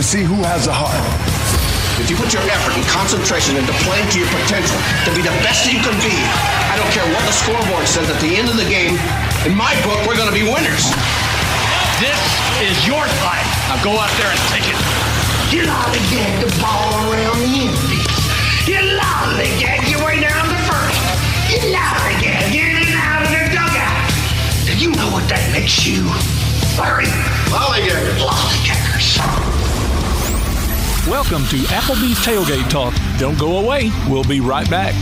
see who has the heart. If you put your effort and concentration into playing to your potential, to be the best you can be, I don't care what the scoreboard says at the end of the game, in my book, we're going to be winners. This is your fight. Now go out there and take it. You lollygag the ball around the end. You lollygag your way down to first. You lollygag in and out of the dugout. Do you know what that makes you? Larry? Lollygaggers. Lollygaggers. Welcome to Applebee's Tailgate Talk. Don't go away. We'll be right back.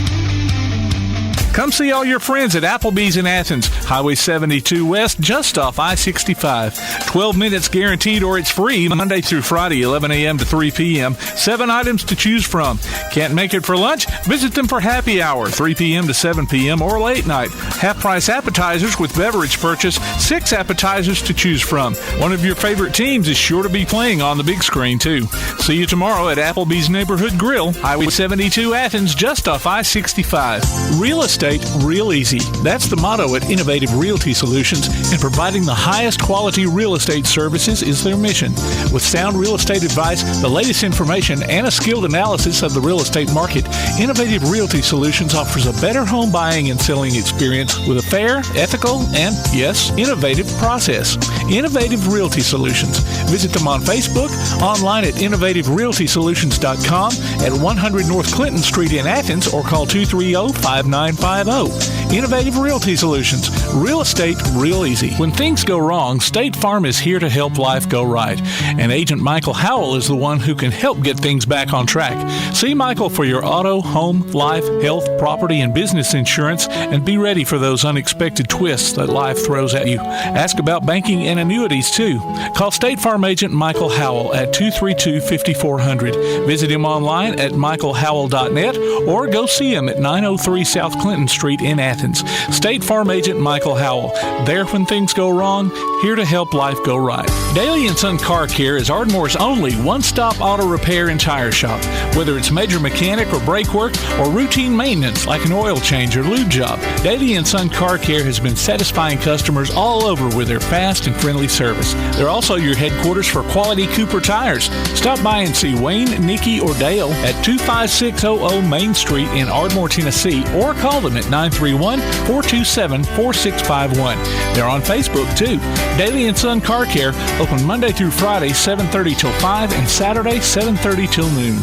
Come see all your friends at Applebee's in Athens, Highway 72 West, just off I-65. 12 minutes guaranteed or it's free, Monday through Friday, 11 a.m. to 3 p.m. 7 items to choose from. Can't make it for lunch? Visit them for happy hour, 3 p.m. to 7 p.m. or late night. Half-price appetizers with beverage purchase, 6 appetizers to choose from. One of your favorite teams is sure to be playing on the big screen, too. See you tomorrow at Applebee's Neighborhood Grill, Highway 72 Athens, just off I-65. Real estate real easy. That's the motto at Innovative Realty Solutions, and providing the highest quality real estate services is their mission. With sound real estate advice, the latest information, and a skilled analysis of the real estate market, Innovative Realty Solutions offers a better home buying and selling experience with a fair, ethical, and, yes, innovative process. Innovative Realty Solutions. Visit them on Facebook, online at innovativerealtysolutions.com, at 100 North Clinton Street in Athens, or call 230-5950. Innovative Realty Solutions. Real estate real easy. When things go wrong, State Farm is here to help life go right. And Agent Michael Howell is the one who can help get things back on track. See Michael for your auto, home, life, health, property, and business insurance, and be ready for those unexpected twists that life throws at you. Ask about banking and annuities, too. Call State Farm Agent Michael Howell at 232-5400. Visit him online at michaelhowell.net or go see him at 903 South Clinton Street in Athens. State Farm Agent Michael Howell. There when things go wrong, here to help life go right. Daly & Son Car Care is Ardmore's only one-stop auto repair and tire shop. Whether it's major mechanic or brake work or routine maintenance like an oil change or lube job, Daly & Son Car Care has been satisfying customers all over with their fast and friendly service. They're also your headquarters for quality Cooper tires. Stop by and see Wayne, Nikki, or Dale at 25600 Main Street in Ardmore, Tennessee, or call them at 931-427-4651. They're on Facebook, too. Daly & Son Car Care, open Monday through Friday, 7:30 till 5, and Saturday, 7:30 till noon.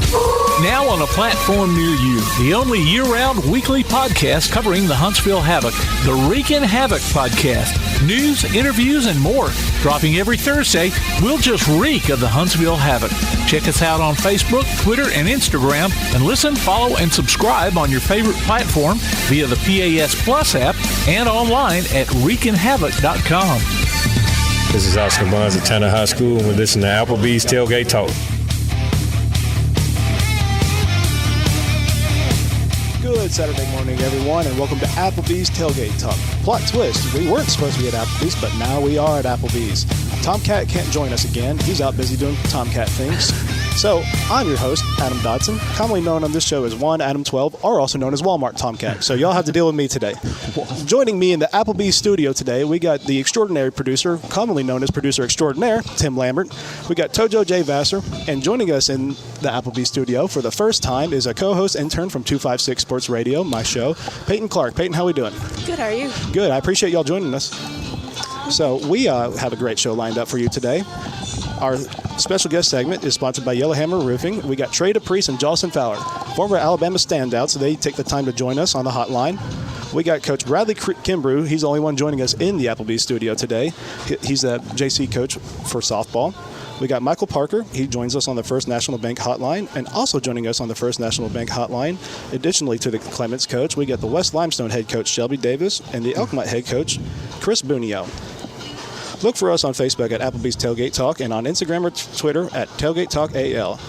Now on a platform near you, the only year-round weekly podcast covering the Huntsville Havoc, the Wreakin' Havoc Podcast. News, interviews, and more. Dropping every Thursday, we'll just reek of the Huntsville Havoc. Check us out on Facebook, Twitter, and Instagram, and listen, follow, and subscribe on your favorite platform via the PAS Plus app and online at wreakinhavoc.com. This is Oscar Bonds at Tanner High School, and we're listening to Applebee's Tailgate Talk. Good Saturday morning, everyone, and welcome to Applebee's Tailgate Talk. Plot twist, we weren't supposed to be at Applebee's, but now we are at Applebee's. Tomcat can't join us again. He's out busy doing Tomcat things. So, I'm your host, Adam Dodson, commonly known on this show as Adam 12, or also known as Walmart Tomcat. So y'all have to deal with me today. Joining me in the Applebee's studio today, we got the extraordinary producer, commonly known as producer extraordinaire, Tim Lambert. We got Tojo J. Vassar, and joining us in the Applebee's studio for the first time is a co-host intern from 256 Sports Radio, my show, Peyton Clark. Peyton, how we doing? Good, how are you? Good, I appreciate y'all joining us. So we have a great show lined up for you today. Our special guest segment is sponsored by Yellowhammer Roofing. We got Trey DePriest and Jolson Fowler, former Alabama standouts. They take the time to join us on the hotline. We got Coach Bradley Kimbrough. He's the only one joining us in the Applebee's studio today. He's the JC coach for softball. We got Michael Parker. He joins us on the First National Bank hotline, and also joining us on the First National Bank hotline, additionally to the Clements coach, we got the West Limestone head coach, Shelby Davis, and the Elkmont head coach, Chris Bunio. Look for us on Facebook at Applebee's Tailgate Talk and on Instagram or Twitter at Tailgate Talk AL.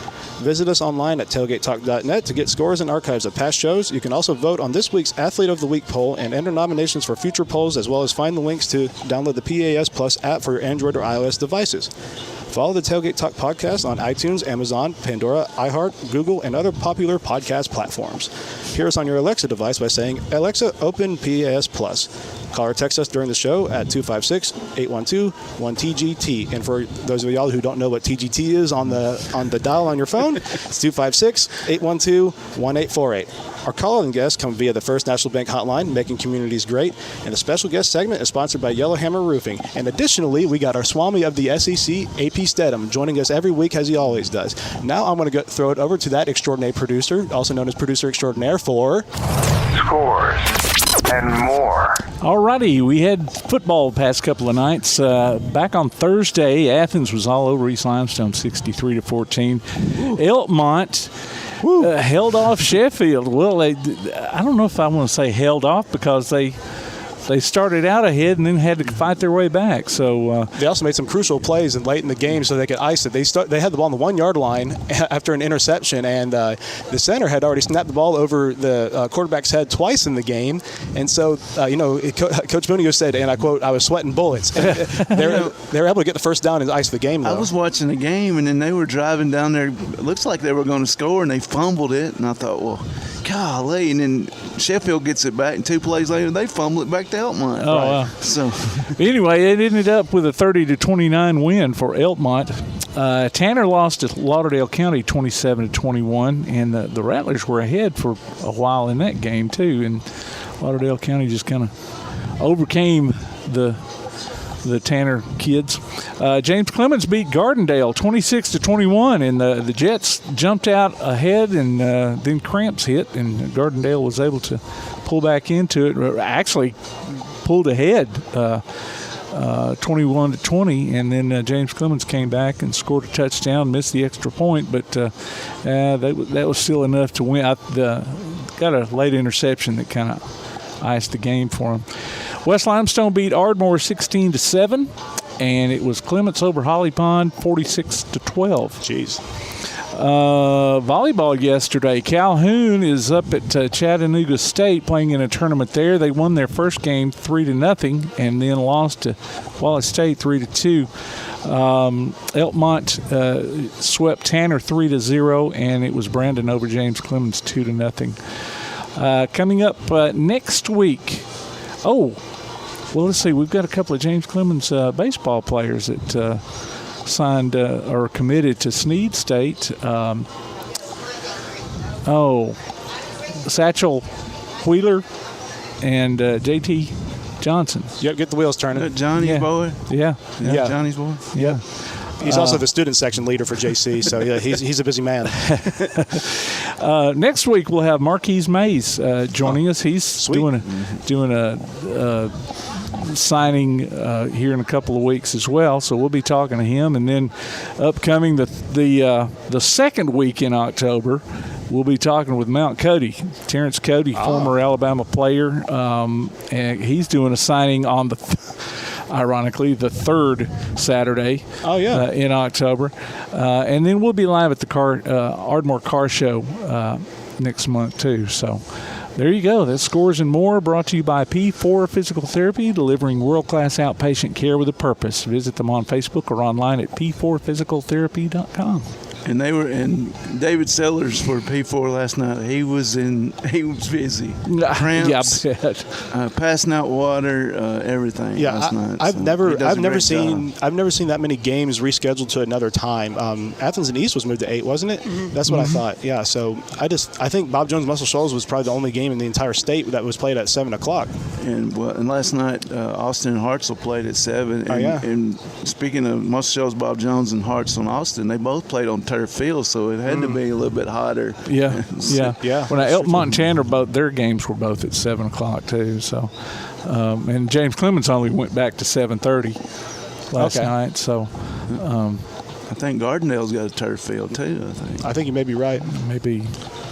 Visit us online at tailgatetalk.net to get scores and archives of past shows. You can also vote on this week's Athlete of the Week poll and enter nominations for future polls, as well as find the links to download the PAS Plus app for your Android or iOS devices. Follow the Tailgate Talk podcast on iTunes, Amazon, Pandora, iHeart, Google, and other popular podcast platforms. Hear us on your Alexa device by saying, Alexa, open PAS Plus. Call or text us during the show at 256-812-1TGT. And for those of y'all who don't know what TGT is on the dial on your phone, it's 256-812-1848. Our call-in guests come via the First National Bank hotline, making communities great. And the special guest segment is sponsored by Yellowhammer Roofing. And additionally, we got our Swami of the SEC, AP Steadham, joining us every week as he always does. Now I'm going to throw it over to that extraordinary producer, also known as producer extraordinaire for Scores and more. Alrighty, we had football the past couple of nights. Back on Thursday, Athens was all over East Limestone, 63-14. Elkmont held off Sheffield. Well, I don't know if I want to say held off because they started out ahead and then had to fight their way back. So they also made some crucial plays late in the game so they could ice it. They had the ball on the 1 yard line after an interception, and the center had already snapped the ball over the quarterback's head twice in the game. And so, Coach Bunio said, and I quote, "I was sweating bullets." They were able to get the first down and ice the game, though. I was watching the game, and then they were driving down there. It looks like they were going to score, and they fumbled it. And I thought, well, golly. And then Sheffield gets it back, and 2 plays later, they fumble it back to Elkmont. Oh, wow. So, anyway, it ended up with a 30-29 win for Elkmont. Tanner lost to Lauderdale County 27-21, and the Rattlers were ahead for a while in that game too. And Lauderdale County just kind of overcame the Tanner kids. James Clemens beat Gardendale 26-21, and the Jets jumped out ahead, and then cramps hit, and Gardendale was able to pull back into it. Actually, pulled ahead 21-20, and then James Clemens came back and scored a touchdown, missed the extra point, but that was still enough to win. Got a late interception that kind of iced the game for him. West Limestone beat Ardmore 16-7, and it was Clements over Holly Pond 46-12. Jeez. Volleyball yesterday. Calhoun is up at Chattanooga State playing in a tournament there. They won their first game 3-0 and then lost to Wallace State 3-2. Elkmont swept Tanner 3-0, and it was Brandon over James Clemens 2-0. Coming up next week. Oh, well, let's see. We've got a couple of James Clemens baseball players that signed or committed to Snead State. Satchel Wheeler and J.T. Johnson. Yep, get the wheels turning. Johnny's boy. Yeah. Johnny's boy. Yeah. He's also the student section leader for JC, so yeah, he's a busy man. Next week we'll have Marquise Mays joining us. He's Sweet. doing a signing here in a couple of weeks as well, so we'll be talking to him. And then upcoming the second week in October, we'll be talking with Mount Cody, Terrence Cody, former Alabama player, and he's doing a signing on ironically, the third Saturday in October. And then we'll be live at the Ardmore Car Show next month, too. So there you go. That's Scores and More, brought to you by P4 Physical Therapy, delivering world-class outpatient care with a purpose. Visit them on Facebook or online at p4physicaltherapy.com. And David Sellers for P4 last night. He was busy. Cramps, passing out water, everything last night. I've never seen that many games rescheduled to another time. Athens and East was moved to 8, wasn't it? Mm-hmm. That's what I thought. Yeah. So I think Bob Jones Muscle Shoals was probably the only game in the entire state that was played at 7:00. And last night Austin and Hartselle played at 7. And speaking of Muscle Shoals, Bob Jones and Hartselle and Austin, they both played on turf field, so it had to be a little bit hotter. Yeah. When Elkmont and Tanner, their games were both at 7:00 too. So, and James Clemens only went back to 7:30 last night. So, I think Gardendale's got a turf field too. I think you may be right. Maybe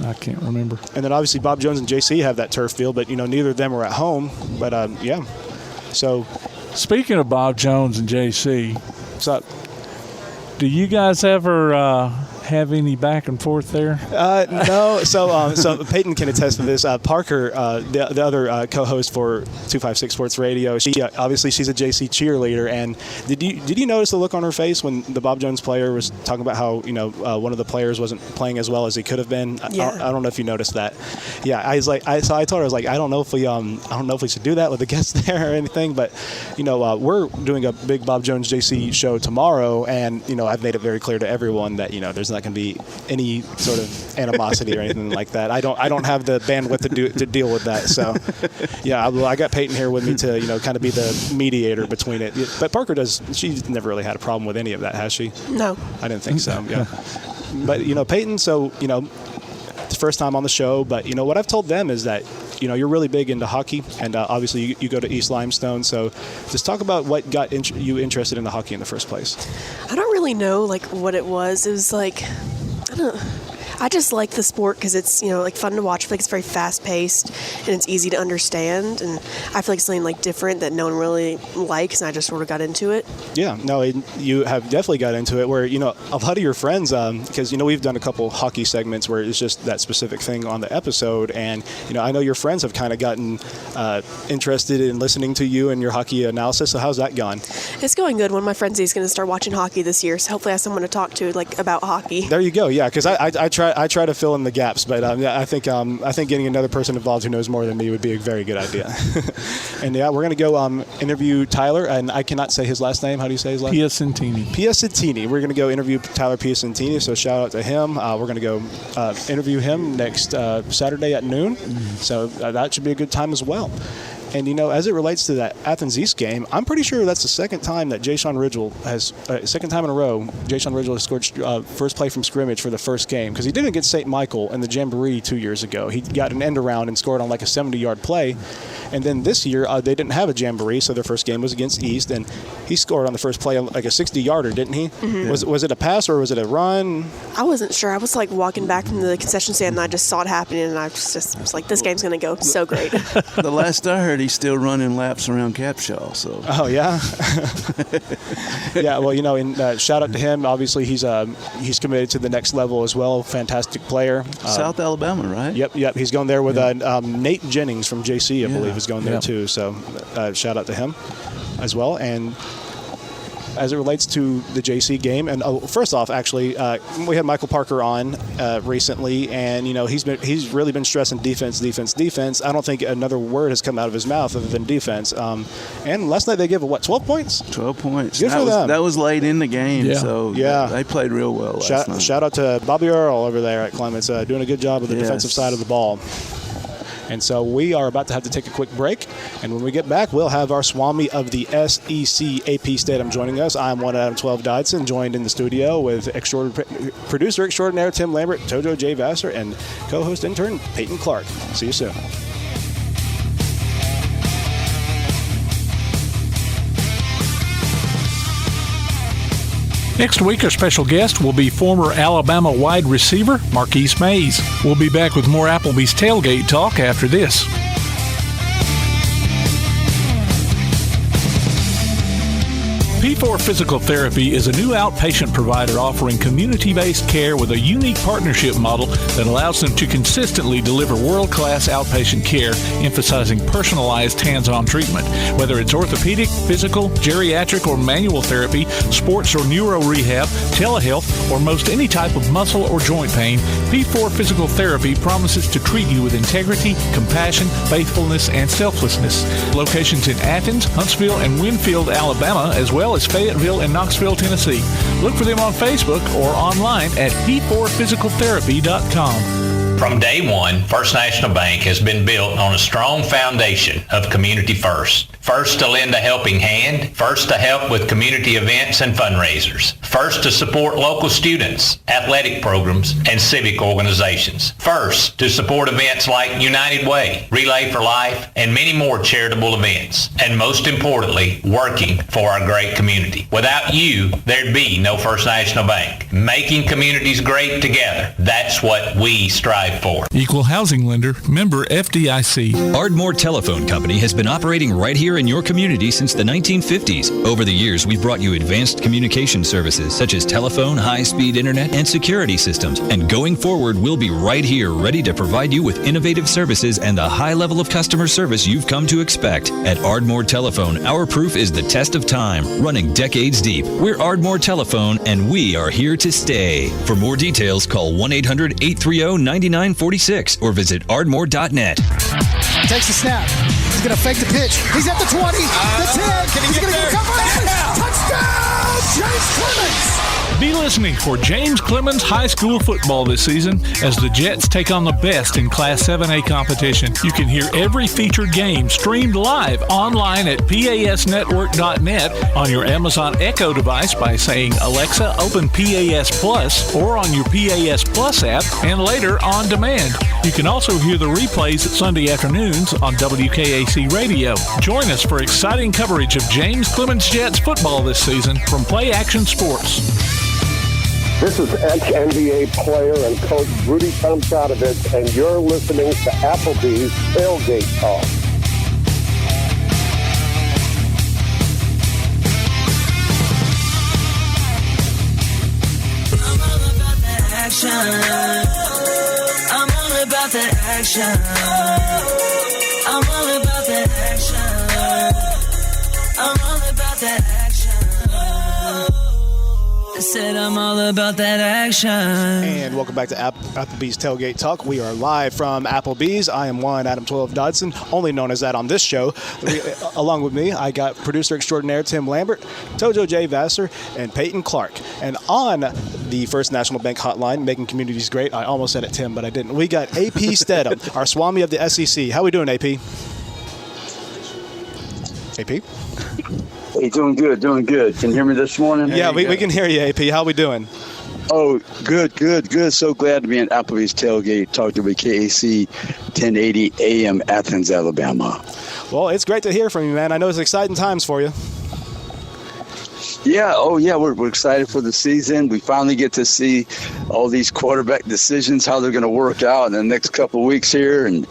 I can't remember. And then obviously Bob Jones and JC have that turf field, but neither of them are at home. But So, speaking of Bob Jones and JC, what's up? Do you guys ever have any back and forth there? No. So Peyton can attest to this. Parker, the other co-host for 256 Sports Radio, obviously she's a JC cheerleader. And did you notice the look on her face when the Bob Jones player was talking about how one of the players wasn't playing as well as he could have been? Yeah. I don't know if you noticed that. Yeah, I was like, I told her, I was like, I don't know if we should do that with the guests there or anything, but we're doing a big Bob Jones JC show tomorrow, and I've made it very clear to everyone that there's not going to be any sort of animosity or anything like that. I don't have the bandwidth to deal with that. So yeah, I got Peyton here with me to kind of be the mediator between it. But Parker she's never really had a problem with any of that, has she? No, I didn't think so. Yeah, but Peyton, so it's the first time on the show, but what I've told them is that you're really big into hockey, and obviously you go to East Limestone. So just talk about what got you interested in the hockey in the first place. I don't really know what it was. It was like, I don't know. I just like the sport because it's fun to watch. I feel like it's very fast paced and it's easy to understand, and I feel like it's something different that no one really likes, and I just sort of got into it. Yeah, no, you have definitely got into it. Where a lot of your friends, because we've done a couple hockey segments where it's just that specific thing on the episode, and I know your friends have kind of gotten interested in listening to you and your hockey analysis. So how's that gone? It's going good. One of my friends is going to start watching hockey this year, so hopefully I have someone to talk to about hockey. There you go. Yeah, because I try to fill in the gaps, but I think getting another person involved who knows more than me would be a very good idea. And yeah, we're going to go interview Tyler, and I cannot say his last name. How do you say his last name? Piacentini. We're going to go interview Tyler Piacentini, so shout out to him. We're going to go interview him next Saturday at noon, so that should be a good time as well. And, as it relates to that Athens East game, I'm pretty sure that's the second time that Jason Ridgel has, second time in a row, Jason Ridgel has scored first play from scrimmage for the first game. Because he did it against St. Michael in the Jamboree 2 years ago. He got an end around and scored on a 70-yard play. And then this year, they didn't have a Jamboree, so their first game was against East. And he scored on the first play a 60-yarder, didn't he? Mm-hmm. Was it a pass or was it a run? I wasn't sure. I was walking back from the concession stand, and I just saw it happening, and I was like, this game's going to go so great. The last I heard, he's still running laps around Capshaw. So. Oh yeah. Yeah. Well, and shout out to him. Obviously, he's committed to the next level as well. Fantastic player. South Alabama, right? Yep. He's going there with Nate Jennings from JC, I believe, is going there too. So shout out to him as well. And as it relates to the JC game, and first off, actually, we had Michael Parker on recently, and he's really been stressing defense. I don't think another word has come out of his mouth other than defense. And last night they gave 12 points? 12 points. Good for them. That was late in the game, so they played real well last night. Shout out to Bobby Earl over there at Clements, doing a good job with the defensive side of the ball. And so we are about to have to take a quick break. And when we get back, we'll have our Swami of the SEC, AP Steadham, joining us. I'm one Adam 12 Dodson, joined in the studio with producer extraordinaire Tim Lambert, Tojo J. Vassar, and co-host intern Peyton Clark. See you soon. Next week, our special guest will be former Alabama wide receiver Marquise Mays. We'll be back with more Applebee's Tailgate Talk after this. P4 Physical Therapy is a new outpatient provider offering community-based care with a unique partnership model that allows them to consistently deliver world-class outpatient care, emphasizing personalized hands-on treatment. Whether it's orthopedic, physical, geriatric, or manual therapy, sports or neuro rehab, telehealth, or most any type of muscle or joint pain, P4 Physical Therapy promises to treat you with integrity, compassion, faithfulness, and selflessness. Locations in Athens, Huntsville, and Winfield, Alabama, as well as Fayetteville and Knoxville, Tennessee. Look for them on Facebook or online at p4physicaltherapy.com. From day one, First National Bank has been built on a strong foundation of community first. First to lend a helping hand, first to help with community events and fundraisers, first to support local students, athletic programs, and civic organizations, first to support events like United Way, Relay for Life, and many more charitable events, and most importantly, working for our great community. Without you, there'd be no First National Bank. Making communities great together, that's what we strive fight for. Equal housing lender, member FDIC. Ardmore Telephone Company has been operating right here in your community since the 1950s. Over the years, we've brought you advanced communication services such as telephone, high-speed internet, and security systems. And going forward, we'll be right here ready to provide you with innovative services and the high level of customer service you've come to expect. At Ardmore Telephone, our proof is the test of time, running decades deep. We're Ardmore Telephone, and we are here to stay. For more details, call 1-800-830-9946 or visit ardmore.net. Takes the snap. He's going to fake the pitch. He's at the 20, the 10. He's going to get a couple. Touchdown, James Clemens. Be listening for James Clemens High School football this season as the Jets take on the best in Class 7A competition. You can hear every featured game streamed live online at pasnetwork.net, on your Amazon Echo device by saying, Alexa, open PAS Plus, or on your PAS Plus app, and later on demand. You can also hear the replays at Sunday afternoons on WKAC Radio. Join us for exciting coverage of James Clemens Jets football this season from Play Action Sports. This is ex-NBA player and coach Rudy Tomcatovich, and you're listening to Applebee's Tailgate Talk. I'm all about that action. I'm all about that action. I'm all about that action. I'm all about that action. I said I'm all about that action. And welcome back to Applebee's Tailgate Talk. We are live from Applebee's. I am one Adam 12 Dodson, only known as that on this show. Along with me, I got producer extraordinaire Tim Lambert, Tojo J. Vassar, and Peyton Clark. And on the First National Bank hotline, making communities great, I almost said it, Tim, but I didn't. We got AP Steadham, our Swami of the SEC. How we doing, AP? AP? Hey, doing good. Can you hear me this morning? Yeah, we can hear you, AP. How we doing? Oh, good. So glad to be in Applebee's Tailgate Talk to WKAC 1080 AM Athens, Alabama. Well, it's great to hear from you, man. I know it's exciting times for you. Yeah, we're excited for the season. We finally get to see all these quarterback decisions, how they're going to work out in the next couple of weeks here. And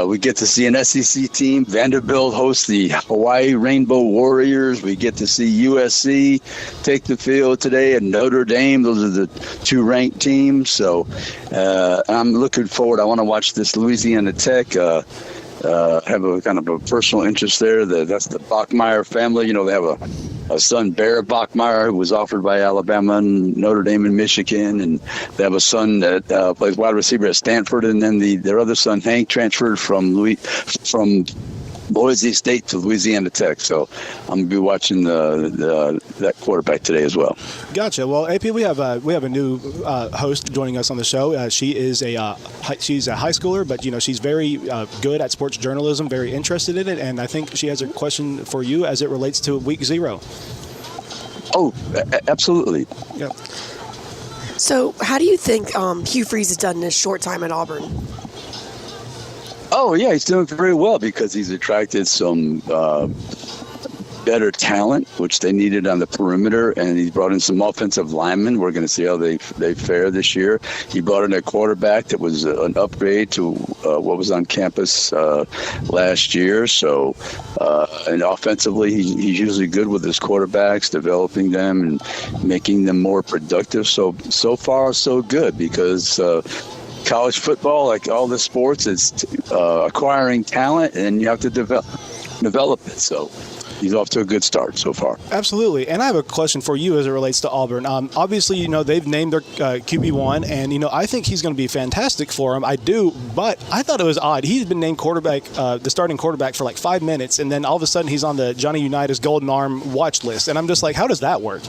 we get to see an SEC team. Vanderbilt hosts the Hawaii Rainbow Warriors. We get to see USC take the field today, and Notre Dame. Those are the two ranked teams. So I'm looking forward. I want to watch this Louisiana Tech. Have a kind of a personal interest there. That's the Bachmeier family. You know, they have a son, Barrett Bachmeier, who was offered by Alabama and Notre Dame and Michigan, and they have a son that plays wide receiver at Stanford, and then their other son, Hank, transferred from Boise State to Louisiana Tech. So I'm gonna be watching that quarterback today as well. Gotcha. Well, AP, we have a new host joining us on the show. She's a high schooler, but she's very good at sports journalism, very interested in it, and I think she has a question for you as it relates to Week 0. Oh, absolutely. Yep. So, how do you think Hugh Freeze has done in his short time at Auburn? Oh, yeah, he's doing very well because he's attracted some better talent, which they needed on the perimeter, and he brought in some offensive linemen. We're going to see how they fare this year. He brought in a quarterback that was an upgrade to what was on campus last year. So, and offensively, he's usually good with his quarterbacks, developing them and making them more productive. So far, so good because college football, like all the sports, is acquiring talent, and you have to develop it. So he's off to a good start so far. Absolutely. And I have a question for you as it relates to Auburn. Obviously, they've named their QB1, and, I think he's going to be fantastic for him. I do, but I thought it was odd. He's been named quarterback, the starting quarterback for like 5 minutes, and then all of a sudden he's on the Johnny Unitas Golden Arm watch list. And I'm just like, how does that work?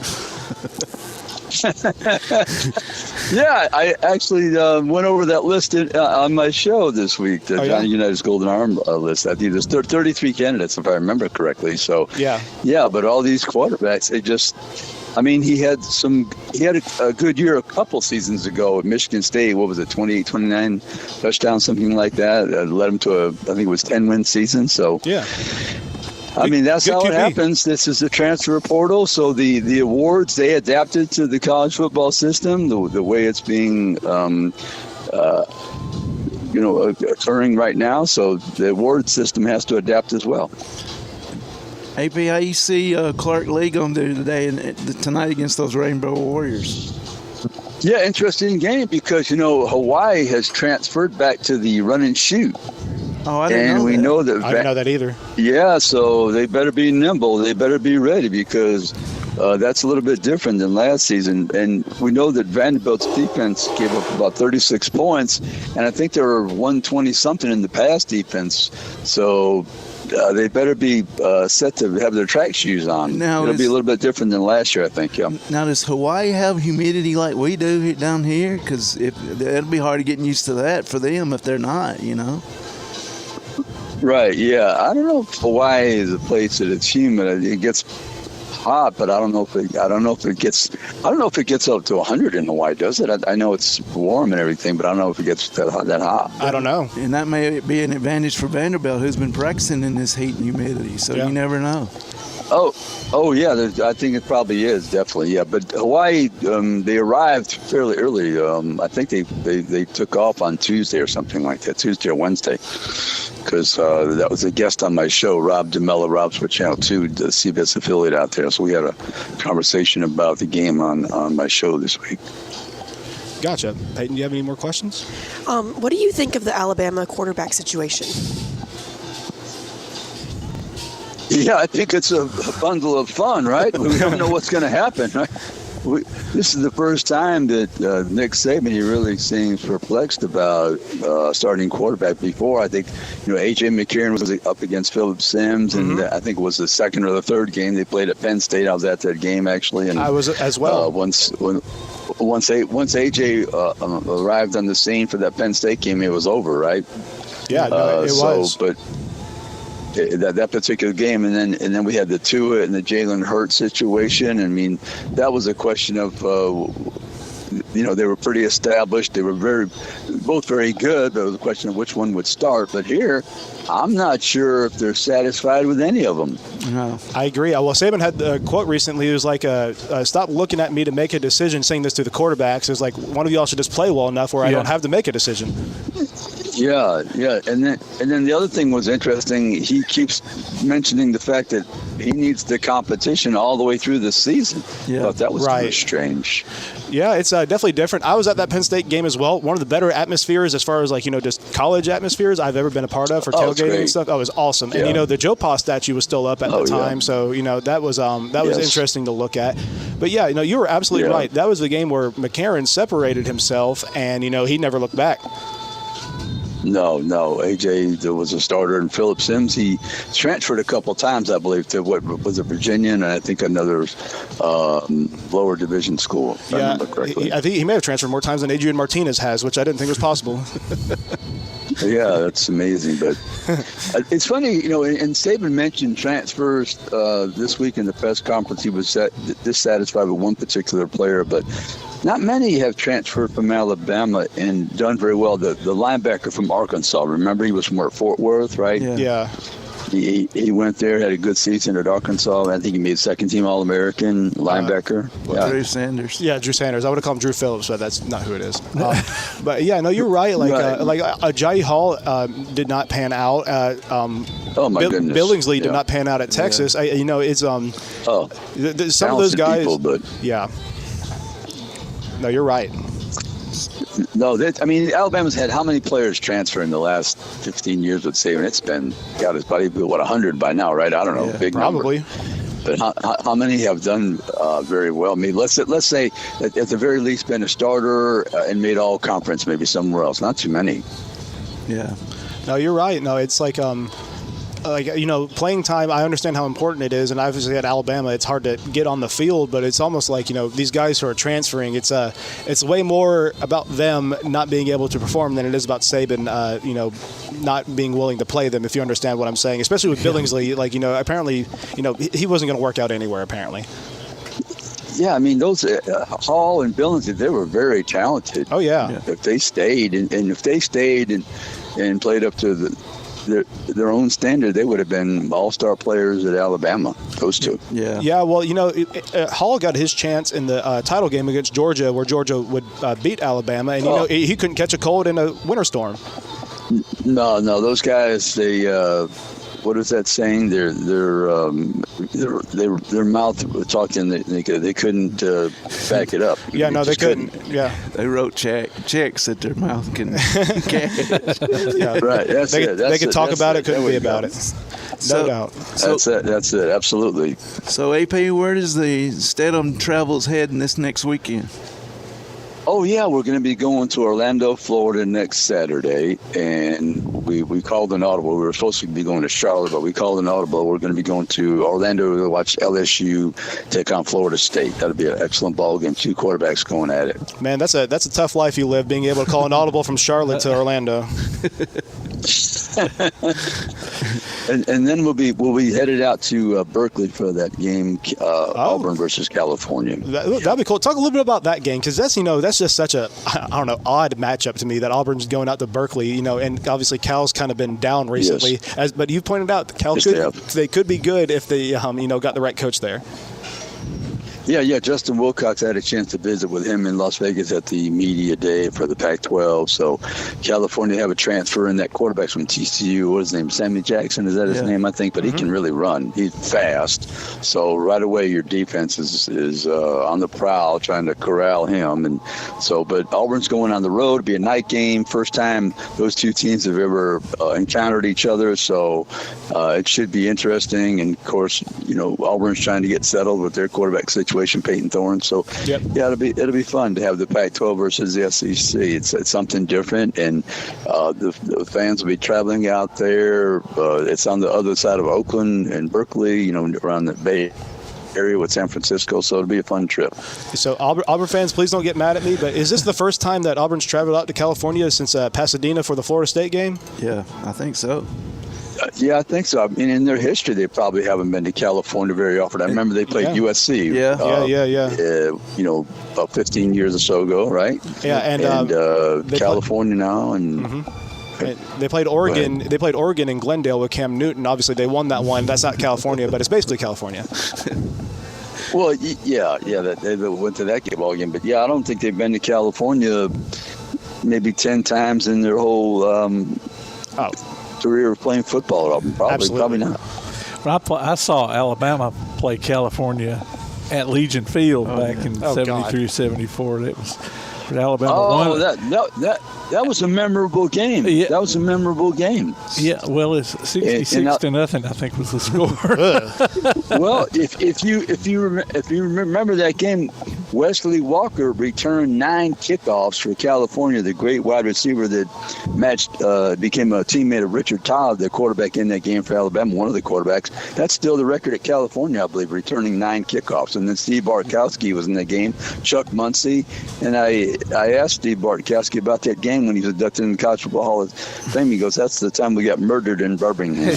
Yeah, I actually went over that list on my show this week, the Johnny Unitas Golden Arm list. I think there's 33 candidates, if I remember correctly. So, yeah, but all these quarterbacks, he had a good year a couple seasons ago at Michigan State. What was it, 28, 29 touchdowns, something like that. Led him to I think it was 10-win season. So, yeah. That's how it happens. This is the transfer portal. So the awards, they adapted to the college football system, the way it's being occurring right now. So the award system has to adapt as well. AP, how you see Clark Lee going to do tonight against those Rainbow Warriors? Yeah, interesting game because, Hawaii has transferred back to the run and shoot. Oh, I didn't know that. I didn't know that either. Yeah, so they better be nimble. They better be ready because that's a little bit different than last season. And we know that Vanderbilt's defense gave up about 36 points, and I think they were 120-something in the pass defense. So they better be set to have their track shoes on. It'll be a little bit different than last year, I think, yeah. Now, does Hawaii have humidity like we do down here? Because it'll be hard to get used to that for them if they're not, Right, yeah. I don't know if Hawaii is a place that it's humid. It gets hot, but I don't know if it gets up to 100 in Hawaii, does it? I know it's warm and everything, but I don't know if it gets that hot. I don't know. And that may be an advantage for Vanderbilt, who's been practicing in this heat and humidity, so you never know. Oh yeah, I think it probably is, definitely, yeah. But Hawaii, they arrived fairly early. I think they took off on Tuesday or something like that, Tuesday or Wednesday, because that was a guest on my show, Rob DeMello, Rob's for Channel 2, the CBS affiliate out there. So we had a conversation about the game on my show this week. Gotcha. Peyton, do you have any more questions? What do you think of the Alabama quarterback situation? Yeah, I think it's a bundle of fun, right? We don't know what's going to happen, right? This is the first time that Nick Saban, he really seems perplexed about starting quarterback. Before, I think, A.J. McCarron was up against Phillip Sims, and I think it was the second or the third game they played at Penn State. I was at that game, actually. And I was as well. Once A.J. arrived on the scene for that Penn State game, it was over, right? Yeah, it was. But that particular game, and then we had the Tua and the Jalen Hurts situation. I mean, that was a question of they were pretty established. They were both very good, but it was a question of which one would start. But here, I'm not sure if they're satisfied with any of them. No. I agree. Well, Saban had a quote recently. It was like, stop looking at me to make a decision, saying this to the quarterbacks. It was like, one of y'all should just play well enough where I don't have to make a decision. Yeah, and then the other thing was interesting. He keeps mentioning the fact that he needs the competition all the way through the season. Yeah, I thought that was kind of strange. Yeah, it's definitely different. I was at that Penn State game as well. One of the better atmospheres as far as just college atmospheres I've ever been a part of for tailgating and stuff. That was awesome. Yeah. And the Joe Pa statue was still up at the time, so that was interesting to look at. But yeah, you were absolutely right. That was the game where McCarron separated himself, and he never looked back. No. AJ was a starter, and Phillip Sims, he transferred a couple times, I believe, to what was it, Virginia, and I think another lower division school, if I remember correctly. I think he may have transferred more times than Adrian Martinez has, which I didn't think was possible. Yeah, that's amazing. But it's funny, and Saban mentioned transfers this week in the press conference. He was dissatisfied with one particular player, but not many have transferred from Alabama and done very well. The linebacker from Arkansas, remember, he was from Fort Worth, right? Yeah. He went there, had a good season at Arkansas. I think he made second-team All-American linebacker. Drew Sanders. Yeah, Drew Sanders. I would have called him Drew Phillips, but that's not who it is. But yeah, no, you're right. Ajayi Hall did not pan out. Oh my goodness! Billingsley did not pan out at Texas. Yeah. It's some of those guys. People, but no, you're right. No, Alabama's had how many players transfer in the last 15 years with Saban? It's been, it's probably 100 by now, right? I don't know, big probably. Number. But how many have done very well? I mean, let's say that at the very least been a starter and made all conference, maybe somewhere else. Not too many. Yeah. No, you're right. No, it's like playing time, I understand how important it is, and obviously at Alabama it's hard to get on the field, but it's almost like these guys who are transferring, it's way more about them not being able to perform than it is about Saban not being willing to play them, if you understand what I'm saying, especially with Billingsley. Apparently he wasn't going to work out anywhere apparently. Yeah, I mean, those Hall and Billingsley, they were very talented. Oh yeah. If they stayed and played up to their own standard, they would have been all-star players at Alabama, those two. Yeah, well, Hall got his chance in the title game against Georgia, where Georgia would beat Alabama, and he couldn't catch a cold in a winter storm. No, those guys, they what is that saying? Their mouth talking. They couldn't back it up. Yeah, no, they couldn't. Yeah, they wrote checks that their mouth can catch. Yeah, right. They could talk about it, couldn't be about it. No doubt. That's it. Absolutely. So, AP, where does the Steadham Travels heading this next weekend? Oh, yeah, we're going to be going to Orlando, Florida next Saturday, and we called an audible. We were supposed to be going to Charlotte, but we called an audible. We're going to be going to Orlando to watch LSU take on Florida State. That'll be an excellent ball game. 2 quarterbacks going at it. Man, that's a tough life you live, being able to call an audible from Charlotte to Orlando. And then we'll be headed out to Berkeley for that game, Auburn versus California. That'd be cool. Talk a little bit about that game, because that's just such a odd matchup to me that Auburn's going out to Berkeley, and obviously Cal's kind of been down recently. Yes. But you pointed out Cal could be good if they got the right coach there. Yeah. Justin Wilcox, had a chance to visit with him in Las Vegas at the media day for the Pac-12. So California have a transfer in that quarterback from TCU. What is his name? Sammy Jackson, is that his name? I think, but he can really run. He's fast. So right away your defense is on the prowl trying to corral him. And so, but Auburn's going on the road. It'll be a night game. First time those two teams have ever encountered each other. So it should be interesting. And of course, Auburn's trying to get settled with their quarterback situation, Peyton Thorne. So yeah, it'll be fun to have the Pac-12 versus the SEC. It's something different, and the fans will be traveling out there. It's on the other side of Oakland and Berkeley, around the Bay area with San Francisco. So it'll be a fun trip. So Auburn fans, please don't get mad at me, but is this the first time that Auburn's traveled out to California since Pasadena for the Florida State game? Yeah, I think so. Yeah, I think so. I mean, in their history, they probably haven't been to California very often. I remember they played USC. About 15 years or so ago, right? Yeah, and California now, and they played Oregon. They played Oregon in Glendale with Cam Newton. Obviously, they won that one. That's not California, but it's basically California. Well, they went to that ball game, but I don't think they've been to California maybe 10 times in their whole career of playing football. Probably not. I saw Alabama play California at Legion Field back in 73, 74. It was Alabama won. That was a memorable game. Yeah. That was a memorable game. Yeah, well, it's 66-0, I think, was the score. Well, if you remember that game, Wesley Walker returned 9 kickoffs for California, the great wide receiver that became a teammate of Richard Todd, the quarterback in that game for Alabama, one of the quarterbacks. That's still the record at California, I believe, returning 9 kickoffs. And then Steve Bartkowski was in the game, Chuck Muncie, and I asked Steve Bartkowski about that game when he was inducted in the College Football Hall of Fame. He goes, "That's the time we got murdered in Birmingham."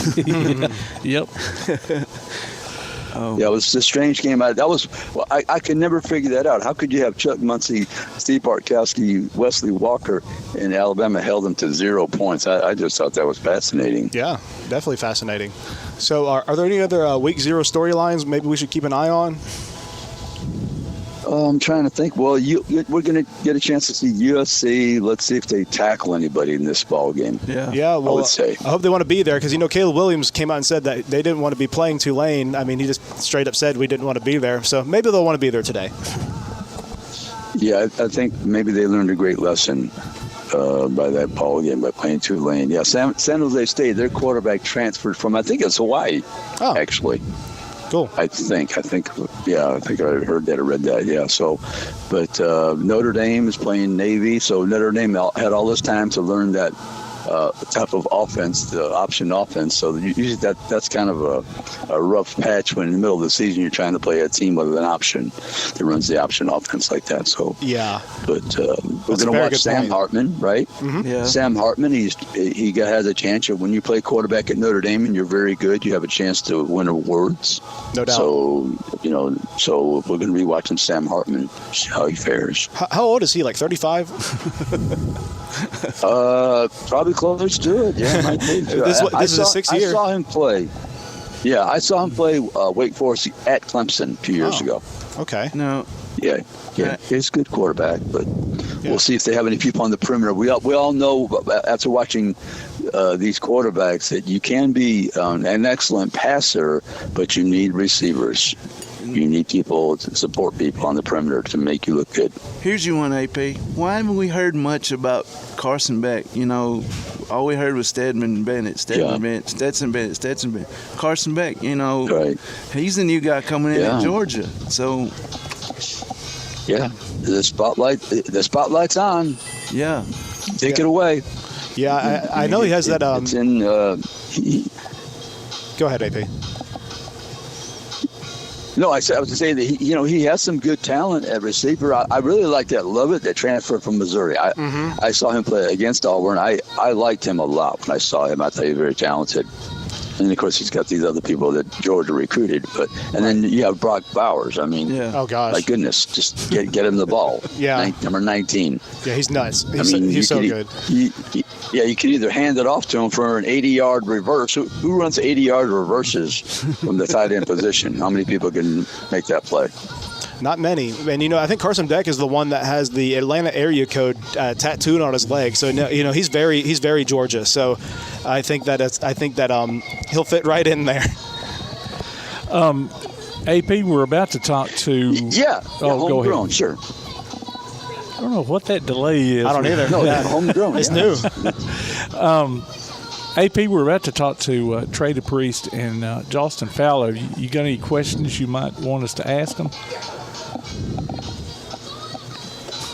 Yep. Yeah, it was a strange game. I could never figure that out. How could you have Chuck Muncie, Steve Bartkowski, Wesley Walker, and Alabama held them to 0 points? I just thought that was fascinating. Yeah, definitely fascinating. So are there any other Week 0 storylines maybe we should keep an eye on? I'm trying to think. Well, we're going to get a chance to see USC. Let's see if they tackle anybody in this ball game. Yeah. Well, I would say. I hope they want to be there, because Caleb Williams came out and said that they didn't want to be playing Tulane. I mean, he just straight up said we didn't want to be there. So maybe they'll want to be there today. Yeah, I think maybe they learned a great lesson by that ball game by playing Tulane. Yeah, San Jose State, their quarterback transferred from, I think it's Hawaii, actually. Cool. I think I heard that or read that. Yeah. So, but Notre Dame is playing Navy, so Notre Dame had all this time to learn that type of offense, the option offense. So usually that's kind of a rough patch when in the middle of the season you're trying to play a team with an option that runs the option offense like that. So but we're going to watch Sam Hartman, right? Mm-hmm. Yeah. Sam Hartman, he has a chance. When you play quarterback at Notre Dame and you're very good, you have a chance to win awards. No doubt. So so we're going to be watching Sam Hartman, see how he fares. How old is he? Like 35? Probably close to it. Yeah, might be. This is his 6th year. I saw him play. Yeah, I saw him play Wake Forest at Clemson a few years ago. Okay. No. Yeah, he's a good quarterback, but we'll see if they have any people on the perimeter. We all know after watching these quarterbacks that you can be an excellent passer, but you need receivers. You need people to support people on the perimeter to make you look good. Here's your one, AP. Why haven't we heard much about Carson Beck? You know, all we heard was Steadham Bennett, Stetson Bennett. Carson Beck, you know, right. He's the new guy coming in at Georgia. So, yeah, the spotlight's on. Yeah, take it away. Yeah, I know he has that. It's in. Go ahead, AP. No, I was going to say that he has some good talent at receiver. I really like that Lovett that transferred from Missouri. I saw him play against Auburn. I liked him a lot when I saw him. I thought he was very talented. And of course, he's got these other people that Georgia recruited. And then you have Brock Bowers. I mean, oh gosh, my goodness, just get him the ball. Number 19. Yeah, he's nuts. He's so good. You can either hand it off to him for an 80-yard reverse. Who runs 80-yard reverses from the tight end position? How many people can make that play? Not many. And, I think Carson Beck is the one that has the Atlanta area code tattooed on his leg. So, he's very Georgia. So I think that he'll fit right in there. AP, we're about to talk to. Go ahead. Sure. I don't know what that delay is. I don't either. No, homegrown. It's new. AP, we're about to talk to Trey DePriest and Jolston Fowler. You got any questions you might want us to ask them?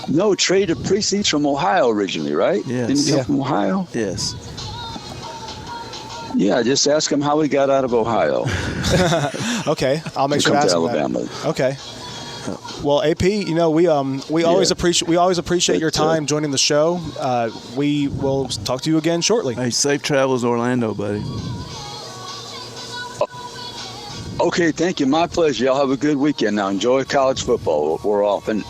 No, Trey DePriest, he's from Ohio originally, right? Yes. Didn't he come from Ohio? Yes. Yeah, just ask him how he got out of Ohio. Okay, I'll make sure to ask him Alabama. that. Okay. Well, AP, we always appreciate your time joining the show. We will talk to you again shortly. Hey, safe travels, Orlando, buddy. Okay, thank you. My pleasure. Y'all have a good weekend. Now enjoy college football. We're off and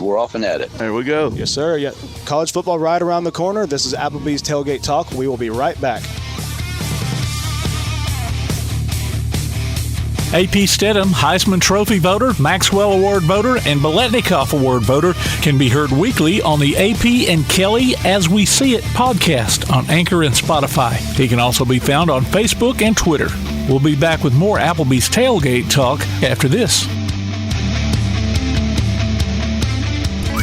at it. There we go. Yes, sir. Yeah, college football right around the corner. This is Applebee's Tailgate Talk. We will be right back. AP Steadham, Heisman Trophy voter, Maxwell Award voter, and Biletnikoff Award voter can be heard weekly on the AP and Kelly As We See It podcast on Anchor and Spotify. He can also be found on Facebook and Twitter. We'll be back with more Applebee's Tailgate Talk after this.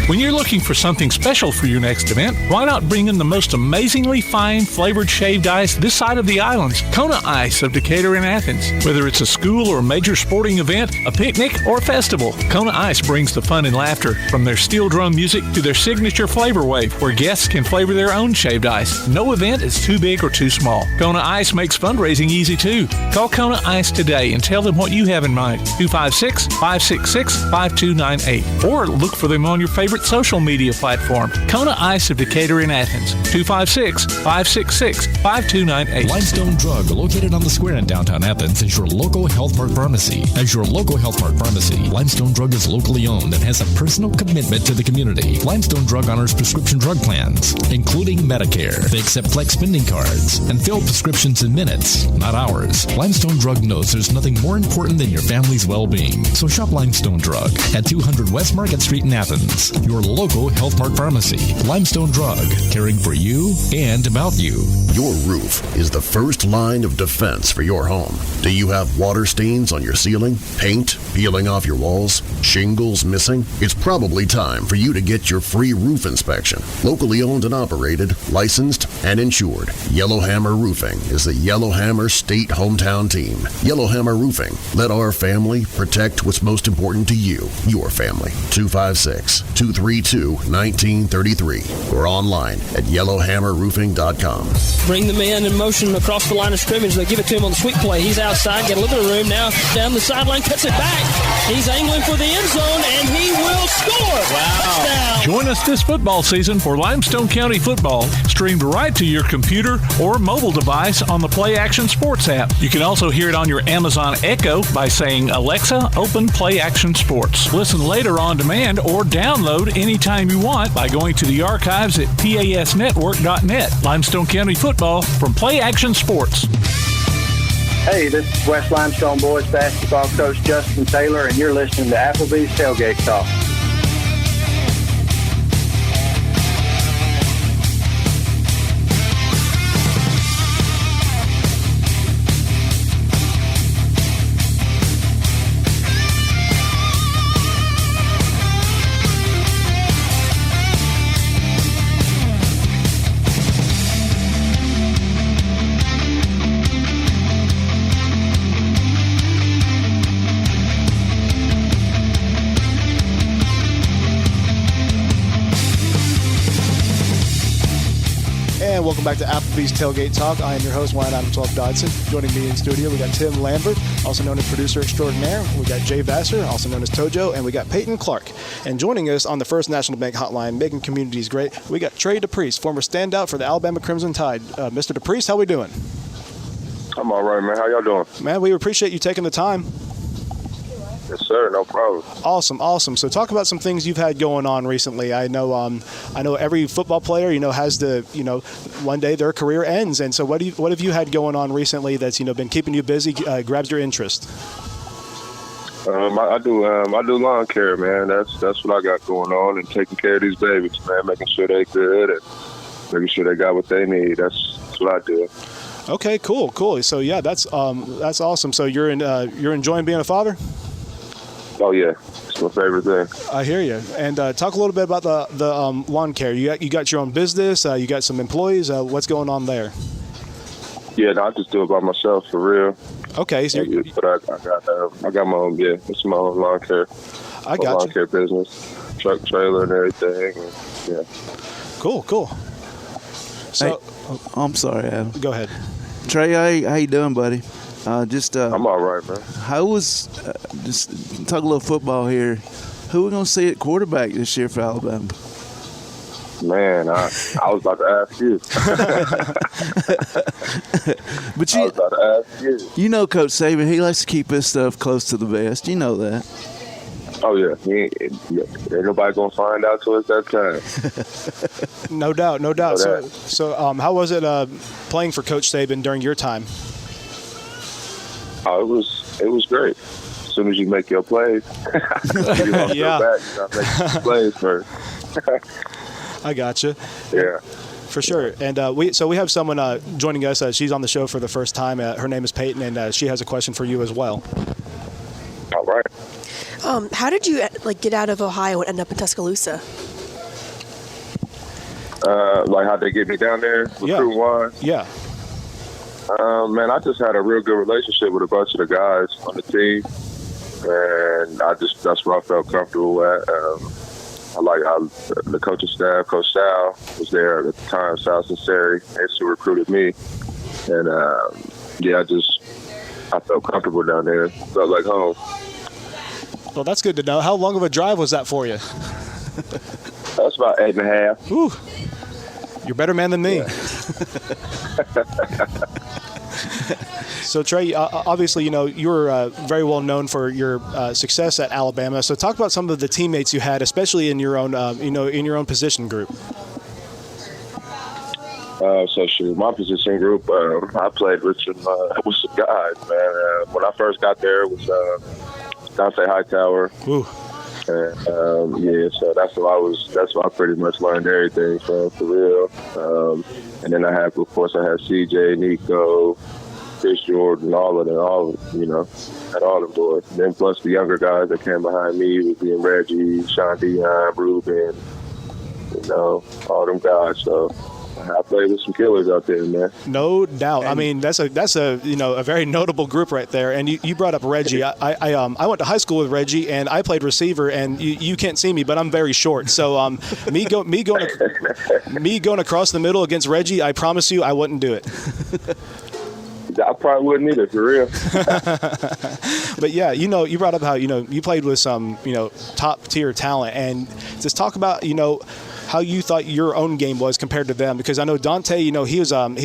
When you're looking for something special for your next event, why not bring in the most amazingly fine flavored shaved ice this side of the islands, Kona Ice of Decatur and Athens. Whether it's a school or major sporting event, a picnic, or a festival, Kona Ice brings the fun and laughter. From their steel drum music to their signature flavor wave, where guests can flavor their own shaved ice. No event is too big or too small. Kona Ice makes fundraising easy too. Call Kona Ice today and tell them what you have in mind. 256-566-5298. Or look for them on your favorite social media platform. Kona Ice of Decatur in Athens. 256-566-5298. Limestone Drug, located on the square in downtown Athens, is your local Health Mart pharmacy. As your local Health Mart pharmacy, Limestone Drug is locally owned and has a personal commitment to the community. Limestone Drug honors prescription drug plans, including Medicare. They accept flex spending cards and fill prescriptions in minutes, not hours. Limestone Drug knows there's nothing more important than your family's well-being. So shop Limestone Drug at 200 West Market Street in Athens. Your local Health Mart pharmacy. Limestone Drug, caring for you and about you. Your roof is the first line of defense for your home. Do you have water stains on your ceiling, paint peeling off your walls, shingles missing? It's probably time for you to get your free roof inspection. Locally owned and operated, licensed and insured, Yellowhammer Roofing is the Yellowhammer State hometown team. Yellowhammer Roofing. Let our family protect what's most important to you, your family. 256-232-1933 or online at yellowhammerroofing.com. Bring the man in motion across the line of scrimmage. They give it to him on the sweep play. He's outside, got a little bit of room now. Down the sideline, cuts it back. He's angling for the end zone, and he will score. Wow. Touchdown. Join us this football season for Limestone County football, streamed right to your computer or mobile device on the Play Action Sports app. You can also hear it on your Amazon Echo by saying, Alexa, open Play Action Sports. Listen later on demand or download anytime you want by going to the archives at pasnetwork.net. Limestone County football from Play Action Sports. Hey, this is West Limestone Boys basketball coach Justin Taylor, and you're listening to Applebee's Tailgate Talk. Welcome back to Applebee's Tailgate Talk. I am your host, Wyatt Adam 12 Dodson. Joining me in studio, we got Tim Lambert, also known as producer extraordinaire. We got Jay Vassar, also known as Tojo, and we got Peyton Clark. And joining us on the First National Bank Hotline, making communities great, we got Trey DePriest, former standout for the Alabama Crimson Tide. Mr. DePriest, how we doing? I'm all right, man. How y'all doing? Man, we appreciate you taking the time. Yes, sir. No problem. Awesome. So talk about some things you've had going on recently. I know every football player, has one day their career ends. And so what have you had going on recently that's, been keeping you busy, grabs your interest? I do lawn care, man. That's what I got going on, and taking care of these babies, man, making sure they're good and making sure they got what they need. That's what I do. Okay, cool. So yeah, that's awesome. So you're enjoying being a father? Oh yeah, it's my favorite thing. I hear you. And talk a little bit about the lawn care. You got your own business. You got some employees. What's going on there? Yeah, no, I just do it by myself for real. Okay, so but I got my own. Yeah, it's my own lawn care. I got lawn care business, truck, trailer, and everything. And, yeah. Cool. So, I'm sorry, Adam. Go ahead. Trey, how you doing, buddy? I'm all right, man. How was just talk a little football here? Who are we gonna see at quarterback this year for Alabama? Man, I was about to ask you. But I was about to ask you. You know, Coach Saban, he likes to keep his stuff close to the vest. You know that. Oh yeah, ain't nobody gonna find out till it's that time. No doubt. So how was it playing for Coach Saban during your time? Oh, it was great. As soon as you make your plays, you don't yeah. go back. You gotta make your plays first. I gotcha. Yeah. For sure. And we have someone joining us. She's on the show for the first time. Her name is Peyton, and she has a question for you as well. All right. How did you get out of Ohio and end up in Tuscaloosa? How'd they get me down there? Recruit-wise? Yeah. Man, I just had a real good relationship with a bunch of the guys on the team, and that's where I felt comfortable at. The coaching staff, Coach Sal was there at the time. Sal Sinceri, who recruited me, and I felt comfortable down there. Felt like home. Well, that's good to know. How long of a drive was that for you? That's about 8.5. Ooh, you're a better man than me. Yeah. So Trey, obviously, you were very well known for your success at Alabama. So talk about some of the teammates you had, especially in your own, in your own position group. My position group, I played with some guys, man. When I first got there, it was Dante Hightower. Ooh. And so that's where I pretty much learned everything from, for real. And then I had CJ, Nico, Chris Jordan, all of them, had all them boys. And then plus the younger guys that came behind me was being Reggie, Sean Dion, Ruben, all them guys. So I played with some killers out there, man. No doubt. I mean, that's a a very notable group right there. And you brought up Reggie. I went to high school with Reggie, and I played receiver. And you can't see me, but I'm very short. So me going across the middle against Reggie, I promise you, I wouldn't do it. I probably wouldn't either, for real. But yeah, you brought up how you played with some top tier talent, and just talk about how you thought your own game was compared to them, because I know Dante, he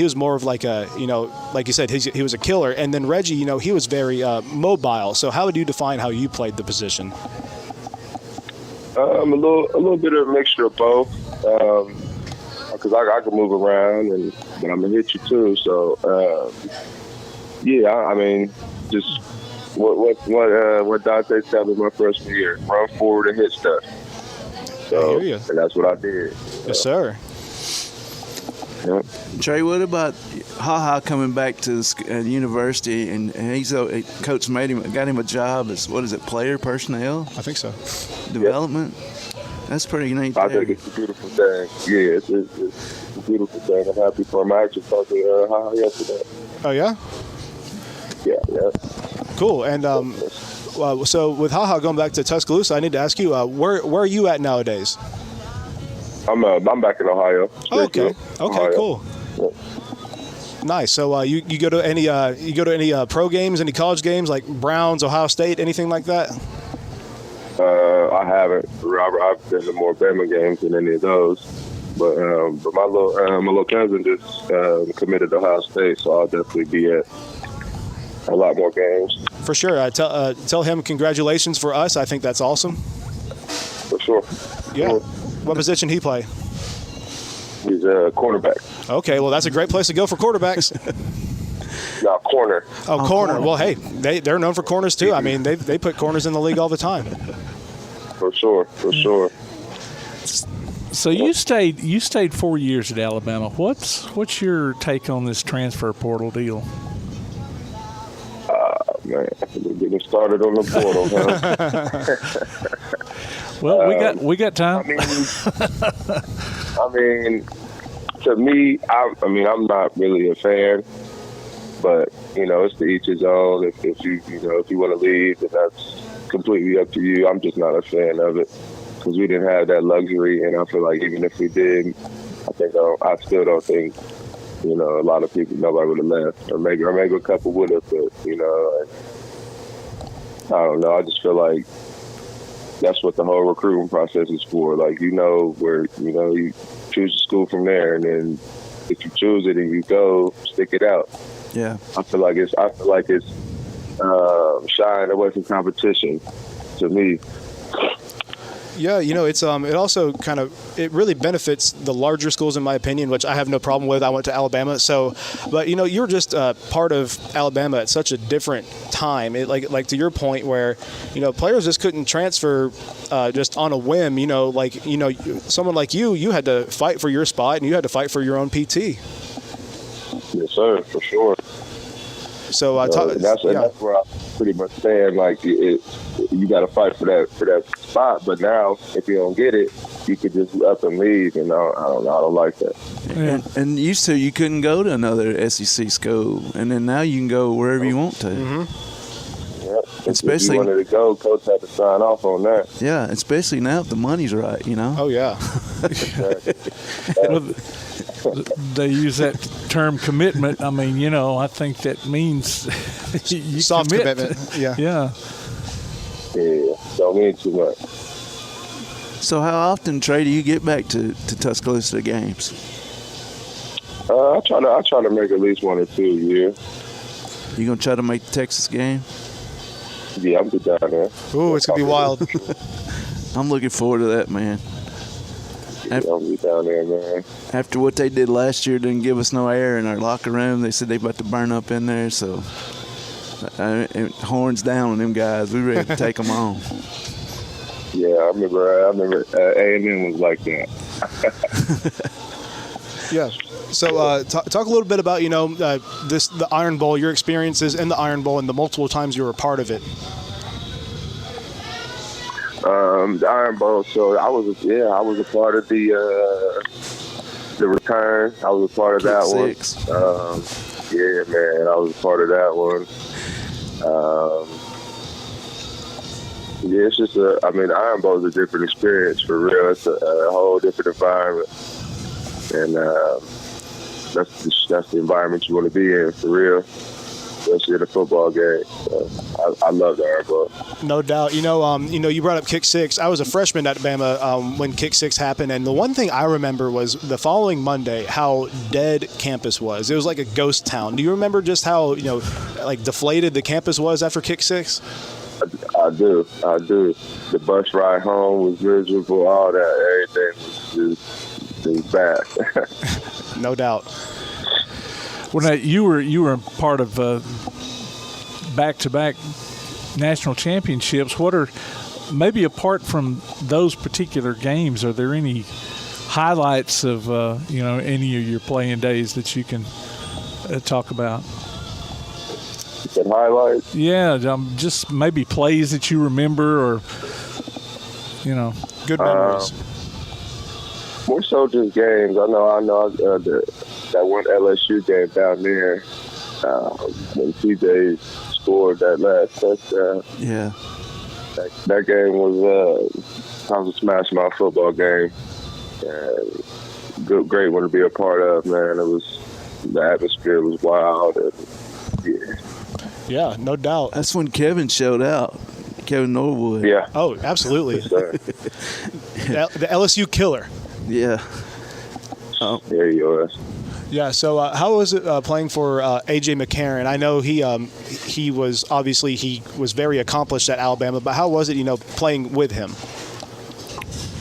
was more of like a, like you said, he was a killer, and then Reggie, he was very mobile. So how would you define how you played the position? A little bit of a mixture of both, because I can move around, but I'm gonna hit you too. So I mean, just what Dante said in my freshman year: run forward and hit stuff. So, I hear you. And that's what I did. Yes, sir. Yep. Trey, what about HaHa coming back to university, and he's coach got him a job as player personnel? I think so. Development. Yep. That's pretty neat. I think it's a beautiful thing. Yeah, it's a beautiful thing. I'm happy for him. I actually talked to HaHa yesterday. Oh yeah. Yeah. Cool. And so with HaHa going back to Tuscaloosa, I need to ask you, where are you at nowadays? I'm back in Ohio. Oh, okay. Ohio. Cool. Nice. So you go to any pro games, any college games like Browns, Ohio State, anything like that? I haven't. I've been to more Bama games than any of those. But my little cousin just committed to Ohio State, so I'll definitely be at a lot more games. For sure. Tell him congratulations for us. I think that's awesome. For sure. Yeah. What position he play? He's a cornerback. Okay, well, that's a great place to go for quarterbacks. No, corner. Oh, corner. Well, hey, they're known for corners too. I mean, they put corners in the league all the time. For sure. So you stayed 4 years at Alabama. What's your take on this transfer portal deal? Man, we're getting started on the portal, huh? Well, we got time. I mean, to me, I'm not really a fan, but it's to each his own. If you want to leave, then that's completely up to you. I'm just not a fan of it because we didn't have that luxury, and I feel like even if we did, I still don't think a lot of people, nobody would have left, or maybe a couple would have, but I don't know. I just feel like that's what the whole recruiting process is for. Like, where you choose a school from there, and then if you choose it and you go, stick it out. Yeah, I feel like it's shying away from competition to me. Yeah, it's it also it really benefits the larger schools, in my opinion, which I have no problem with. I went to Alabama, but you were just part of Alabama at such a different time. It like to your point where players just couldn't transfer just on a whim. Someone like you had to fight for your spot, and you had to fight for your own PT. Yes, sir, for sure. So that's where I'm pretty much saying, like, you got to fight for that spot. But now, if you don't get it, you could just up and leave, and I don't like that. Yeah. And used to, you couldn't go to another SEC school, and then now you can go wherever you want to. Mm-hmm. Yep. Especially if you wanted to go, coach had to sign off on that. Yeah, especially now if the money's right, Oh yeah. Well, they use that term commitment. I mean, I think that means you soft commit. commitment. Yeah. Yeah, don't mean too much. So how often, Trey, do you get back to Tuscaloosa games? I try to make at least 1 or 2 a year. You gonna try to make the Texas game? Yeah, I'm good down there. Ooh, it's gonna be wild. I'm looking forward to that, man. I'll be down there, man. After what they did last year, didn't give us no air in our locker room. They said they about to burn up in there, so horns down on them guys. We ready to take them on. Yeah, I remember A&M was like that. Yeah. So talk a little bit about the Iron Bowl, your experiences in the Iron Bowl, and the multiple times you were a part of it. The Iron Bowl. So I was a part of the return. I was a part of that one. Yeah, man, I was a part of that one. Yeah, it's just the Iron Bowl is a different experience for real. It's a whole different environment, and that's the environment you want to be in for real, especially in a football game. So I love the Iron Bowl. No doubt. You brought up Kick Six. I was a freshman at Bama when Kick Six happened, and the one thing I remember was the following Monday how dead campus was. It was like a ghost town. Do you remember just how deflated the campus was after Kick Six? I do. The bus ride home was miserable. All that, everything was bad. No doubt. Well, now, you were part of back-to-back national championships. What are, maybe apart from those particular games, are there any highlights of any of your playing days that you can talk about? Some highlights? Yeah, just maybe plays that you remember, or good memories. More so just games. I know that one LSU game down there when CJ scored that last touchdown. Yeah. That game was a smash mouth football game. And great one to be a part of, man. It was the atmosphere was wild. And, yeah, no doubt. That's when Kevin showed out. Kevin Norwood. Yeah. Oh, absolutely. The LSU killer. Yeah. There you are. Yeah. So, how was it playing for A.J. McCarron? I know he was very accomplished at Alabama, but how was it, playing with him?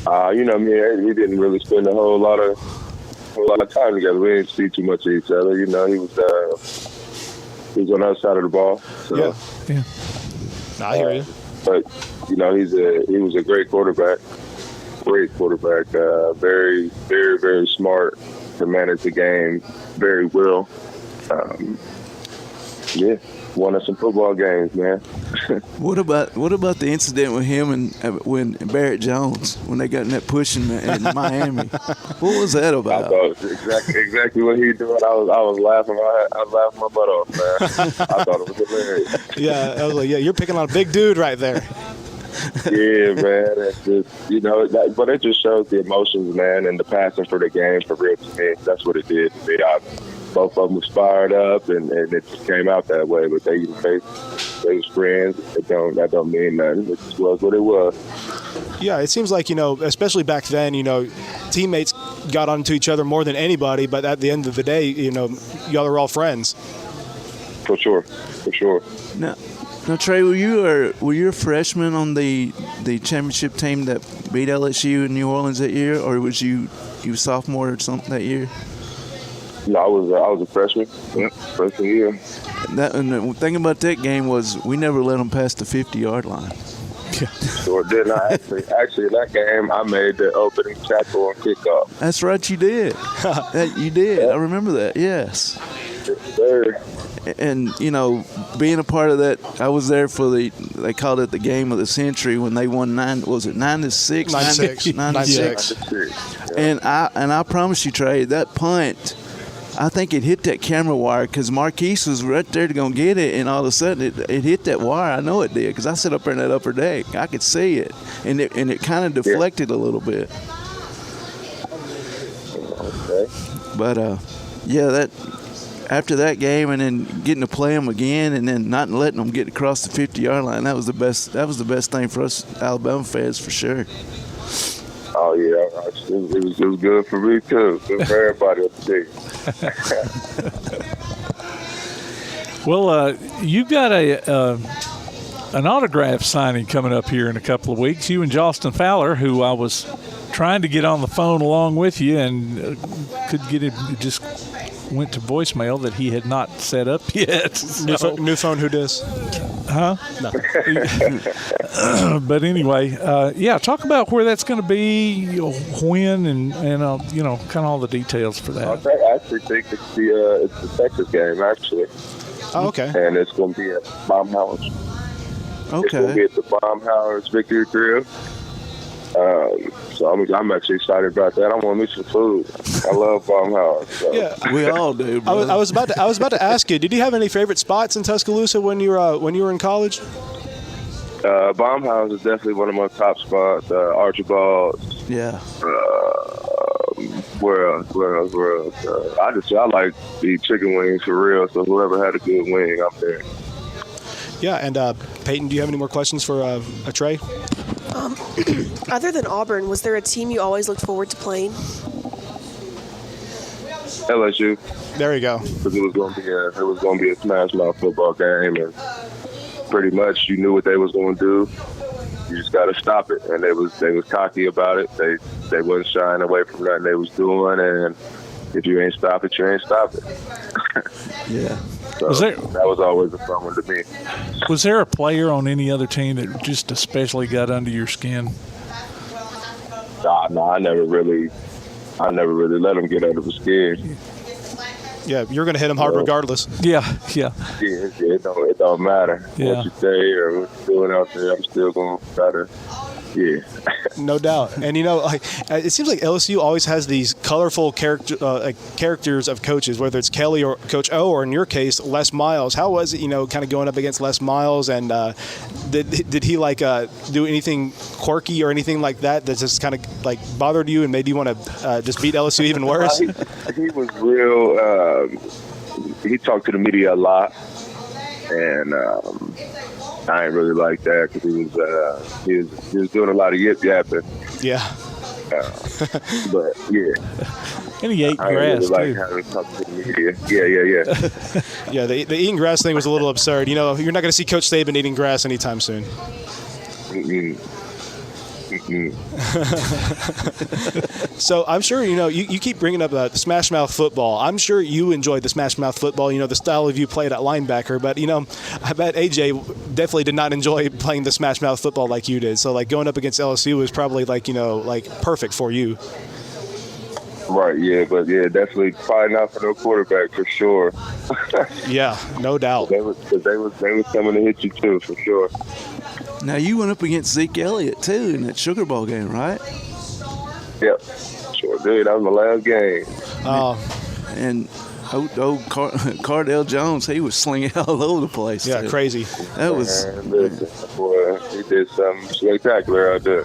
We didn't really spend a whole lot of time together. We didn't see too much of each other. He was on the other side of the ball. So. Yeah. I hear you. But he was a great quarterback. Very, very, very smart to manage the game very well. Won us some football games, man. What about the incident with him and when Barrett Jones when they got in that push in Miami? What was that about? I thought exactly what he doing. I was laughing. I was laughing my butt off, man. I thought it was hilarious. Yeah, I was like, you're picking on a big dude right there. Yeah, man. It's just, but it just shows the emotions, man, and the passion for the game for real to me. That's what it did to me. Both of them was fired up, and it just came out that way. But they was friends. That don't mean nothing. It just was what it was. Yeah, it seems like, especially back then, teammates got onto each other more than anybody. But at the end of the day, y'all are all friends. For sure. Now, Trey, were you a freshman on the championship team that beat LSU in New Orleans that year, or was you sophomore or something that year? No, I was a freshman. Yeah, freshman year. And the thing about that game was we never let them pass the 50-yard line. Sure did. Actually, in that game, I made the opening tackle on kickoff. That's right, you did. You did. I remember that. Yes. Yes, sir. And being a part of that, I was there for they called it the game of the century when they won 9-6? 9-6. And I promise you, Trey, that punt, I think it hit that camera wire because Marquise was right there to go get it, and all of a sudden it hit that wire. I know it did because I sat up there in that upper deck. I could see it, and it kind of deflected a little bit. Okay. But that. After that game, and then getting to play them again, and then not letting them get across the 50-yard line, that was the best thing for us Alabama fans for sure. Oh yeah, it was good for me too. Good for everybody on the team. Well, you've got an autograph signing coming up here in a couple of weeks. You and Jostin Fowler, who I was trying to get on the phone along with you and could get him just. Went to voicemail that he had not set up yet. So. New phone, who does? Huh? No. But anyway, talk about where that's going to be, when, and kind of all the details for that. I actually think it's the Texas game, actually. Oh, okay. And it's going to be at Baumhouse. Okay. It's going to be at the Baumhouse Victory Grill. So I'm actually excited about that. I want me some food. I love Baumhouse. So. Yeah, we all do. Bro. I was about to ask you. Did you have any favorite spots in Tuscaloosa when you were in college? Baumhouse is definitely one of my top spots. Archibald. Yeah. Where else? I like the chicken wings for real. So whoever had a good wing, I'm there. Yeah, and Peyton, do you have any more questions for Trey? Other than Auburn, was there a team you always looked forward to playing? LSU. There you go. Because it was going to be a smash mouth football game, and pretty much you knew what they was going to do. You just got to stop it, and they was cocky about it. They wasn't shying away from nothing they was doing, and if you ain't stop it, you ain't stop it. Yeah. So that was always a fun one to me. Was there a player on any other team that just especially got under your skin? No, I never really let them get under the skin. Yeah, you're going to hit him hard regardless. Yeah. It don't matter what you say or what you're doing out there. I'm still going to try to. Yeah. No doubt. And, it seems like LSU always has these colorful characters of coaches, whether it's Kelly or Coach O, or in your case, Les Miles. How was it, kind of going up against Les Miles? And did he, do anything quirky or anything like that just kind of like bothered you and made you want to just beat LSU even worse? He was real. He talked to the media a lot, and I ain't really like that because he was doing a lot of yip yapping. Yeah. But yeah. And he ate grass really too. like having talk to the media. Yeah. Yeah, the eating grass thing was a little absurd. You know, you're not going to see Coach Saban eating grass anytime soon. So I'm sure, you know, you keep bringing up the smash mouth football. I'm sure you enjoyed the smash mouth football, you know, the style of you played at linebacker. But, you know, I bet AJ definitely did not enjoy playing the smash mouth football like you did. So, like, going up against LSU was probably, like, you know, like perfect for you. Right, yeah, but yeah, definitely probably not for no quarterback for sure. Yeah, no doubt. They was coming to hit you too, for sure. Now, you went up against Zeke Elliott, too, in that Sugar Bowl game, right? Yep, sure did. That was my last game. And Cardell Jones, he was slinging all over the place. Yeah, too. Crazy. That was. Boy, he did something spectacular out there.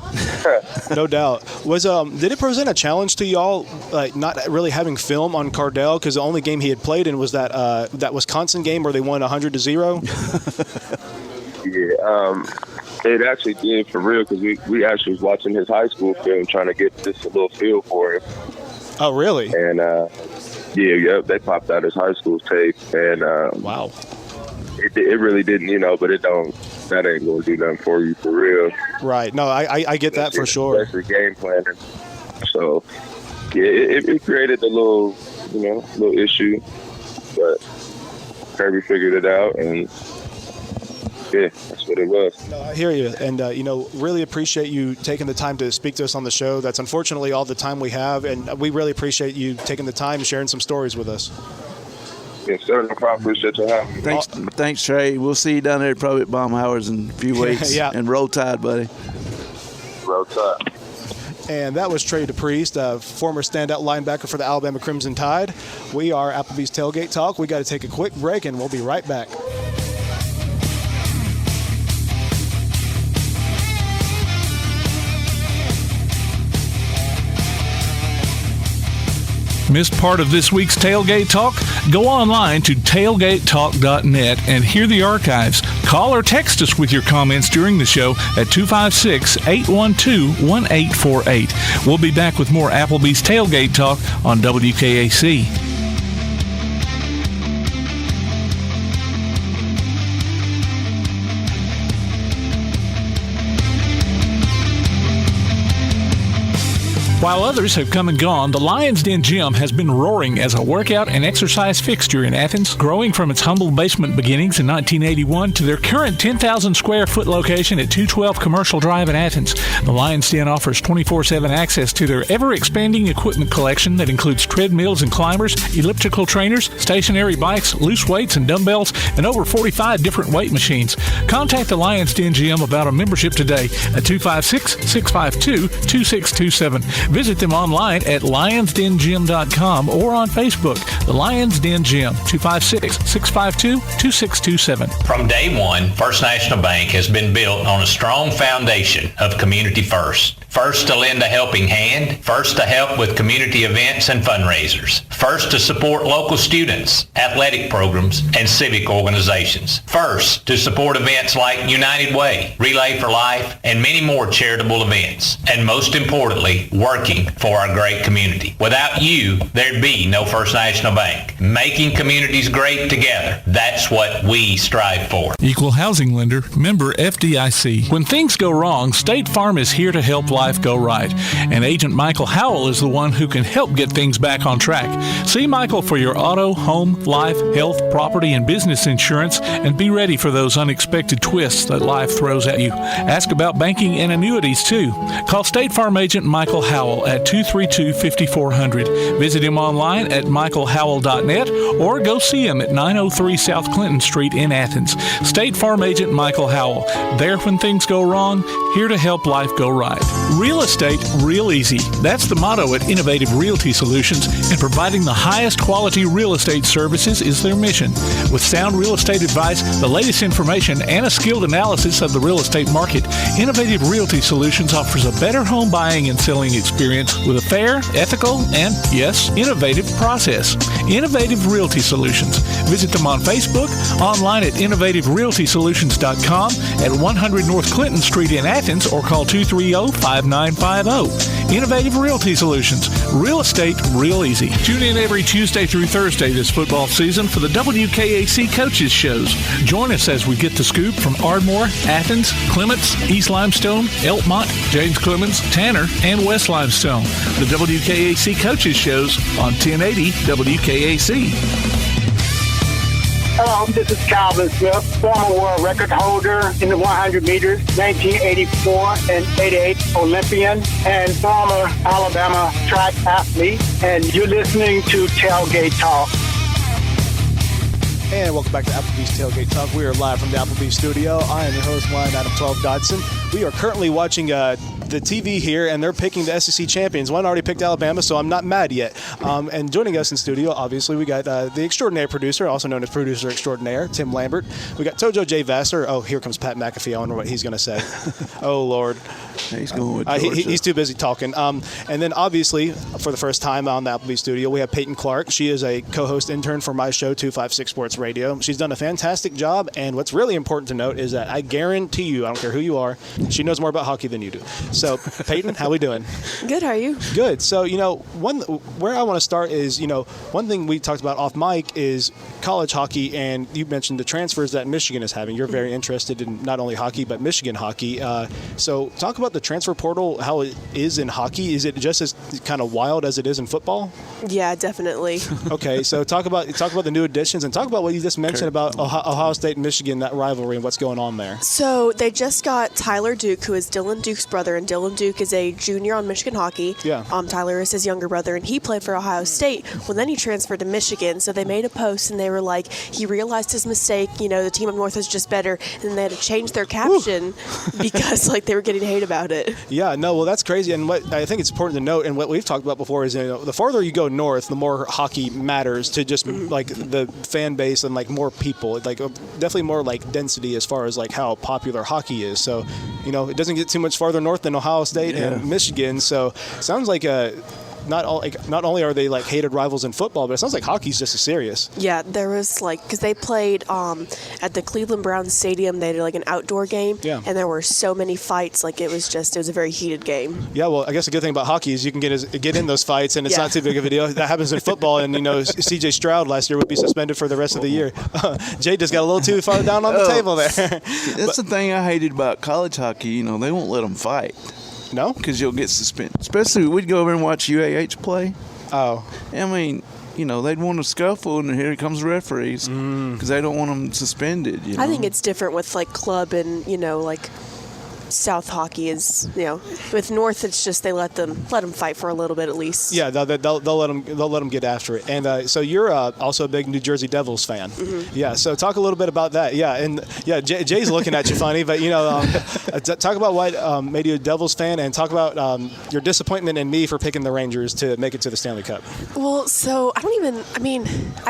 No doubt. Did it present a challenge to y'all, like not really having film on Cardell, because the only game he had played in was that Wisconsin game where they won 100-0? Yeah, it actually did for real, because we actually was watching his high school film, trying to get just a little feel for him. Oh, really? And yeah, they popped out his high school tape, and wow, it really didn't, you know, but that ain't gonna do nothing for you for real. Right. No, I get that for sure. Especially game planning. So yeah, it created a little issue, but Kirby figured it out, and yeah, that's what it was. No, I hear you, and really appreciate you taking the time to speak to us on the show. That's unfortunately all the time we have, and we really appreciate you taking the time and sharing some stories with us. Yes, sir. No problem. Appreciate you having me. Thanks, Trey. We'll see you down there probably at Baumhauer's in a few weeks. Yeah. And roll tide, buddy. Roll tide. And that was Trey DePriest, former standout linebacker for the Alabama Crimson Tide. We are Applebee's Tailgate Talk. We got to take a quick break, and we'll be right back. Missed part of this week's Tailgate Talk? Go online to tailgatetalk.net and hear the archives. Call or text us with your comments during the show at 256-812-1848. We'll be back with more Applebee's Tailgate Talk on WKAC. While others have come and gone, the Lion's Den Gym has been roaring as a workout and exercise fixture in Athens, growing from its humble basement beginnings in 1981 to their current 10,000 square foot location at 212 Commercial Drive in Athens. The Lion's Den offers 24/7 access to their ever-expanding equipment collection that includes treadmills and climbers, elliptical trainers, stationary bikes, loose weights and dumbbells, and over 45 different weight machines. Contact the Lion's Den Gym about a membership today at 256-652-2627. Visit them online at lionsdengym.com or on Facebook. The Lions Den Gym, 256-652-2627. From day one, First National Bank has been built on a strong foundation of community first. First to lend a helping hand, first to help with community events and fundraisers, first to support local students, athletic programs, and civic organizations, first to support events like United Way, Relay for Life, and many more charitable events, and most importantly, working for our great community. Without you, there'd be no First National Bank. Making communities great together, that's what we strive for. Equal housing lender, member FDIC. When things go wrong, State Farm is here to help life go right. And Agent Michael Howell is the one who can help get things back on track. See Michael for your auto, home, life, health, property, and business insurance, and be ready for those unexpected twists that life throws at you. Ask about banking and annuities, too. Call State Farm Agent Michael Howell Howell at 232-5400. Visit him online at michaelhowell.net or go see him at 903 South Clinton Street in Athens. State Farm Agent Michael Howell. There when things go wrong, here to help life go right. Real estate, real easy. That's the motto at Innovative Realty Solutions, and providing the highest quality real estate services is their mission. With sound real estate advice, the latest information, and a skilled analysis of the real estate market, Innovative Realty Solutions offers a better home buying and selling experience with a fair, ethical, and, yes, innovative process. Innovative Realty Solutions. Visit them on Facebook, online at innovativerealtysolutions.com, at 100 North Clinton Street in Athens, or call 230-5950. Innovative Realty Solutions. Real estate, real easy. Tune in every Tuesday through Thursday this football season for the WKAC Coaches Shows. Join us as we get the scoop from Ardmore, Athens, Clements, East Limestone, Elkmont, James Clemens, Tanner, and West Limestone. The WKAC Coaches Shows on 1080 WKAC. Hello, this is Calvin Smith, former world record holder in the 100 meters, 1984 and 88 Olympian, and former Alabama track athlete. And you're listening to Tailgate Talk. And welcome back to Applebee's Tailgate Talk. We are live from the Applebee's studio. I am your host, Line Adam 12 Dodson. We are currently watching the TV here, and they're picking the SEC champions. One already picked Alabama, so I'm not mad yet. And joining us in studio, obviously, we got the extraordinary producer, also known as producer extraordinaire, Tim Lambert. We got Tojo J. Vassar. Oh, here comes Pat McAfee. I wonder what he's going to say. Oh, Lord. He's going with Georgia. He's too busy talking. And then, obviously, for the first time on the Applebee's studio, we have Peyton Clark. She is a co-host intern for my show, 256 Sports Radio. She's done a fantastic job, and what's really important to note is that I guarantee you, I don't care who you are, she knows more about hockey than you do. So, Peyton, how we doing? Good, how are you? Good. So, where I want to start is, one thing we talked about off mic is college hockey, and you mentioned the transfers that Michigan is having. You're very interested in not only hockey, but Michigan hockey. So talk about the transfer portal, how it is in hockey. Is it just as kind of wild as it is in football? Yeah, definitely. Okay, so talk about the new additions, and talk about what you just mentioned about Ohio State and Michigan, that rivalry, and what's going on there. So they just got Tyler Duke, who is Dylan Duke's brother, and Dylan Duke is a junior on Michigan hockey. Yeah. Tyler is his younger brother, and he played for Ohio State. Well, then he transferred to Michigan, so they made a post, and they were like, he realized his mistake, the team up north is just better, and then they had to change their caption because they were getting hate about it. Yeah, no, well, that's crazy, and what I think it's important to note, and what we've talked about before, is the farther you go north, the more hockey matters to just the fan base and more people, definitely more density as far as how popular hockey is. So, it doesn't get too much farther north than Ohio State and Michigan. So, it sounds like not only are they hated rivals in football, but it sounds like hockey's just as serious. Yeah, there was because they played at the Cleveland Browns Stadium. They did an outdoor game, and there were so many fights. It was a very heated game. Yeah, well, I guess the good thing about hockey is you can get in those fights, and it's not too big of a deal. That happens in football, and C.J. Stroud last year would be suspended for the rest of the year. Jay just got a little too far down on the table there. That's the thing I hated about college hockey. They won't let them fight. No? Because you'll get suspended. Especially, we'd go over and watch UAH play. Oh. I mean, they'd want to scuffle, and here comes the referees because they don't want them suspended. I think it's different with club and South hockey is, with North, it's just they let them fight for a little bit at least. Yeah, they'll let them get after it. And so you're also a big New Jersey Devils fan. Mm-hmm. Yeah. So talk a little bit about that. Yeah, and Jay's looking at you funny, but talk about what made you a Devils fan, and talk about your disappointment in me for picking the Rangers to make it to the Stanley Cup. Well, so I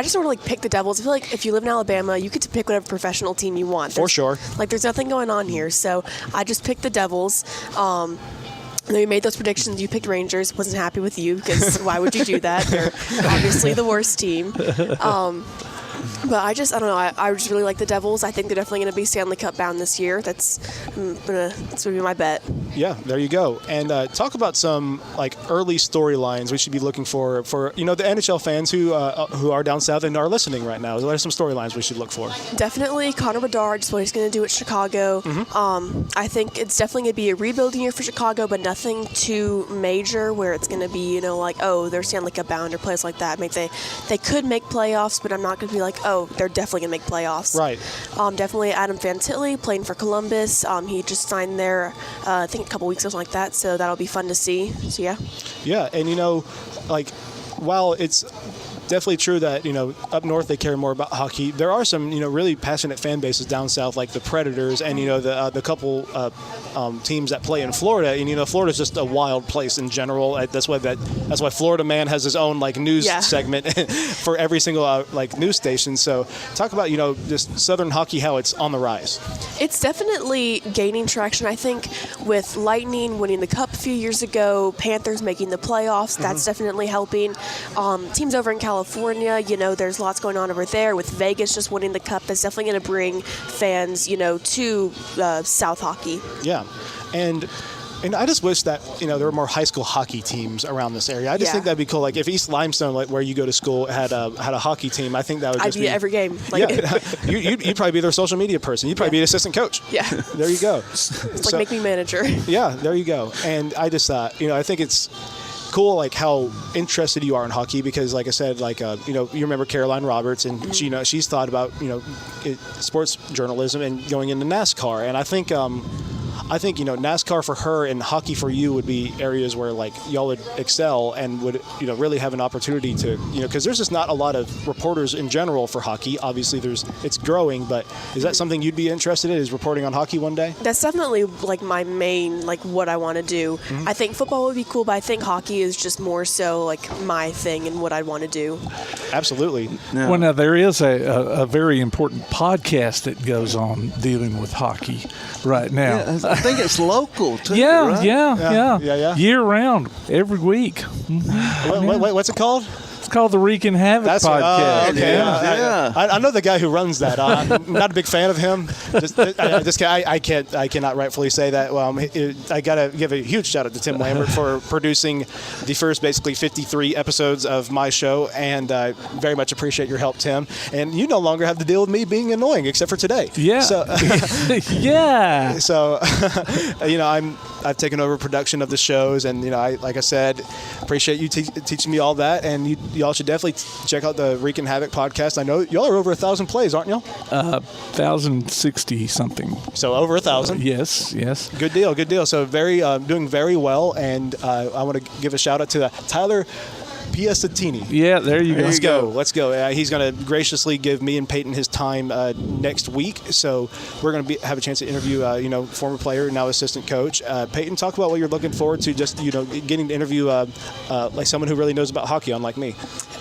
just sort of pick the Devils. I feel like if you live in Alabama, you get to pick whatever professional team you want. For sure. There's nothing going on here, so I just picked the Devils. And then we made those predictions. You picked Rangers. Wasn't happy with you because why would you do that? They're obviously the worst team. But I don't know. I just really like the Devils. I think they're definitely going to be Stanley Cup bound this year. That's going to be my bet. Yeah, there you go. And talk about some early storylines we should be looking for the NHL fans who are down south and are listening right now. What are some storylines we should look for? Definitely Connor Bedard, just what he's going to do at Chicago. Mm-hmm. I think it's definitely going to be a rebuilding year for Chicago, but nothing too major where it's going to be they're Stanley Cup bound or plays like that. They could make playoffs, but I'm not going to be like, oh, they're definitely going to make playoffs. Right. Definitely Adam Fantilli playing for Columbus. He just signed there, I think a couple weeks or something like that, so that'll be fun to see. So, yeah. Yeah, and, while it's definitely true that, up north they care more about hockey, there are some, really passionate fan bases down south, like the Predators and, the couple teams that play in Florida. And, Florida's just a wild place in general. That's why Florida Man has his own, news segment for every single, news station. So talk about, just Southern hockey, how it's on the rise. It's definitely gaining traction, I think, with Lightning winning the Cup a few years ago, Panthers making the playoffs. That's definitely helping. Teams over in California, there's lots going on over there with Vegas just winning the Cup. That's definitely going to bring fans, to South hockey. Yeah, and I just wish that, there were more high school hockey teams around this area. I just think that'd be cool. Like if East Limestone, where you go to school, had a hockey team, I think that would just be... I'd be at every game. You'd probably be their social media person. You'd probably be an assistant coach. Yeah. There you go. It's make me manager. Yeah, there you go. And I just thought, I think it's cool, how interested you are in hockey, because like I said, you remember Caroline Roberts, and she's thought about, sports journalism and going into NASCAR. And I think NASCAR for her and hockey for you would be areas where y'all would excel and would really have an opportunity to because there's just not a lot of reporters in general for hockey. Obviously it's growing, but is that something you'd be interested in, is reporting on hockey one day? That's definitely my main what I want to do. I think football would be cool, but I think hockey is just more so my thing and what I'd want to do. Absolutely. No. Well, now there is a very important podcast that goes on dealing with hockey right now. Yeah, I think it's local too. Yeah, right? yeah. Year round, every week. What's it called? It's called the Wreaking Havoc podcast. Okay. Yeah. I know the guy who runs that. I'm not a big fan of him. This guy, I cannot rightfully say that. Well, I gotta give a huge shout out to Tim Lambert for producing the first basically 53 episodes of my show, and very much appreciate your help, Tim. And you no longer have to deal with me being annoying, except for today. Yeah. So, yeah. So, I've taken over production of the shows, and like I said, appreciate you teaching me all that, and y'all should definitely check out the Wreaking Havoc podcast. I know y'all are over 1,000 plays, aren't y'all? 1,060 something. So over 1,000. Yes. Good deal. So doing very well, and I want to give a shout out to Tyler Piacettini. Yeah, there you go. Let's go. He's going to graciously give me and Peyton his time next week. So we're going to have a chance to interview, former player, now assistant coach. Peyton, talk about what you're looking forward to, just, getting to interview someone who really knows about hockey, unlike me.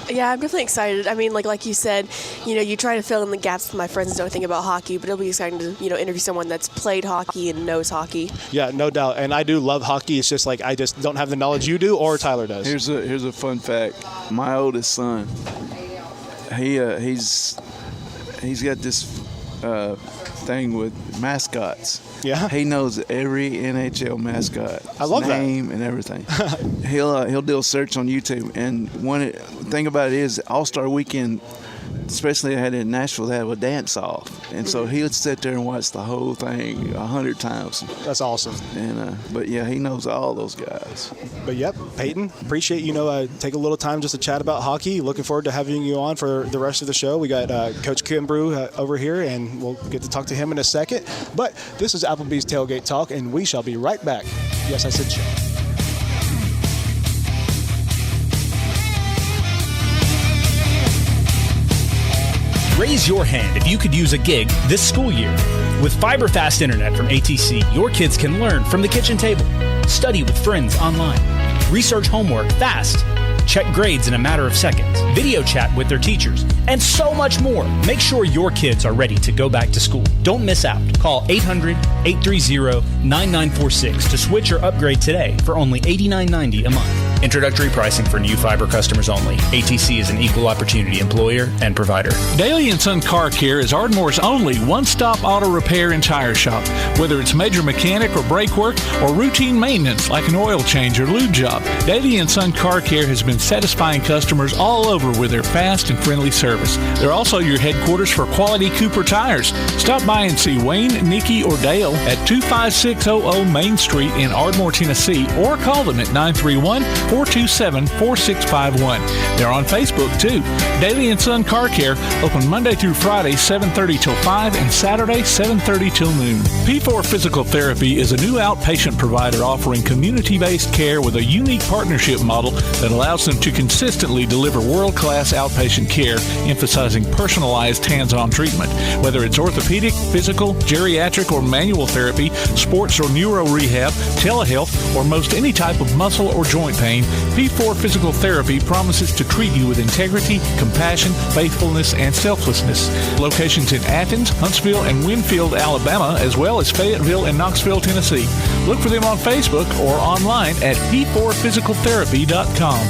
Yeah, I'm definitely excited. I mean, like you said, you try to fill in the gaps with my friends who don't think about hockey, but it'll be exciting to, interview someone that's played hockey and knows hockey. Yeah, no doubt. And I do love hockey. It's just I just don't have the knowledge you do or Tyler does. Here's a fun fact. My oldest son, he's got this thing with mascots. Yeah. He knows every NHL mascot. I love name and everything. He'll do a search on YouTube, and thing about it is All-Star Weekend, especially I had it in Nashville, they have a dance off, and so he would sit there and watch the whole thing 100 times. That's awesome. And but yeah, he knows all those guys. But yep, Peyton, appreciate take a little time just to chat about hockey. Looking forward to having you on for the rest of the show. We got Coach Kimbrough over here, and we'll get to talk to him in a second. But this is Applebee's Tailgate Talk, and we shall be right back. Yes, I said show. Raise your hand if you could use a gig this school year. With fiber fast internet from ATC, your kids can learn from the kitchen table, study with friends online, research homework fast, check grades in a matter of seconds, video chat with their teachers, and so much more. Make sure your kids are ready to go back to school. Don't miss out. Call 800-830-9946 to switch or upgrade today for only $89.90 a month. Introductory pricing for new fiber customers only. ATC is an equal opportunity employer and provider. Daly & Son Car Care is Ardmore's only one-stop auto repair and tire shop. Whether it's major mechanic or brake work or routine maintenance like an oil change or lube job, Daly & Son Car Care has been satisfying customers all over with their fast and friendly service. They're also your headquarters for quality Cooper tires. Stop by and see Wayne, Nikki, or Dale at 25600 Main Street in Ardmore, Tennessee, or call them at 931 427-4651. They're on Facebook, too. Daily & Son Car Care, open Monday through Friday, 7:30 till 5, and Saturday, 7:30 till noon. P4 Physical Therapy is a new outpatient provider offering community-based care with a unique partnership model that allows them to consistently deliver world-class outpatient care, emphasizing personalized hands-on treatment. Whether it's orthopedic, physical, geriatric, or manual therapy, sports or neuro rehab, telehealth, or most any type of muscle or joint pain, P4 Physical Therapy promises to treat you with integrity, compassion, faithfulness, and selflessness. Locations in Athens, Huntsville, and Winfield, Alabama, as well as Fayetteville and Knoxville, Tennessee. Look for them on Facebook or online at p4physicaltherapy.com.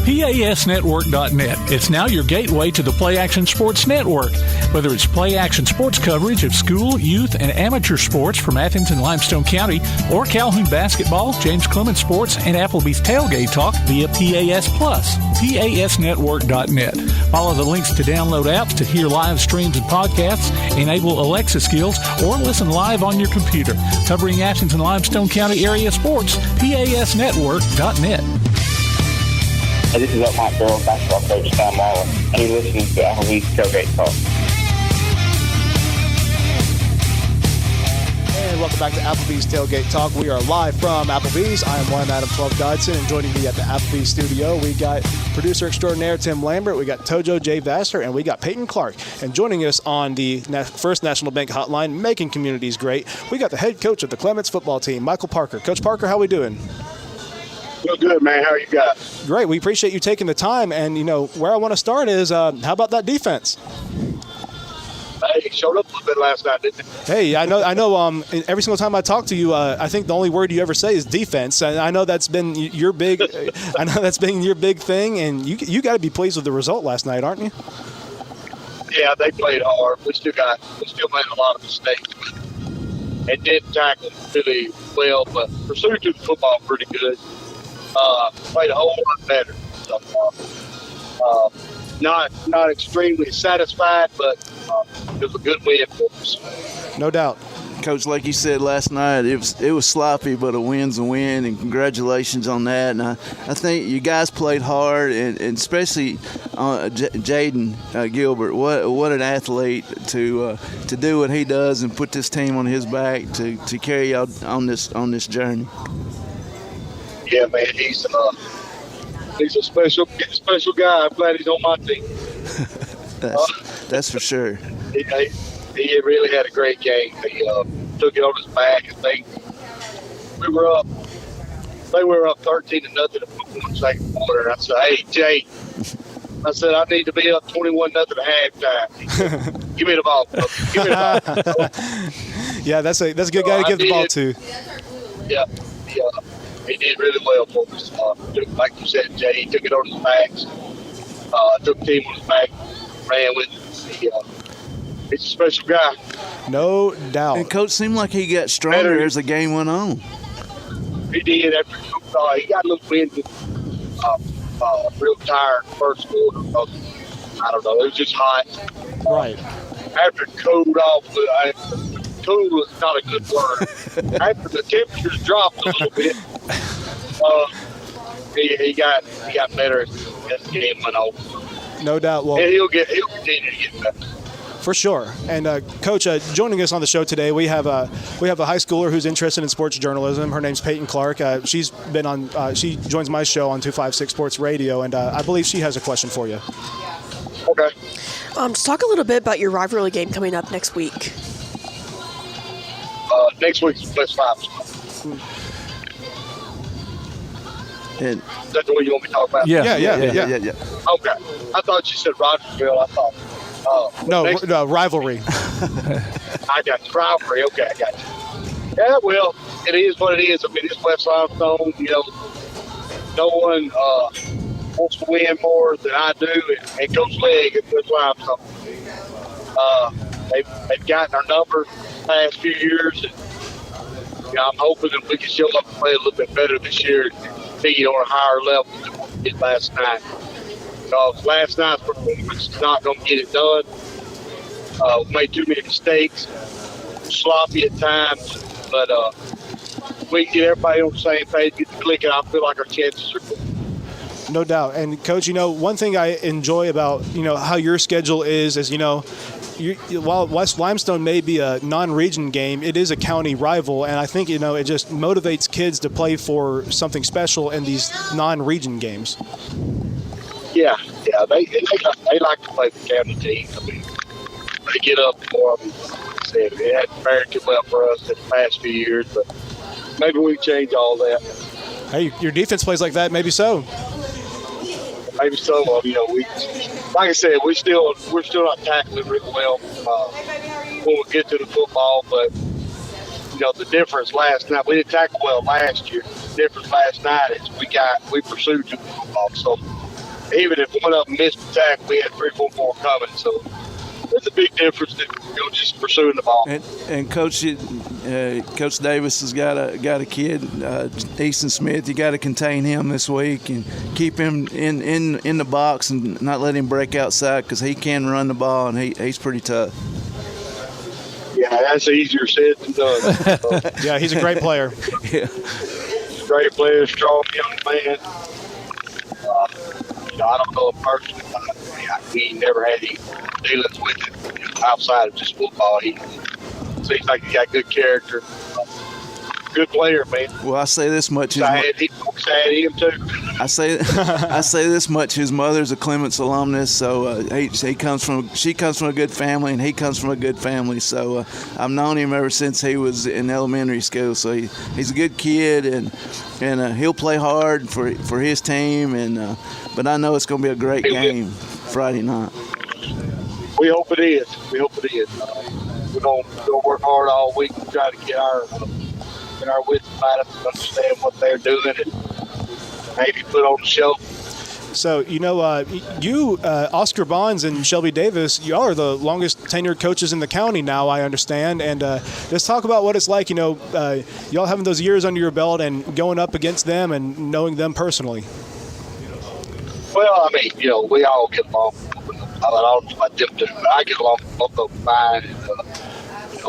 PASnetwork.net. It's now your gateway to the Play Action Sports Network. Whether it's Play Action Sports coverage of school, youth, and amateur sports from Athens and Limestone County, or Calhoun basketball, James Clemens sports, and Applebee's Tailgate Talk via PAS Plus. PASnetwork.net. Follow the links to download apps to hear live streams and podcasts, enable Alexa skills, or listen live on your computer. Covering Athens and Limestone County area sports, PASnetwork.net. Hey, this is Elkmont girls basketball coach Tom Waller, and you're listening to Applebee's Tailgate Talk. And welcome back to Applebee's Tailgate Talk. We are live from Applebee's. I am one Adam 12 Dodson, and joining me at the Applebee's studio, we got producer extraordinaire Tim Lambert, we got Tojo J. Vassar, and we got Peyton Clark. And joining us on the First National Bank Hotline, making communities great, we got the head coach of the Clements football team, Michael Parker. Coach Parker, how we doing? Feel good, man. How are you guys? Great. We appreciate you taking the time. And, you know, where I want to start is, how about that defense? Hey, showed up a little bit last night, didn't it? Hey, I know. Every single time I talk to you, I think the only word you ever say is defense. And I know that's been your big. I know that's been your big thing. And you got to be pleased with the result last night, aren't you? Yeah, they played hard. We still made a lot of mistakes, and didn't tackle really well, but pursued the football pretty good. Played a whole lot better. So, not extremely satisfied, but it was a good win for us. No doubt. Coach, like you said last night, it was sloppy, but a win's a win, and congratulations on that. And I think you guys played hard, and especially Jaden Gilbert. What an athlete to do what he does and put this team on his back to carry out on this journey. Yeah, man, he's a special guy. I'm glad he's on my team. That's for sure. He really had a great game. He took it on his back, and they were up 13-0 in the second quarter. And I said, "Hey, Jay," I said, "I need to be up 21-0 at halftime." He said, "Give me the ball. Give me the ball." Yeah, that's a good guy to give the ball to. Yeah. He did really well for us. Like you said, Jay, he took it on his back. Took the team on his back, ran with it. He's a special guy. No doubt. And Coach seemed like he got stronger as the game went on. He did. After he got a little winded, real tired first quarter. I don't know. It was just hot. Right. After it cooled off, cool was not a good word. After the temperatures dropped a little bit, he got better as the game went on. No doubt. Well, and he'll continue to get better. For sure. And Coach, joining us on the show today, we have a high schooler who's interested in sports journalism. Her name's Peyton Clark. She's been on. She joins my show on 256 Sports Radio, and I believe she has a question for you. Okay. Just talk a little bit about your rivalry game coming up next week. Next week's plus 5. And that's the way you want me to talk about? Yeah. Okay. I thought you said Rogersville. I thought. No, rivalry. I got you. Rivalry. Okay, I got you. Yeah, well, it is what it is. I mean, it's West Limestone. You know, no one wants to win more than I do, and Coach Legg at West Limestone. They've gotten our number the past few years, and I'm hoping that we can show up and play a little bit better this year and be on a higher level than we did last night. Because last night's performance is not going to get it done. We made too many mistakes, sloppy at times, but we can get everybody on the same page, get the clicking. I feel like our chances are good. No doubt. And, Coach, one thing I enjoy about, how your schedule is, while West Limestone may be a non-region game, it is a county rival, and I think, it just motivates kids to play for something special in these non-region games. Yeah, they like to play for county teams. I mean, they get up for them. It hasn't fared too well for us in the past few years, but maybe we change all that. Hey, your defense plays like that, maybe so. Maybe so. We, like I said, we're still not tackling really well when we get to the football. But the difference last night, we didn't tackle well last year. The difference last night is we pursued the football. So even if one of them missed the tackle, we had 3 or 4 more coming. So it's a big difference than just pursuing the ball. And Coach Davis has got a kid, Easton Smith. You got to contain him this week and keep him in the box and not let him break outside because he can run the ball and he's pretty tough. Yeah, that's easier said than done. Yeah, he's a great player. Yeah, great player, strong young man. I don't know him personally. We never had any dealings with it outside of just football. He seems like he got good character. Good player, man. Well, I say this much. Him too. I say this much. His mother's a Clements alumnus, so she comes from a good family, and he comes from a good family. So I've known him ever since he was in elementary school. So he's a good kid, and he'll play hard for his team. And but I know it's going to be a great game Friday night. We hope it is. We're going to work hard all week to try to get our wits about us and understand what they're doing and maybe put on the show. So, Oscar Bonds and Shelby Davis, y'all are the longest tenured coaches in the county now, I understand. And let's talk about what it's like, y'all having those years under your belt and going up against them and knowing them personally. Well, I mean, we all get along. I don't know about them too, but I get along with both of them fine. And,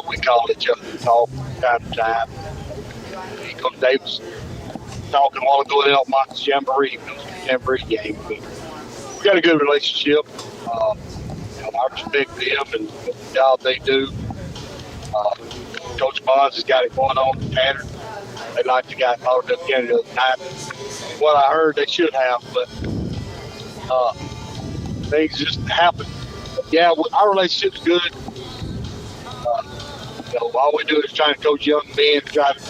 we call each other and talk from time to time. Coach Davis talking a while ago at Elkmont's Jamboree game. We got a good relationship. I respect them and the job they do. Coach Bonds has got it going on in Tanner. They like the guy followed up Canada the other night. What I heard they should have, but things just happen. Yeah, our relationship's good. All we do is try to coach young men, try to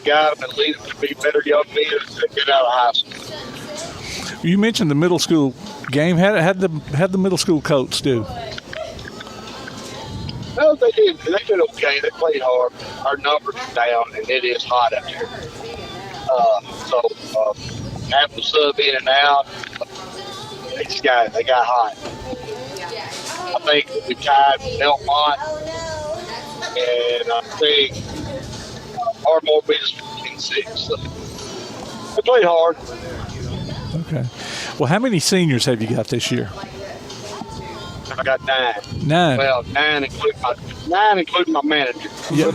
guide them and lead them to be better young men and get out of high school. You mentioned the middle school game. How'd the middle school coach do? Well, they did okay. They played hard. Our numbers are down, and it is hot out here. Having to sub in and out, they got hot. I think we tied with Elkmont, and I think Ardmore beat us 14-6. So they played hard. Okay. Well, how many seniors have you got this year? I got 9. 9. Well, 9 including my manager. Yeah.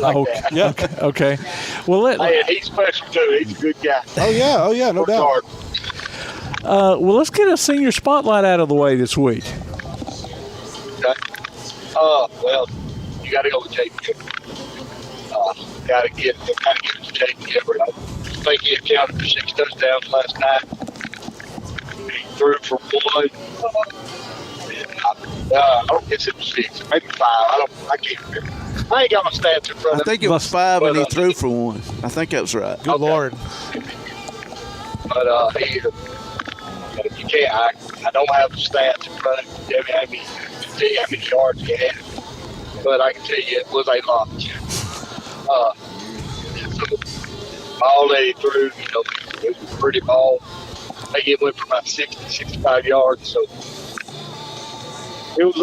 Yeah. Okay. Well, he's special too. He's a good guy. Oh yeah, no doubt. Well, let's get a senior spotlight out of the way this week. Okay. Well, you got to go with JP. Got to get it to JP Everett. I think he accounted for 6 touchdowns last night. He threw for 1. I don't guess it was 6, maybe 5. I can't remember. I ain't got my stats in front of me. I think it was 5 and he threw for 1. I think that was right. Good Lord. But you can't. I don't have the stats in front of me. I mean, to tell you how many yards he had. But I can tell you it was a lot. So all that he threw, it was a pretty ball. I think it went for about 60, 65 yards. So it was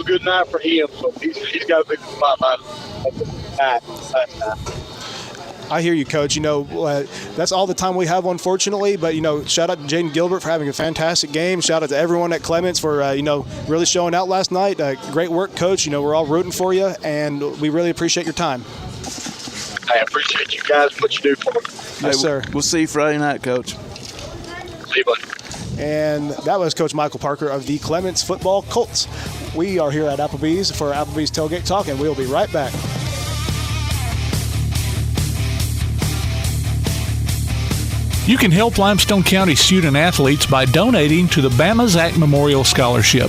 a good night for him. So he's got a big spotlight last night. I hear you, Coach. That's all the time we have, unfortunately. But, shout out to Jaden Gilbert for having a fantastic game. Shout out to everyone at Clements for, really showing out last night. Great work, Coach. We're all rooting for you, and we really appreciate your time. I appreciate you guys, what you do for me. Yes, sir. We'll see you Friday night, Coach. See you, buddy. And that was Coach Michael Parker of the Clements football Colts. We are here at Applebee's for Applebee's Tailgate Talk, and we'll be right back. You can help Limestone County student athletes by donating to the Bama Zach Memorial Scholarship.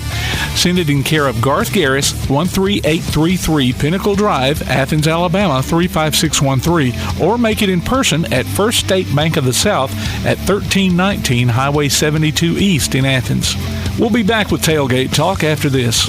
Send it in care of Garth Garris, 13833 Pinnacle Drive, Athens, Alabama 35613, or make it in person at First State Bank of the South at 1319 Highway 72 East in Athens. We'll be back with Tailgate Talk after this.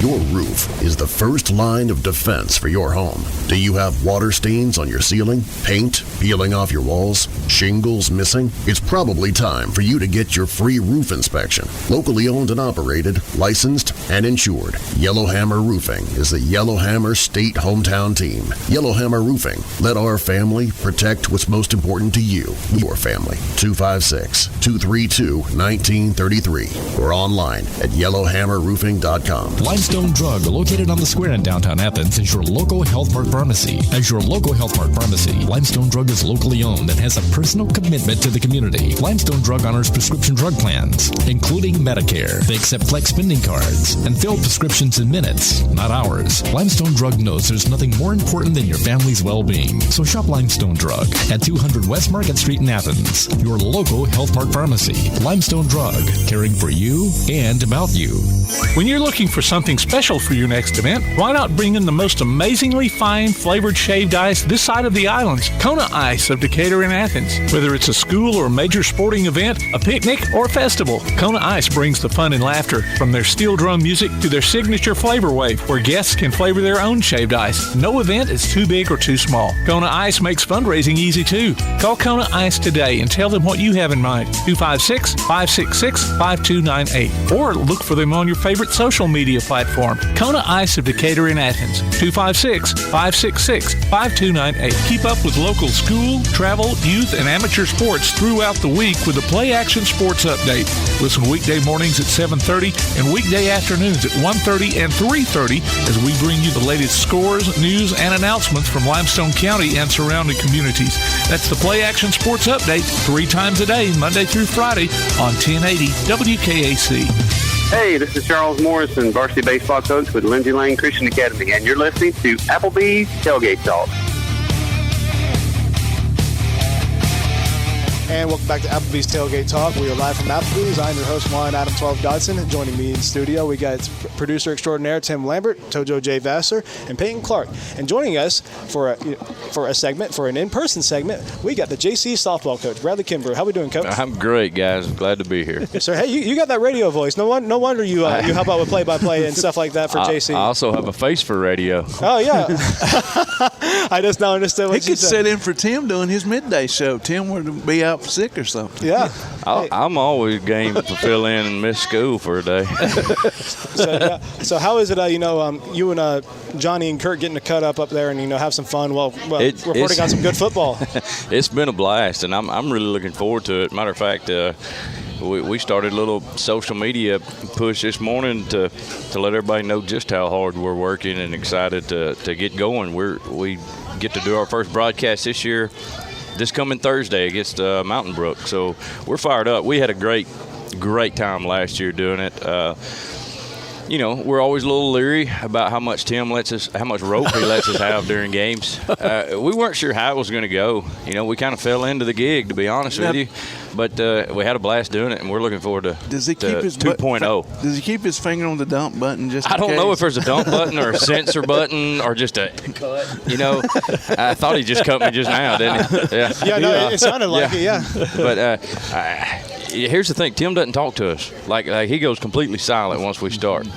Your roof is the first line of defense for your home. Do you have water stains on your ceiling, paint peeling off your walls, shingles missing? It's probably time for you to get your free roof inspection. Locally owned and operated, licensed, and insured, Yellowhammer Roofing is the Yellowhammer State hometown team. Yellowhammer Roofing. Let our family protect what's most important to you, your family. 256-232-1933 or online at yellowhammerroofing.com. Limestone Drug, located on the square in downtown Athens, is your local Health Mart pharmacy. As your local Health Mart pharmacy, Limestone Drug is locally owned and has a personal commitment to the community. Limestone Drug honors prescription drug plans, including Medicare. They accept flex spending cards and fill prescriptions in minutes, not hours. Limestone Drug knows there's nothing more important than your family's well-being. So shop Limestone Drug at 200 West Market Street in Athens, your local Health Mart pharmacy. Limestone Drug, caring for you and about you. When you're looking for something special for your next event, why not bring in the most amazingly fine flavored shaved ice this side of the islands? Kona Ice of Decatur in Athens. Whether it's a school or major sporting event, a picnic, or a festival, Kona Ice brings the fun and laughter. From their steel drum music to their signature flavor wave, where guests can flavor their own shaved ice. No event is too big or too small. Kona Ice makes fundraising easy too. Call Kona Ice today and tell them what you have in mind. 256-566-5298. Or look for them on your favorite social media platform. Kona Ice of Decatur in Athens. 256-566-5298. Keep up with local school, travel, youth, and amateur sports throughout the week with the Play Action Sports Update. Listen weekday mornings at 7:30 and weekday afternoons at 1:30 and 3:30 as we bring you the latest scores, news, and announcements from Limestone County and surrounding communities. That's the Play Action Sports Update 3 times a day, Monday through Friday on 1080 WKAC. Hey, this is Charles Morrison, varsity baseball coach with Lindsay Lane Christian Academy, and you're listening to Applebee's Tailgate Talk. And welcome back to Applebee's Tailgate Talk. We are live from Applebee's. I'm your host, Juan Adam 12 Dodson. Joining me in studio, we got producer extraordinaire Tim Lambert, Tojo J. Vassar, and Peyton Clark. And joining us for a segment, for an in-person segment, we got the JC softball coach, Bradley Kimbrough. How we doing, Coach? I'm great, guys. I'm glad to be here. Yes, sir. Hey, you got that radio voice. No wonder you help out with play-by-play and stuff like that for JC. I also have a face for radio. Oh, yeah. I just now understood what he could set in for Tim doing his midday show. Tim would be out sick or something. Yeah. I'm always game to fill in and miss school for a day. So how is it, you and Johnny and Kurt getting to cut up there and, have some fun while reporting on some good football? It's been a blast, and I'm really looking forward to it. Matter of fact, we started a little social media push this morning to let everybody know just how hard we're working and excited to get going. We get to do our first broadcast this year, this coming Thursday against Mountain Brook. So we're fired up. We had a great time last year doing it. We're always a little leery about how much rope he lets us have during games. We weren't sure how it was going to go. We kind of fell into the gig, to be honest with you. But we had a blast doing it, and we're looking forward to 2.0. Does he keep his finger on the dump button just I don't know if there's a dump button or a sensor button or just a cut. I thought he just cut me just now, didn't he? Yeah, no, it sounded like it, yeah. But here's the thing. Tim doesn't talk to us. Like he goes completely silent once we start.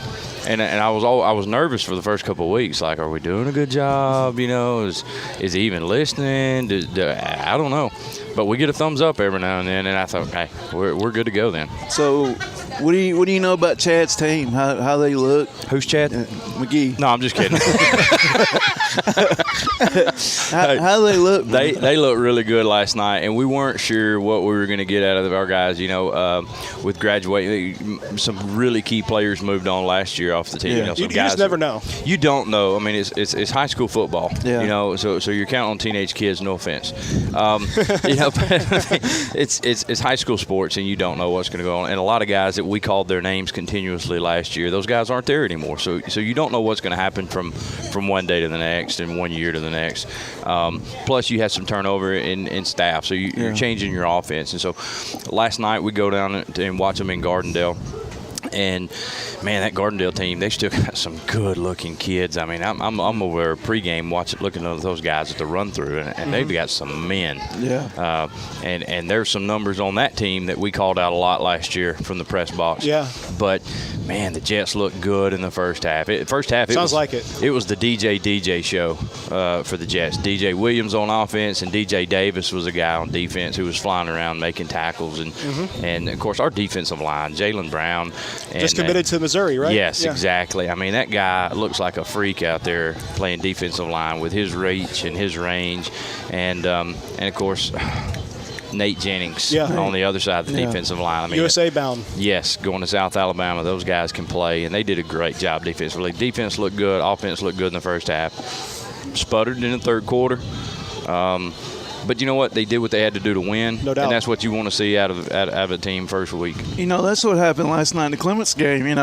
And I was nervous for the first couple of weeks. Like, are we doing a good job? Is he even listening? I don't know. But we get a thumbs up every now and then, and I thought, hey, we're good to go then. So What do you know about Chad's team? How they look? Who's Chad? McGee. No, I'm just kidding. How they look? They looked really good last night, and we weren't sure what we were going to get out of our guys. With graduating, some really key players moved on last year off the team. Yeah. You just never know. You don't know. I mean, it's high school football. Yeah. So you're counting on teenage kids. No offense. It's high school sports, and you don't know what's going to go on. And a lot of guys that we called their names continuously last year, those guys aren't there anymore. So you don't know what's going to happen from one day to the next and 1 year to the next. Plus, you had some turnover in staff, so you're changing your offense. And so last night we go down and watch them in Gardendale. And man, that Gardendale team, they still got some good-looking kids. I mean, I'm over there pregame looking at those guys at the run-through, and they've got some men. Yeah. And there's some numbers on that team that we called out a lot last year from the press box. Yeah. But man, the Jets looked good in the first half. It Sounds like it. It was the DJ show for the Jets. DJ Williams on offense, and DJ Davis was a guy on defense who was flying around making tackles, and of course our defensive line, Jalen Brown. Just committed to Missouri, right? Yes, exactly. I mean, that guy looks like a freak out there playing defensive line with his reach and his range, and of course Nate Jennings on the other side of the defensive line. I mean, USA bound. Yes, going to South Alabama, those guys can play, and they did a great job defensively. Defense looked good, offense looked good in the first half. Sputtered in the third quarter. But you know what? They did what they had to do to win. No doubt. And that's what you want to see out of a team first week. That's what happened last night in the Clements game.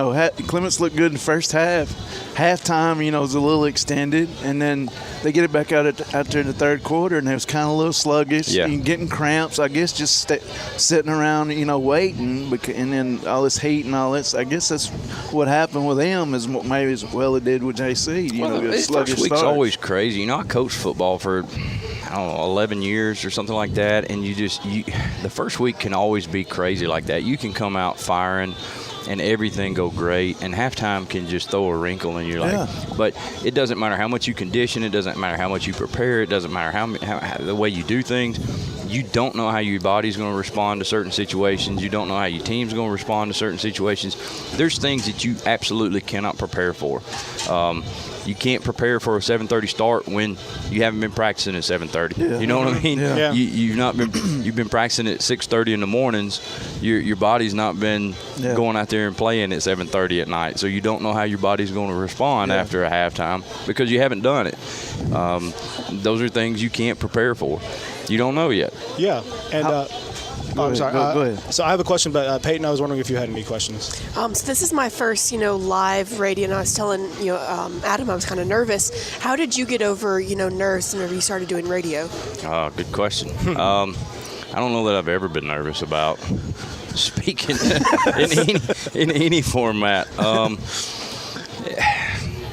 Clements looked good in the first half. Halftime, was a little extended, and then they get it back out there in the third quarter, and it was kind of a little sluggish and getting cramps. I guess just sitting around, waiting, and then all this heat and all this. I guess that's what happened with them as maybe as well it did with JC. First week's always crazy. I coached football for 11 years or something like that, and the first week can always be crazy like that. You can come out firing and everything go great, and halftime can just throw a wrinkle in your life. But it doesn't matter how much you condition, it doesn't matter how much you prepare, it doesn't matter how the way you do things. You don't know how your body's going to respond to certain situations. You don't know how your team's going to respond to certain situations. There's things that you absolutely cannot prepare for. You can't prepare for a 7:30 start when you haven't been practicing at 7:30. Yeah. You know what I mean? Yeah. You've been practicing at 6:30 in the mornings. Your body's not been going out there and playing at 7:30 at night. So you don't know how your body's going to respond after a halftime because you haven't done it. Those are things you can't prepare for. You don't know yet. Yeah, and I'm sorry. Go ahead. So I have a question, but Peyton, I was wondering if you had any questions. So this is my first, live radio, and I was telling Adam I was kind of nervous. How did you get over, nerves whenever you started doing radio? Good question. I don't know that I've ever been nervous about speaking in any format.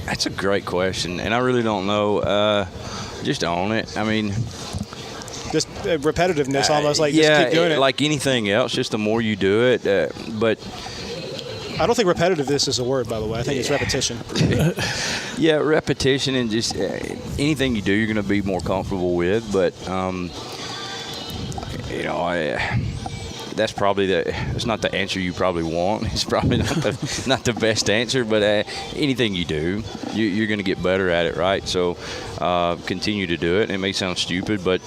That's a great question, and I really don't know. Just own it. I mean. Just repetitiveness, almost like just keep doing it. Like anything else, just the more you do it. But I don't think repetitiveness is a word, by the way. I think it's repetition. Yeah, repetition, and just anything you do, you're going to be more comfortable with. But that's probably it's not the answer you probably want. It's probably not the best answer. But anything you do, you're going to get better at it, right? So continue to do it. It may sound stupid, but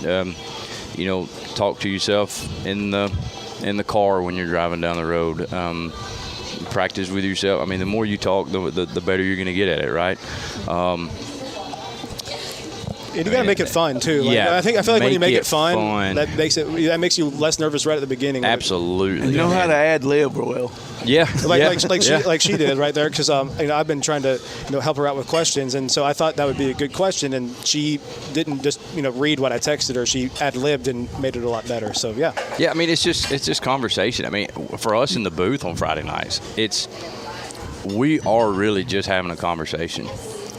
talk to yourself in the car when you're driving down the road. Practice with yourself. I mean, the more you talk, the better you're going to get at it, right? And you got to make it fun too. I feel like when you make it fun, that makes you less nervous right at the beginning. Absolutely. You know how to ad lib well. Yeah. Like she did right there, because I've been trying to help her out with questions, and so I thought that would be a good question, and she didn't just read what I texted her. She ad libbed and made it a lot better. So yeah. Yeah, I mean it's just conversation. I mean, for us in the booth on Friday nights, we are really just having a conversation.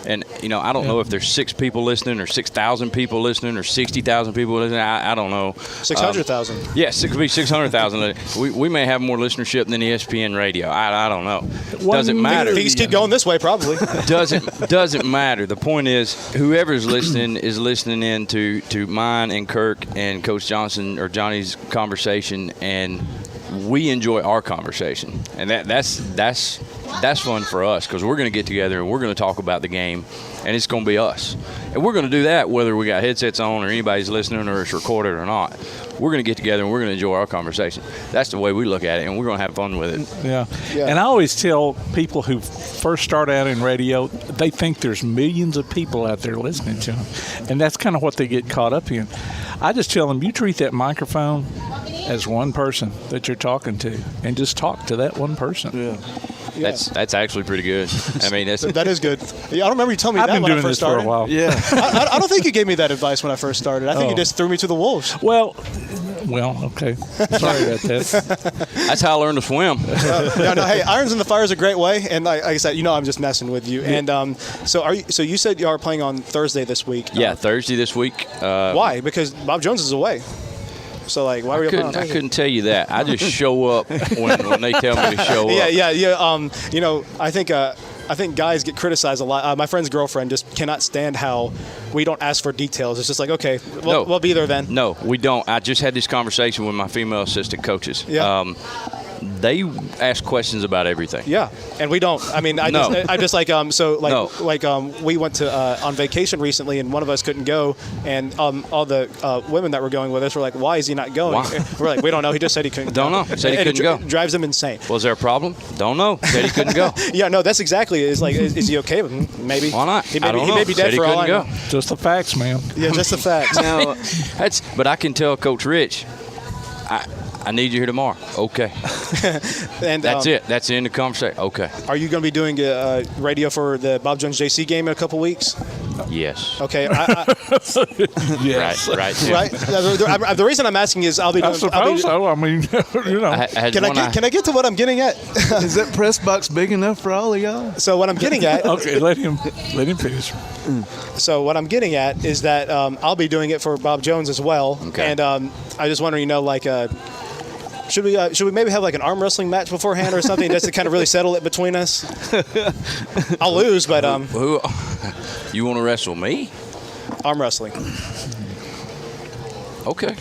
And, I don't know if there's 6 people listening or 6,000 people listening or 60,000 people listening. I don't know. 600,000. Yes, it could be 600,000. We may have more listenership than ESPN radio. I don't know. Doesn't matter. Things keep going this way, probably. Doesn't matter. The point is, whoever's listening is listening in to mine and Kirk and Coach Johnson or Johnny's conversation, and we enjoy our conversation, and that's fun for us because we're going to get together and we're going to talk about the game, and it's going to be us. And we're going to do that whether we got headsets on or anybody's listening or it's recorded or not. We're going to get together and we're going to enjoy our conversation. That's the way we look at it, and we're going to have fun with it. Yeah. And I always tell people who first start out in radio, they think there's millions of people out there listening to them, and that's kind of what they get caught up in. I just tell them, you treat that microphone as one person that you're talking to, and just talk to that one person. Yeah. That's actually pretty good. I mean, that is good. Yeah, I don't remember you telling me that when I first started. I've been doing this for a while. Yeah. I don't think you gave me that advice when I first started. I think you just threw me to the wolves. Well, okay. Sorry about that. That's how I learned to swim. No, hey, irons in the fire is a great way, and like I said, I'm just messing with you. And so you said you are playing on Thursday this week. Yeah, Thursday this week. Why? Because Bob Jones is away. So, like, why were you playing on Thursday? I couldn't tell you that. I just show up when they tell me to show up. Yeah. I think guys get criticized a lot. My friend's girlfriend just cannot stand how we don't ask for details. It's just like, okay, we'll be there then. No, we don't. I just had this conversation with my female assistant coaches. Yeah. They ask questions about everything. Yeah, and we don't. I mean, we went to on vacation recently, and one of us couldn't go, and all the women that were going with us were like, "Why is he not going?" We're like, "We don't know. He just said he couldn't." Don't know. Said he couldn't go. Drives them insane. Was there a problem? Don't know. Said he couldn't go. Yeah, no, that's exactly. It's like, is he okay? Maybe. Why not? He may be dead for all I know. Just the facts, man. Yeah, just the facts. Now, but I can tell Coach Rich, I need you here tomorrow. Okay. And that's it. That's the end of the conversation. Okay. Are you going to be doing radio for the Bob Jones JC game in a couple weeks? Yes. Okay. Yes. Right. Right. The reason I'm asking is I'll be doing. I suppose so. I mean, Can I get to what I'm getting at? Is that press box big enough for all of y'all? So what I'm getting at. Okay, let him finish. So what I'm getting at is that I'll be doing it for Bob Jones as well. Okay. And I just wondering, should we maybe have like an arm wrestling match beforehand or something just to kind of really settle it between us? I'll lose, but Who you want to wrestle me? Arm wrestling. Okay.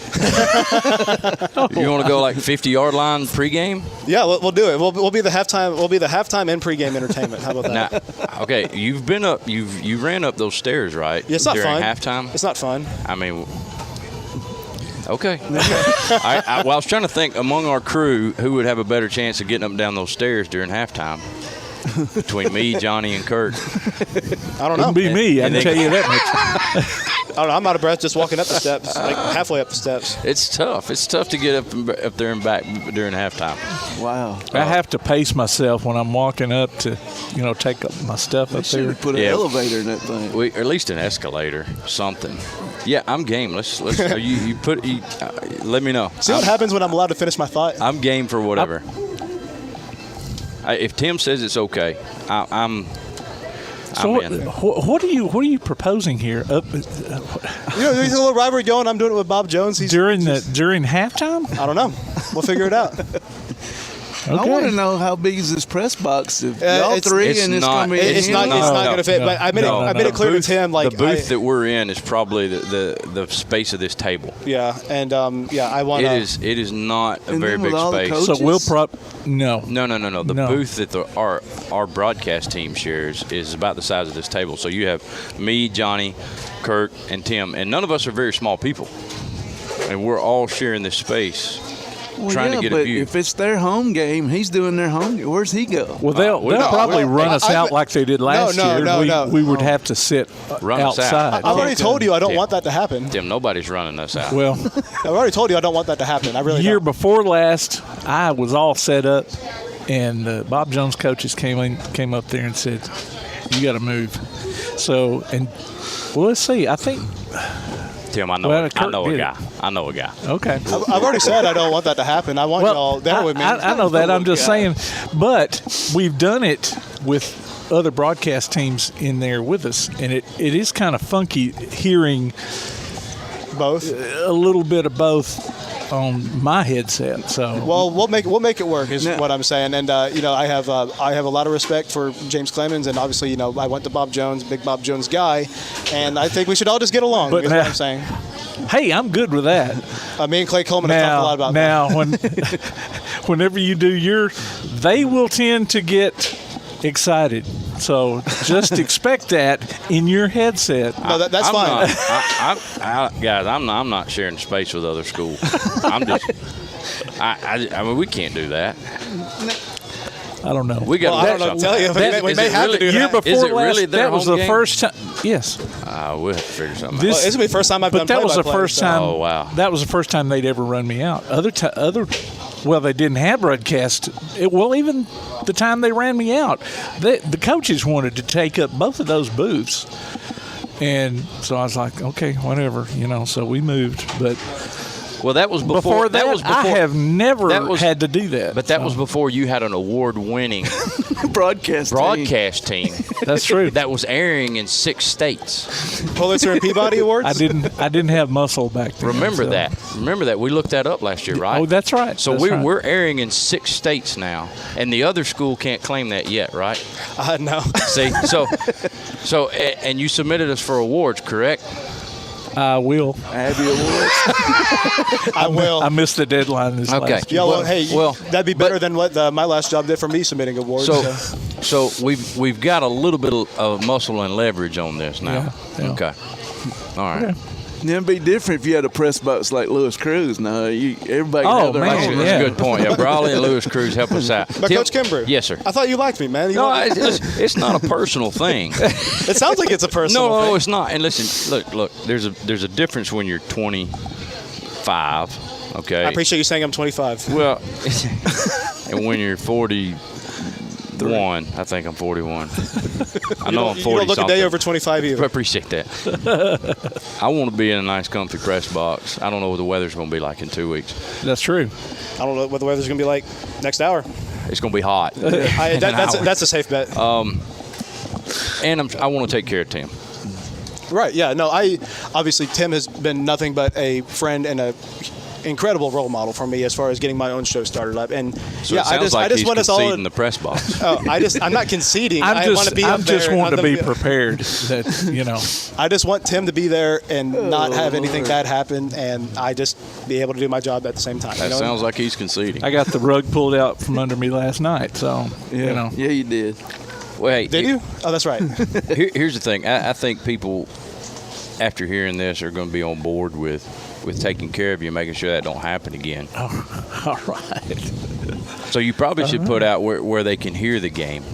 You want to go like 50-yard line pregame? Yeah, we'll do it. We'll be the halftime. We'll be the halftime and pregame entertainment. How about that? Now, okay, you ran up those stairs, right? Yeah, it's not during fun. halftime. It's not fun. I mean. Okay. I was trying to think among our crew who would have a better chance of getting up and down those stairs during halftime. Between me, Johnny, and Kurt. I don't know. It'd be me. I can tell you that much. I don't know. I'm out of breath just walking up the steps, like halfway up the steps. It's tough. It's tough to get up there and back during halftime. Wow. I have to pace myself when I'm walking up to, take up my stuff up there. Put an elevator in that thing. Or at least an escalator, something. Yeah, I'm game. Let's let me know. See what happens when I'm allowed to finish my thought? I'm game for whatever. If Tim says it's okay, I'm in. What are you proposing here? There's a little rivalry going. I'm doing it with Bob Jones. During halftime? I don't know. We'll figure it out. Okay. I want to know how big is this press box? If y'all three and it's going to be. It's not going to fit. But I made it clear to Tim. Like the booth that we're in is probably the space of this table. Yeah, and I want. It is not a very big space. So we'll no. The booth that our broadcast team shares is about the size of this table. So you have me, Johnny, Kurt, and Tim, and none of us are very small people, and we're all sharing this space. Trying to get a view. If it's their home game, he's doing their home game. Where's he go? Well, they'll probably run us out like they did last year. No. We would have to sit outside. I've already told you I don't want that to happen. Tim, nobody's running us out. Well, I've already told you I don't want that to happen. I really year don't. Before last, I was all set up, and Bob Jones coaches came up there and said, "You got to move." So, let's see. I think. Tim, I know a guy. Okay. I've already said I don't want that to happen. I want y'all there with me. I know that. I'm just saying. But we've done it with other broadcast teams in there with us, and it is kind of funky hearing both, a little bit of both on my headset. So we'll make it work is what I'm saying. And I have a lot of respect for James Clemens, and obviously I went to Bob Jones, big Bob Jones guy, and I think we should all just get along. But is what I'm saying. Hey, I'm good with that. Me and Clay Coleman have talked a lot about now that. whenever you do they will tend to get excited. So just expect that in your headset. No, that's fine. Guys, I'm not sharing space with other schools. I'm just. I mean, we can't do that. I don't know. I don't know. Tell you, we may have to do year that. before is it last, really their that was home the game? first time. Yes. We'll have to figure something out. This will be the first time I've done But that was the play-by-play, first so. time. Oh, wow. That was the first time they'd ever run me out. Well, they didn't have broadcast. Even the time they ran me out, the coaches wanted to take up both of those booths, and so I was like, okay, whatever, So we moved, but. Well, that was before. That was before. I have never had to do that. But that was before you had an award-winning broadcast team. That's true. That was airing in 6 states. Pulitzer and Peabody Awards. I didn't have muscle back then. Remember that. We looked that up last year, right? Oh, that's right. So we're airing in 6 states now, and the other school can't claim that yet, right? No. See, so and you submitted us for awards, correct? I will. Abby Awards. I will. I missed the deadline this last year. Yeah, well, that'd be better than what my last job did for me submitting awards. So we've got a little bit of muscle and leverage on this now. Yeah. Okay. All right. Okay. It'd be different if you had a press box like Lewis Cruz. Now, everybody can have their own. That's a good point. Yeah, Brawley and Lewis Cruz help us out. But Coach Kimbrough. Yes, sir. I thought you liked me, man. It's not a personal thing. It sounds like it's a personal thing. No, it's not. And listen, look. There's a difference when you're 25. Okay. I appreciate you saying I'm 25. Well, and when you're 41, I think I'm 41. I know I'm 40. You don't look a day over 25 either. I appreciate that. I want to be in a nice, comfy press box. I don't know what the weather's going to be like in 2 weeks. That's true. I don't know what the weather's going to be like next hour. It's going to be hot. That's a safe bet. And I want to take care of Tim. Right. Yeah. No. Obviously Tim has been nothing but a friend and a incredible role model for me as far as getting my own show started up. And so I just want us all in the press box. I'm not conceding. I want to be up there. I just want to be prepared. That I just want Tim to be there and not have anything bad happen, and I just be able to do my job at the same time. That sounds like he's conceding. I got the rug pulled out from under me last night, so Yeah, you did. Well, hey, did you? Oh, that's right. Here's the thing. I think people, after hearing this, are going to be on board with taking care of you, making sure that don't happen again. Oh, all right. So you probably should put out where they can hear the game.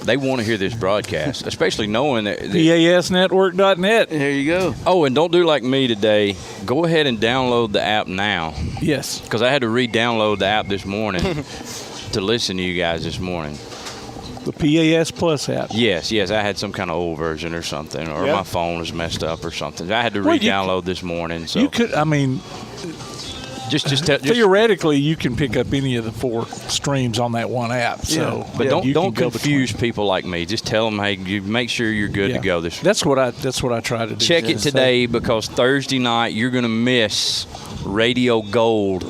They want to hear this broadcast, especially knowing that PASnetwork.net. There you go. Oh, and don't do like me today. Go ahead and download the app now. Yes. Because I had to re-download the app this morning to listen to you guys this morning. The PAS Plus app. Yes. I had some kind of old version or something, or my phone was messed up or something. I had to re-download this morning. So you could, just theoretically, you can pick up any of the 4 streams on that one app. So, but don't confuse people like me. Just tell them, hey, you make sure you're good to go this. That's what I try to do. Check it today because Thursday night you're going to miss Radio Gold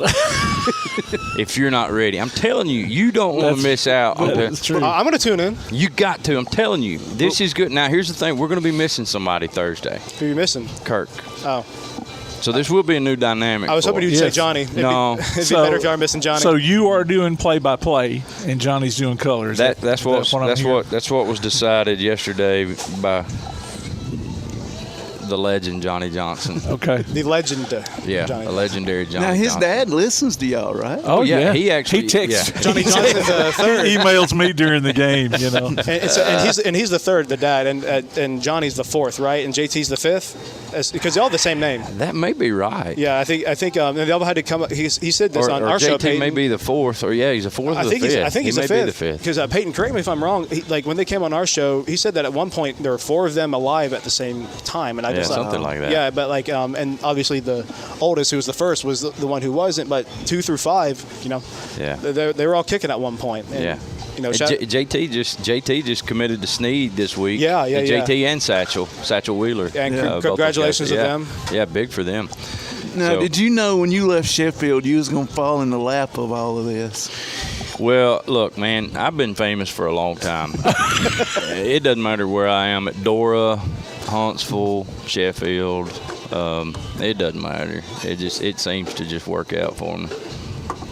if you're not ready. I'm telling you, you don't want to miss out. That's true. I'm going to tune in. You got to. I'm telling you, this is good. Now, here's the thing: we're going to be missing somebody Thursday. Who are you missing? Kirk. Oh. So this will be a new dynamic. I was hoping you'd say Johnny. It'd be better if you are missing Johnny. So you are doing play-by-play, and Johnny's doing colors. That's what was decided yesterday by the legend Johnny Johnson. Okay. The legend. Johnny a legendary Johnny. Now his Johnson. dad listens to y'all, right? Oh yeah. He actually texts. Yeah. Johnny Johnson's the third. He emails me during the game. And he's the third, the dad, and Johnny's the fourth, right? And JT's the fifth. Because they all have the same name. That may be right. Yeah, I think they all had to come up. He said this on our JT show. Peyton may be the fourth, or he's the fourth or the fifth. I think he's the fifth. Because Peyton, correct me if I'm wrong. When they came on our show, he said that at one point there were 4 of them alive at the same time, and I just something like that. Yeah, but and obviously the oldest, who was the first, was the one who wasn't. But 2 through 5, they were all kicking at one point. And, JT just committed to Sneed this week. Yeah. JT and Satchel Wheeler. And congratulations to them. Yeah, big for them. Now, did you know when you left Sheffield you was going to fall in the lap of all of this? Well, look, man, I've been famous for a long time. It doesn't matter where I am at Dora, Huntsville, Sheffield. It doesn't matter. It seems to just work out for me.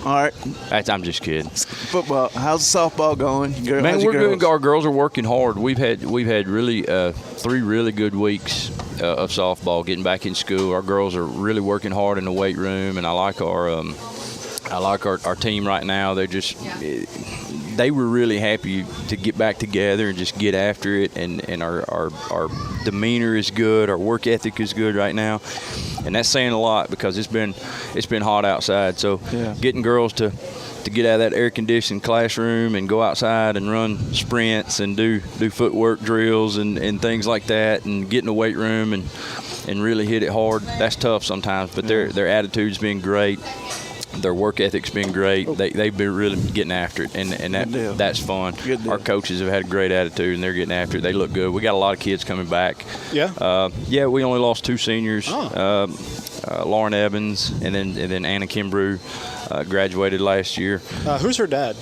All right. I'm just kidding. Football. How's the softball going? Man, we're good. Our girls are working hard. We've had really 3 really good weeks of softball. Getting back in school, our girls are really working hard in the weight room, and I like our team right now. They were really happy to get back together and just get after it, and our demeanor is good, our work ethic is good right now, and that's saying a lot because it's been hot outside. So getting girls to get out of that air-conditioned classroom and go outside and run sprints and do footwork drills and things like that, and get in the weight room and really hit it hard, that's tough sometimes, but their attitude's been great. Their work ethic's been great. They've been really getting after it, and that's fun. Our coaches have had a great attitude, and they're getting after it. They look good. We got a lot of kids coming back. Yeah? We only lost 2 seniors, Lauren Evans and then Anna Kimbrough graduated last year. Who's her dad?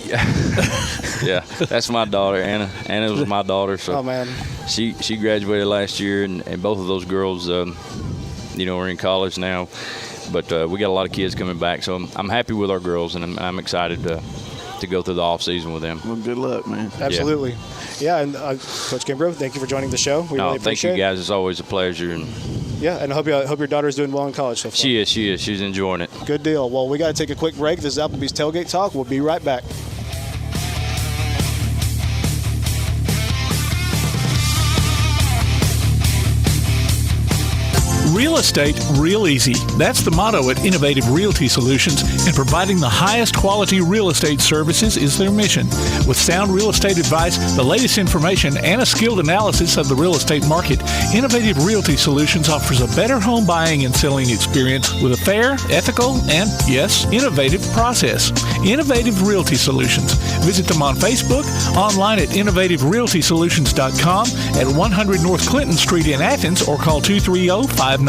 Yeah, that's my daughter, Anna. Anna was my daughter. So oh, man. She graduated last year, and both of those girls, are in college now. But we got a lot of kids coming back, so I'm happy with our girls, and I'm excited to go through the off season with them. Well, good luck, man. Absolutely. Yeah, and Coach Kimbrough, thank you for joining the show. We really appreciate thank you guys. It's always a pleasure. And I hope your daughter's doing well in college so far. She is. She's enjoying it. Good deal. Well, we got to take a quick break. This is Applebee's Tailgate Talk. We'll be right back. Real estate, real easy. That's the motto at Innovative Realty Solutions, and providing the highest quality real estate services is their mission. With sound real estate advice, the latest information, and a skilled analysis of the real estate market, Innovative Realty Solutions offers a better home buying and selling experience with a fair, ethical, and, yes, innovative process. Innovative Realty Solutions. Visit them on Facebook, online at innovativerealtysolutions.com, at 100 North Clinton Street in Athens, or call 230-5950.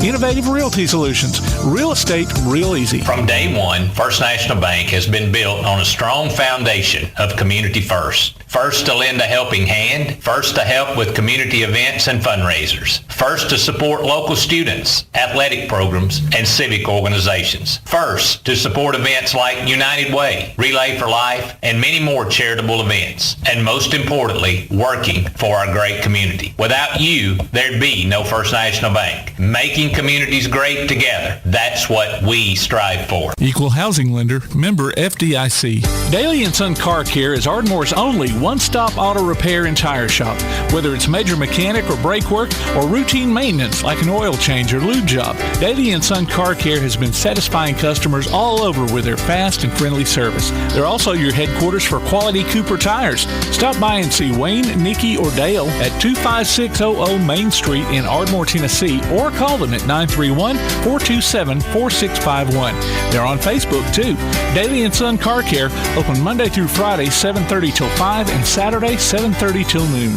Innovative Realty Solutions. Real estate, real easy. From day one, First National Bank has been built on a strong foundation of community first. First to lend a helping hand. First to help with community events and fundraisers. First to support local students, athletic programs, and civic organizations. First to support events like United Way, Relay for Life, and many more charitable events. And most importantly, working for our great community. Without you, there'd be no First National Bank. Making communities great together. That's what we strive for. Equal housing lender, member FDIC. Daly & Son Car Care is Ardmore's only one-stop auto repair and tire shop. Whether it's major mechanic or brake work or routine maintenance like an oil change or lube job, Daly & Son Car Care has been satisfying customers all over with their fast and friendly service. They're also your headquarters for quality Cooper tires. Stop by and see Wayne, Nikki, or Dale at 25600 Main Street in Ardmore, Tennessee, or call them at 931-427-4651. They're on Facebook too. Daly & Son Car Care, open Monday through Friday, 7:30 till 5, and Saturday, 7:30 till noon.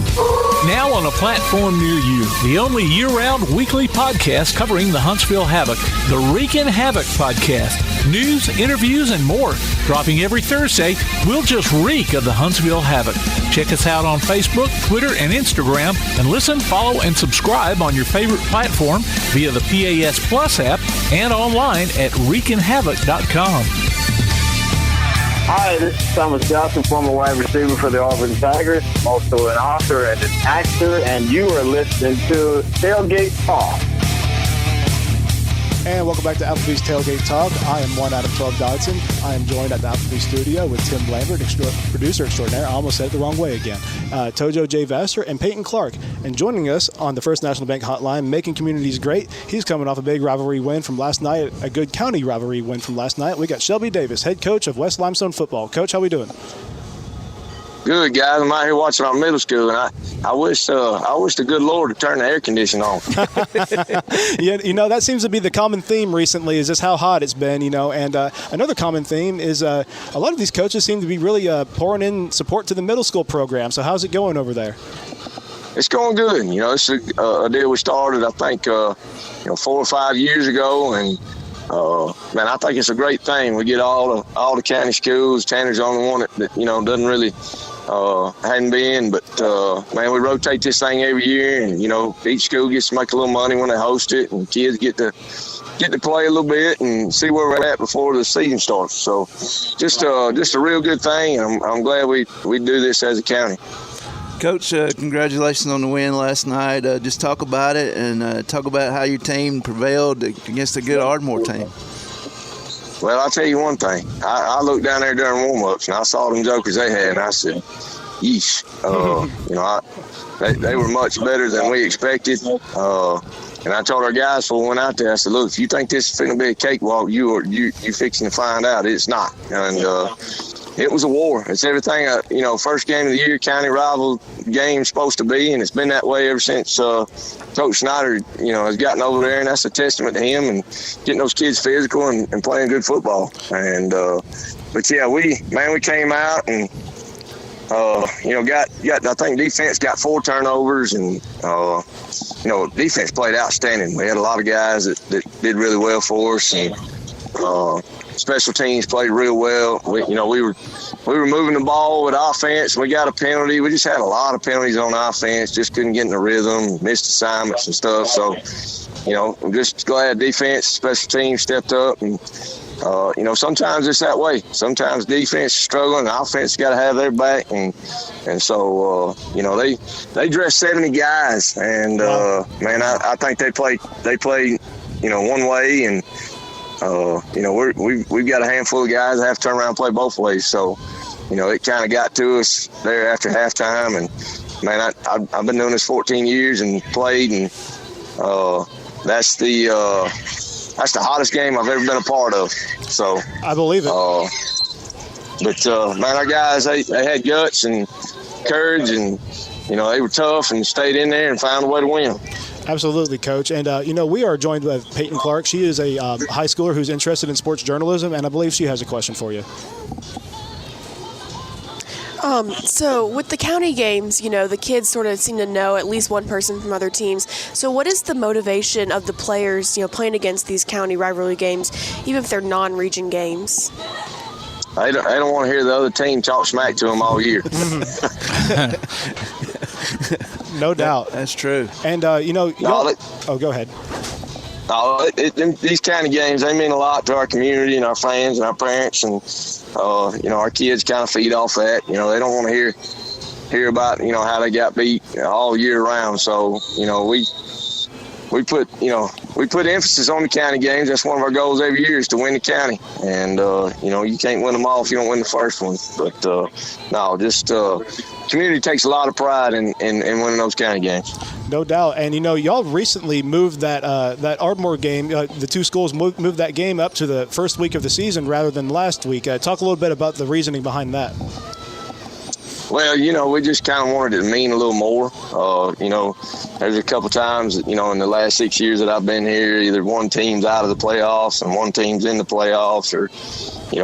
Now on a platform near you, the only year-round weekly podcast covering the Huntsville Havoc, the Wreakin' Havoc Podcast. News, interviews, and more. Dropping every Thursday, we'll just reek of the Huntsville Havoc. Check us out on Facebook, Twitter, and Instagram, and listen, follow, and subscribe on your favorite platform via the PAS Plus app and online at wreakinhavoc.com. Hi, this is Thomas Johnson, former wide receiver for the Auburn Tigers, also an author and an actor, and you are listening to Tailgate Talk. And welcome back to Applebee's Tailgate Talk. I am 1 out of 12 Dodson. I am joined at the Applebee's studio with Tim Lambert, producer extraordinaire. I almost said it the wrong way again. Tojo J. Vassar and Peyton Clark. And joining us on the First National Bank hotline, making communities great. He's coming off a big rivalry win from last night, a good county rivalry win from last night. We got Shelby Davis, head coach of West Limestone football. Coach, how we doing? Good, guys. I'm out here watching our middle school, and I wish the good Lord to turn the air conditioning on. Yeah, that seems to be the common theme recently, is just how hot it's been, and another common theme is a lot of these coaches seem to be really pouring in support to the middle school program. So how's it going over there? It's going good. It's a deal we started, I think, 4 or 5 years ago, and man, I think it's a great thing. We get all the county schools. Tanner's the only one that doesn't really hadn't been, but man, we rotate this thing every year, and each school gets to make a little money when they host it, and kids get to get to play a little bit and see where we're at before the season starts. So just a real good thing. I'm glad we do this as a county. Coach, congratulations on the win last night. Just talk about it and talk about how your team prevailed against a good Ardmore team. Well, I'll tell you one thing. I looked down there during warm-ups, and I saw them jokers they had, and I said, yeesh. They were much better than we expected. And I told our guys before we went out there, I said, look, if you think this is going to be a cakewalk, you fixing to find out it's not. And it was a war. It's everything, first game of the year, county rival game supposed to be, and it's been that way ever since Coach Snyder, has gotten over there, and that's a testament to him and getting those kids physical and playing good football. And but yeah, we came out and I think defense got 4 turnovers, and defense played outstanding. We had a lot of guys that did really well for us, and special teams played real well. We were moving the ball with offense. We got a penalty. We just had a lot of penalties on offense. Just couldn't get in the rhythm, missed assignments and stuff. So, I'm just glad defense, special teams stepped up. And, sometimes it's that way. Sometimes defense is struggling, and offense got to have their back. And so, they dressed 70 guys. And, I think they play, one way. And, we've got a handful of guys that have to turn around and play both ways. So, it kind of got to us there after halftime. And, man, I've been doing this 14 years and played, and that's the hottest game I've ever been a part of. So I believe it. But our guys, they had guts and courage, and they were tough and stayed in there and found a way to win. Absolutely, Coach. And, we are joined by Peyton Clark. She is a high schooler who's interested in sports journalism, and I believe she has a question for you. So with the county games, the kids sort of seem to know at least one person from other teams. So what is the motivation of the players, playing against these county rivalry games, even if they're non-region games? I don't want to hear the other team talk smack to them all year. No doubt. That's true. And, go ahead. These kind of games, they mean a lot to our community and our fans and our parents, and our kids kind of feed off that. They don't want to hear about how they got beat all year round. So we put emphasis on the county games. That's one of our goals every year, is to win the county. And you can't win them all if you don't win the first one. But community takes a lot of pride in winning those county games. No doubt. And, y'all recently moved that Ardmore game, the two schools moved that game up to the first week of the season rather than last week. Talk a little bit about the reasoning behind that. Well, we just kind of wanted it to mean a little more. There's a couple times, in the last 6 years that I've been here, either one team's out of the playoffs and one team's in the playoffs, or,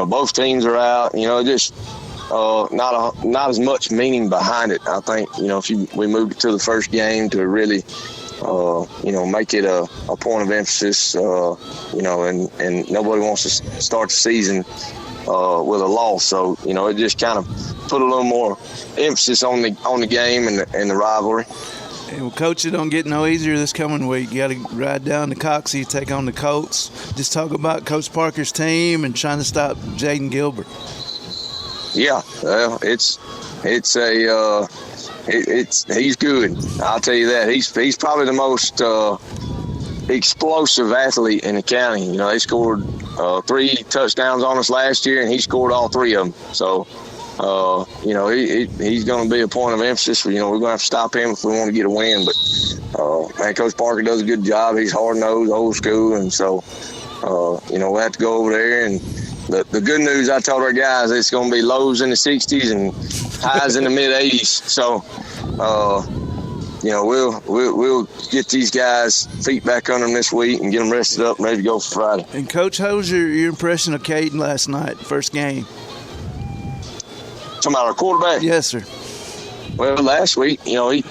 both teams are out. Just not as much meaning behind it. I think, if we moved it to the first game to really, make it a point of emphasis, and nobody wants to start the season with a loss. So, it just kind of put a little more emphasis on the game and the rivalry. Well, Coach, it don't get no easier this coming week. You got to ride down to Coxie, take on the Colts. Just talk about Coach Parker's team and trying to stop Jaden Gilbert. Yeah, well, he's good. I'll tell you that. He's probably the most explosive athlete in the county. They scored 3 touchdowns on us last year, and he scored all 3 of them. So, he's going to be a point of emphasis. We're going to have to stop him if we want to get a win. But, Coach Parker does a good job. He's hard-nosed, old school, and so, we'll have to go over there. And the good news, I told our guys, it's going to be lows in the 60s and highs in the mid-80s. So, we'll get these guys feet back under them this week and get them rested up and ready to go for Friday. And, Coach, how was your impression of Caden last night, first game? Talking about our quarterback? Yes, sir. Well, last week, I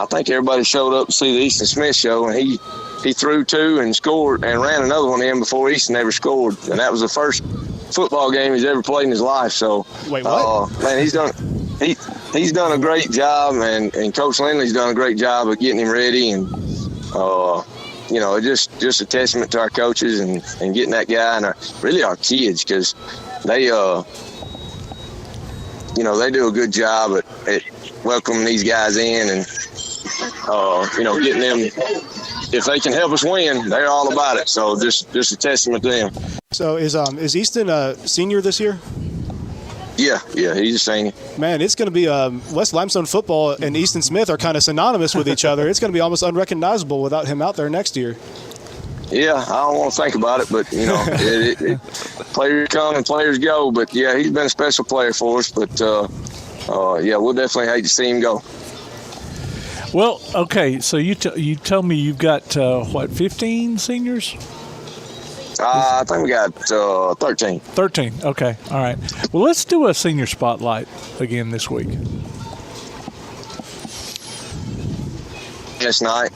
think everybody showed up to see the Easton Smith show, and he threw 2 and scored and ran another one in before Easton ever scored. And that was the first football game he's ever played in his life. So, wait, what? Man, he's done a great job, and Coach Lindley's done a great job of getting him ready. And just a testament to our coaches and getting that guy and really our kids, because they they do a good job at welcoming these guys in and getting them. If they can help us win, they're all about it. So just a testament to them. So is Easton a senior this year? Yeah, he's a senior. Man, it's going to be West Limestone football and Easton Smith are kind of synonymous with each other. It's going to be almost unrecognizable without him out there next year. Yeah, I don't want to think about it, but, players come and players go. But, yeah, he's been a special player for us. But, we'll definitely hate to see him go. Well, okay, so you tell me you've got, 15 seniors? I think we got 13. 13, okay, all right. Well, let's do a senior spotlight again this week. Last night,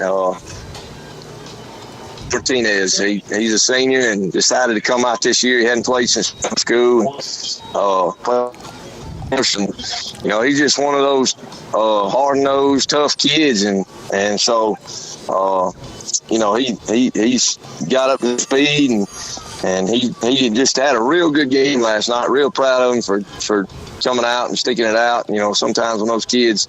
Martinez, he's a senior and decided to come out this year. He hadn't played since school. He's just one of those hard-nosed, tough kids, and so he's got up to speed, and he just had a real good game last night. Real proud of him for coming out and sticking it out. Sometimes when those kids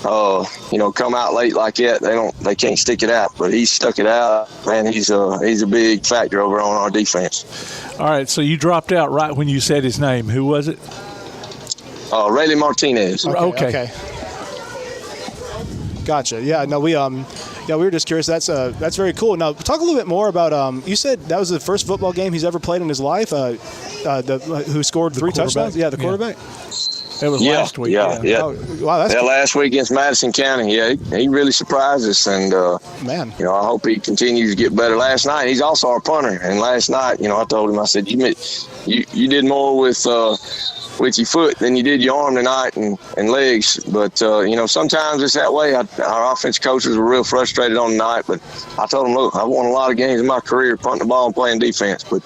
come out late like that, they can't stick it out, but he stuck it out. Man, he's a big factor over on our defense. All right, so you dropped out right when you said his name. Who was it? Rayleigh Martinez. Okay. Gotcha. Yeah. No, we were just curious. That's very cool. Now, talk a little bit more about. You said that was the first football game he's ever played in his life. Who scored 3 touchdowns? Yeah, the quarterback. It was last week. Yeah. Oh, wow, that's cool. Last week against Madison County. Yeah, he really surprised us, and man, I hope he continues to get better. Last night, he's also our punter, and last night, I told him, I said, you did more with your foot than you did your arm tonight and legs. But, sometimes it's that way. Our offense coaches were real frustrated on the night, but I told them, look, I won a lot of games in my career punting the ball and playing defense. But,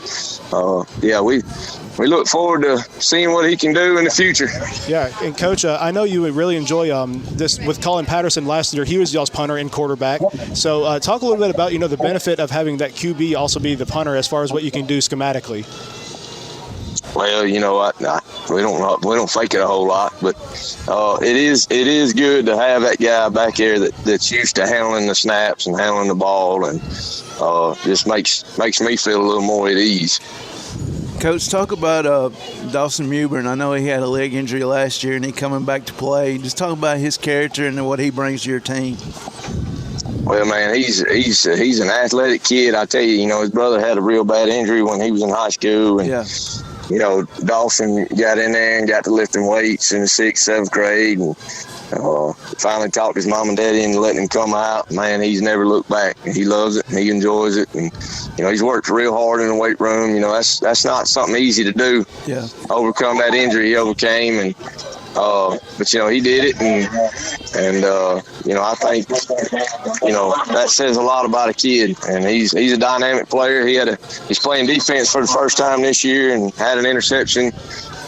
we look forward to seeing what he can do in the future. Yeah, and Coach, I know you would really enjoy this with Colin Patterson last year. He was y'all's punter and quarterback. So talk a little bit about, the benefit of having that QB also be the punter as far as what you can do schematically. Well, we don't fake it a whole lot, but it is good to have that guy back there that's used to handling the snaps and handling the ball, and just makes me feel a little more at ease. Coach, talk about Dawson Mewburn. I know he had a leg injury last year and he coming back to play. Just talk about his character and what he brings to your team. Well, man, he's an athletic kid. I tell you, his brother had a real bad injury when he was in high school, and Dawson got in there and got to lifting weights in the 6th, 7th grade, and finally talked his mom and daddy into letting him come out. Man, he's never looked back. He loves it and he enjoys it, and he's worked real hard in the weight room. That's not something easy to do. Yeah. Overcome that injury he overcame, and but he did it, and I think that says a lot about a kid, and he's a dynamic player. He's playing defense for the first time this year and had an interception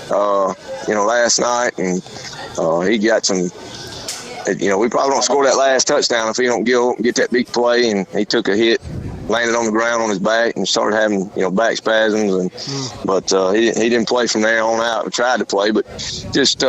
last night, and he got some. We probably don't score that last touchdown if he don't get that big play, and he took a hit, landed on the ground on his back, and started having back spasms, but he didn't play from there on out. We tried to play, but just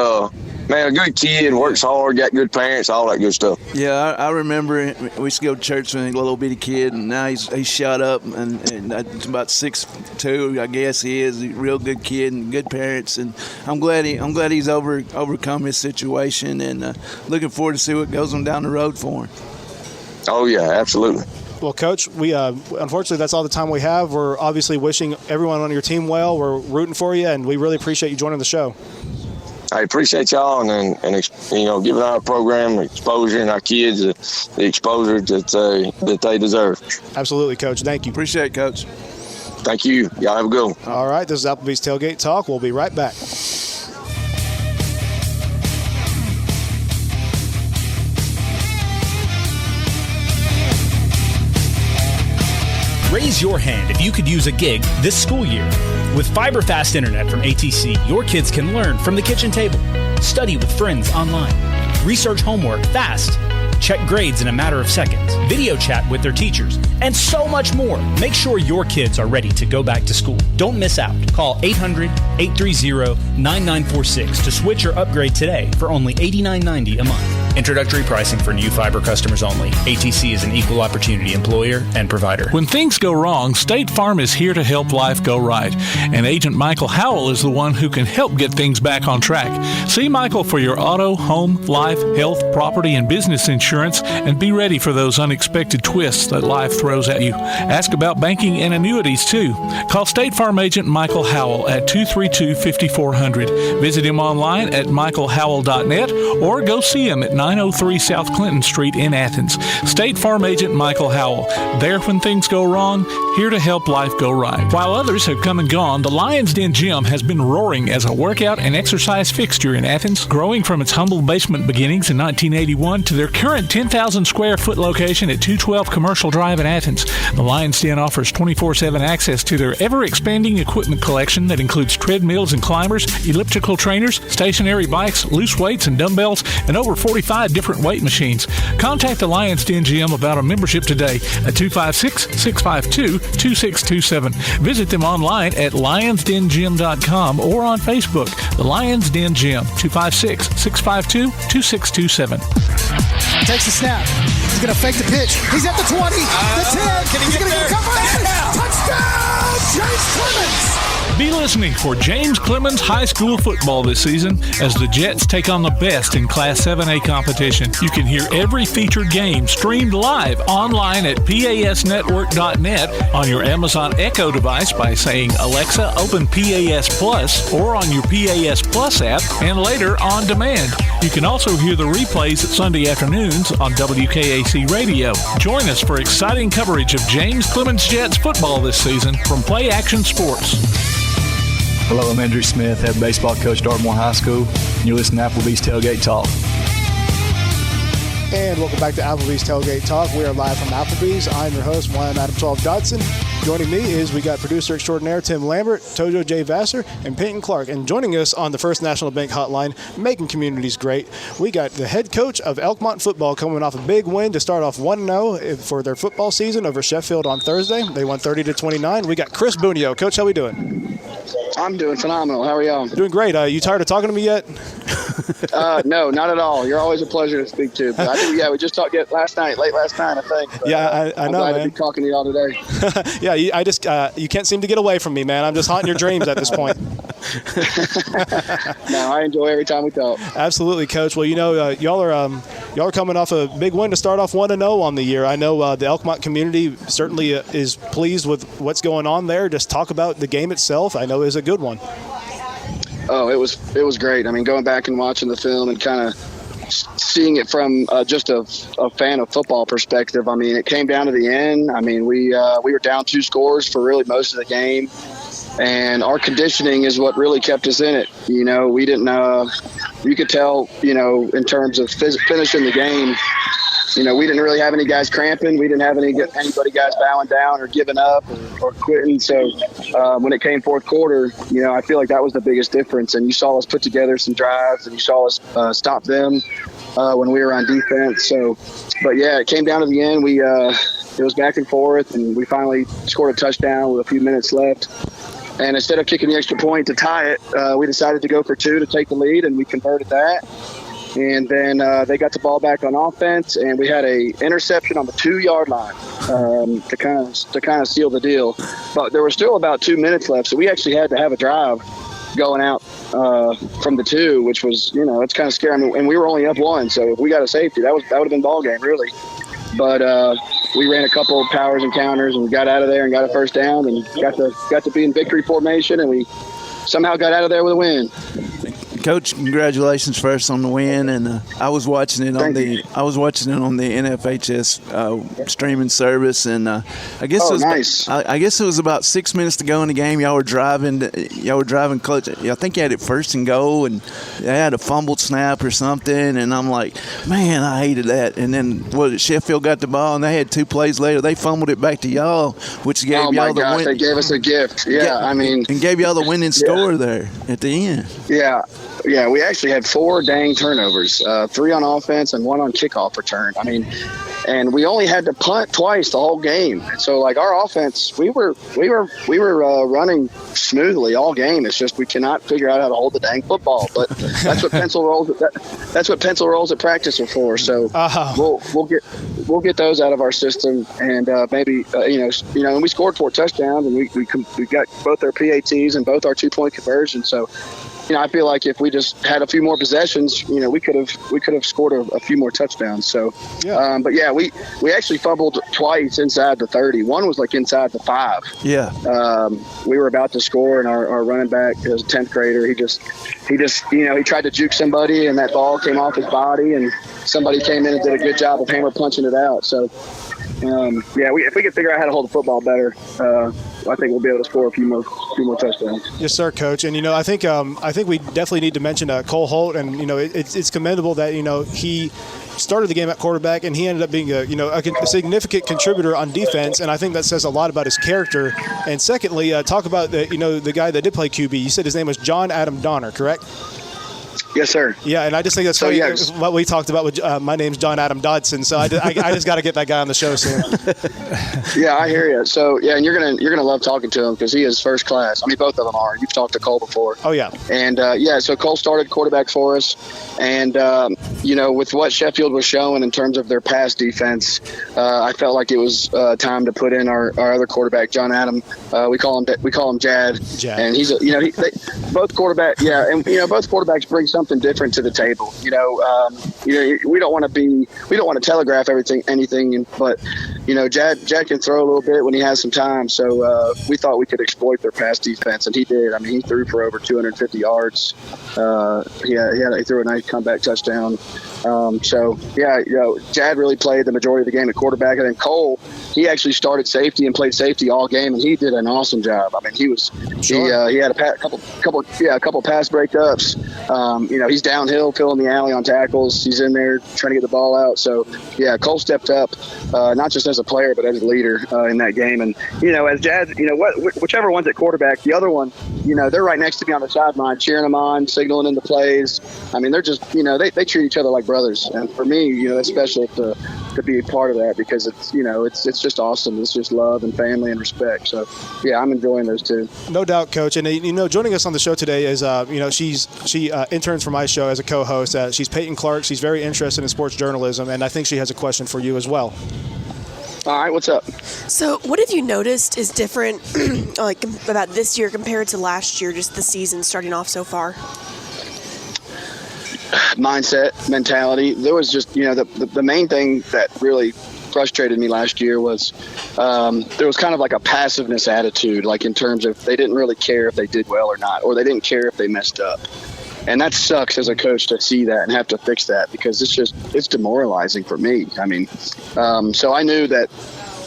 man, a good kid, works hard, got good parents, all that good stuff. Yeah, I remember we used to go to church when he was a little bitty kid, and now he's shot up, and that's about 6'2", I guess he is. He's a real good kid and good parents, and I'm glad he's overcome his situation, and looking forward to see what goes on down the road for him. Oh yeah, absolutely. Well, Coach, we unfortunately that's all the time we have. We're obviously wishing everyone on your team well. We're rooting for you, and we really appreciate you joining the show. I appreciate y'all and giving our program exposure and our kids the exposure that they deserve. Absolutely, Coach. Thank you. Appreciate it, Coach. Thank you. Y'all have a good one. All right, this is Applebee's Tailgate Talk. We'll be right back. Raise your hand if you could use a gig this school year. With fiber fast internet from ATC, your kids can learn from the kitchen table, study with friends online, research homework fast, check grades in a matter of seconds, video chat with their teachers, and so much more. Make sure your kids are ready to go back to school. Don't miss out. Call 800-830-9946 to switch or upgrade today for only $89.90 a month. Introductory pricing for new fiber customers only. ATC is an equal opportunity employer and provider. When things go wrong, State Farm is here to help life go right. And Agent Michael Howell is the one who can help get things back on track. See Michael for your auto, home, life, health, property, and business insurance, and be ready for those unexpected twists that life throws at you. Ask about banking and annuities, too. Call State Farm Agent Michael Howell at 232-5400. Visit him online at michaelhowell.net or go see him at 903 South Clinton Street in Athens. State Farm Agent Michael Howell. There when things go wrong, here to help life go right. While others have come and gone, the Lions Den Gym has been roaring as a workout and exercise fixture in Athens, growing from its humble basement beginnings in 1981 to their current 10,000 square foot location at 212 Commercial Drive in Athens. The Lions Den offers 24/7 access to their ever-expanding equipment collection that includes treadmills and climbers, elliptical trainers, stationary bikes, loose weights and dumbbells, and over 45 different weight machines. Contact the Lions Den Gym about a membership today at 256-652-2627. Visit them online at lionsdengym.com or on Facebook. The Lions Den Gym, 256-652-2627. Takes the snap. He's going to fake the pitch. He's at the 20, the 10. He's going to go cover it. Touchdown, James Clemens. Be listening for James Clemens High School football this season as the Jets take on the best in Class 7A competition. You can hear every featured game streamed live online at pasnetwork.net on your Amazon Echo device by saying, Alexa, open PAS Plus, or on your PAS Plus app, and later on demand. You can also hear the replays at Sunday afternoons on WKAC Radio. Join us for exciting coverage of James Clemens Jets football this season from Play Action Sports. Hello, I'm Andrew Smith, head baseball coach at Dartmoor High School, and you're listening to Applebee's Tailgate Talk. And welcome back to Applebee's Tailgate Talk. We are live from Applebee's. I'm your host, Wine Adam 12 Dodson. Joining me is we got producer extraordinaire Tim Lambert, Tojo J. Vassar, and Peyton Clark. And joining us on the First National Bank Hotline, making communities great, we got the head coach of Elkmont football coming off a big win to start off 1-0 for their football season over Sheffield on Thursday. They won 30-29. We got Chris Bunio. Coach, how we doing? I'm doing phenomenal. How are y'all? Doing great. You tired of talking to me yet? No, not at all. You're always a pleasure to speak to. But I think, we just talked late last night, I think. But, yeah, I know, I'm glad man. to be talking to y'all today. Yeah, you can't seem to get away from me, man. I'm just haunting your dreams at this point. No, I enjoy every time we talk. Absolutely, Coach. Well, y'all are coming off a big win to start off 1-0 on the year. I know the Elkmont community certainly is pleased with what's going on there. Just talk about the game itself. I know it was a good one. Oh, it was great. I mean, going back and watching the film and kind of seeing it from just a fan of football perspective. I mean, it came down to the end. I mean, we were down 2 scores for really most of the game, and our conditioning is what really kept us in it. We didn't. You could tell. In terms of finishing the game. We didn't really have any guys cramping. We didn't have anybody guys bowing down or giving up or quitting. So when it came fourth quarter, I feel like that was the biggest difference. And you saw us put together some drives, and you saw us stop them when we were on defense. So, but yeah, it came down to the end. It was back and forth, and we finally scored a touchdown with a few minutes left. And instead of kicking the extra point to tie it, we decided to go for 2 to take the lead, and we converted that. And then they got the ball back on offense, and we had a interception on the 2-yard line to kind of seal the deal. But there was still about 2 minutes left, so we actually had to have a drive going out from the 2, which was it's kind of scary. And we were only up 1, so if we got a safety, that would have been ball game really. But we ran a couple of powers and counters and got out of there and got a first down and got to be in victory formation, and we somehow got out of there with a win. Coach, congratulations first on the win, and I was watching it on the NFHS streaming service, and I guess nice. I guess it was about 6 minutes to go in the game. Y'all were driving clutch. I think you had it first and goal, and they had a fumbled snap or something, and I'm like, man, I hated that. And then Sheffield got the ball, and they had 2 plays later. They fumbled it back to y'all, which gave y'all the win. They gave us a gift. Yeah, and gave y'all the winning score there at the end. Yeah. we actually had 4 dang turnovers, 3 on offense and 1 on kickoff return. I mean, and we only had to punt twice the whole game. And so, like, our offense, we were running smoothly all game. It's just we cannot figure out how to hold the dang football. But that's what pencil rolls. That's what pencil rolls at practice are for. So we'll get those out of our system, and maybe and we scored 4 touchdowns, and we got both our PATs and both our 2-point conversions. So. I feel like if we just had a few more possessions, we could have scored a few more touchdowns. So, but we actually fumbled twice inside the 30. One was like inside the 5. Yeah. We were about to score, and our running back, he was a 10th grader. He just he tried to juke somebody, and that ball came off his body, and somebody came in and did a good job of hammer punching it out. So. If we can figure out how to hold the football better, I think we'll be able to score a few more touchdowns. Yes, sir, Coach. And I think we definitely need to mention Cole Holt, and it's commendable that he started the game at quarterback, and he ended up being a significant contributor on defense, and I think that says a lot about his character. And secondly, talk about the guy that did play QB. You said his name was John Adam Donner, correct? Yes, sir. Yeah, and I just think that's funny. What we talked about with my name's John Adam Dodson, so I just got to get that guy on the show soon. Yeah, I hear you. So and you're gonna love talking to him because he is first class. I mean, both of them are. You've talked to Cole before. Oh yeah. And so Cole started quarterback for us, and with what Sheffield was showing in terms of their pass defense, I felt like it was time to put in our other quarterback, John Adam. We call him Jad. And he's both quarterback. Yeah, and both quarterbacks bring something different to the table. We don't want to telegraph anything, but Jad can throw a little bit when he has some time. So we thought we could exploit their pass defense, and he did. I mean, he threw for over 250 yards. He threw a nice comeback touchdown. Jad really played the majority of the game at quarterback, and then Cole, he actually started safety and played safety all game, and he did an awesome job. I mean, he had a couple pass breakups. He's downhill, filling the alley on tackles. He's in there trying to get the ball out. So, Cole stepped up, not just as a player, but as a leader in that game. And, as Jad, whichever one's at quarterback, the other one, they're right next to me on the sideline, cheering them on, signaling in the plays. I mean, they're just, they treat each other like brothers. And for me, it's special to be a part of that because it's just awesome. It's just love and family and respect. So, I'm enjoying those two. No doubt, Coach. And, joining us on the show today is, she interns for my show as a co-host. She's Peyton Clark. She's very interested in sports journalism, and I think she has a question for you as well. All right, what's up? So what have you noticed is different about this year compared to last year, just the season starting off so far? Mindset, mentality. There was just, the main thing that really frustrated me last year was there was kind of like a passiveness attitude, like in terms of they didn't really care if they did well or not, or they didn't care if they messed up. And that sucks as a coach to see that and have to fix that because it's demoralizing for me. I mean, so I knew that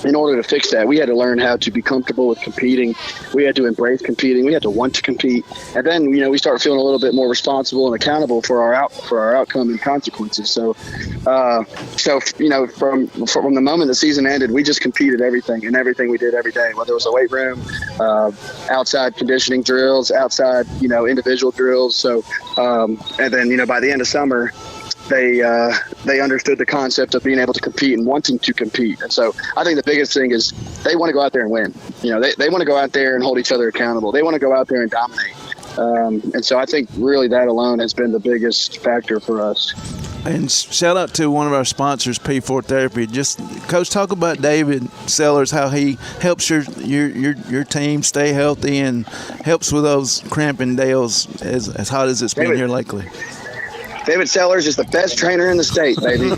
in order to fix that, we had to learn how to be comfortable with competing. We had to embrace competing. We had to want to compete. And then, we start feeling a little bit more responsible and accountable for our outcome and consequences. So, from the moment the season ended, we just competed everything we did every day, whether it was a weight room, outside conditioning drills, outside, individual drills. So, and then, by the end of summer, they understood the concept of being able to compete and wanting to compete. And so I think the biggest thing is they want to go out there and win. They want to go out there and hold each other accountable. They want to go out there and dominate. And so I think really that alone has been the biggest factor for us. And shout out to one of our sponsors, P4 Therapy. Just, Coach, talk about David Sellers, how he helps your team stay healthy and helps with those cramping days as hot as it's been here lately. David Sellers is the best trainer in the state, baby.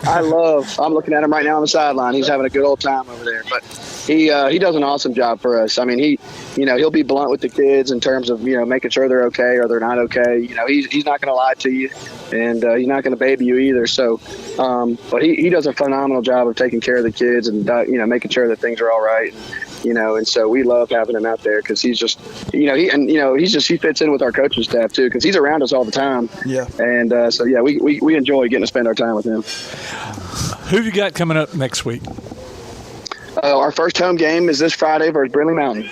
I'm looking at him right now on the sideline. He's having a good old time over there. But he does an awesome job for us. I mean, he'll be blunt with the kids in terms of, making sure they're okay or they're not okay. He's not going to lie to you, and he's not going to baby you either. So, but he does a phenomenal job of taking care of the kids and, making sure that things are all right. And so we love having him out there because he's just, he fits in with our coaching staff too because he's around us all the time. Yeah. And we enjoy getting to spend our time with him. Who have you got coming up next week? Our first home game is this Friday versus Brindley Mountain.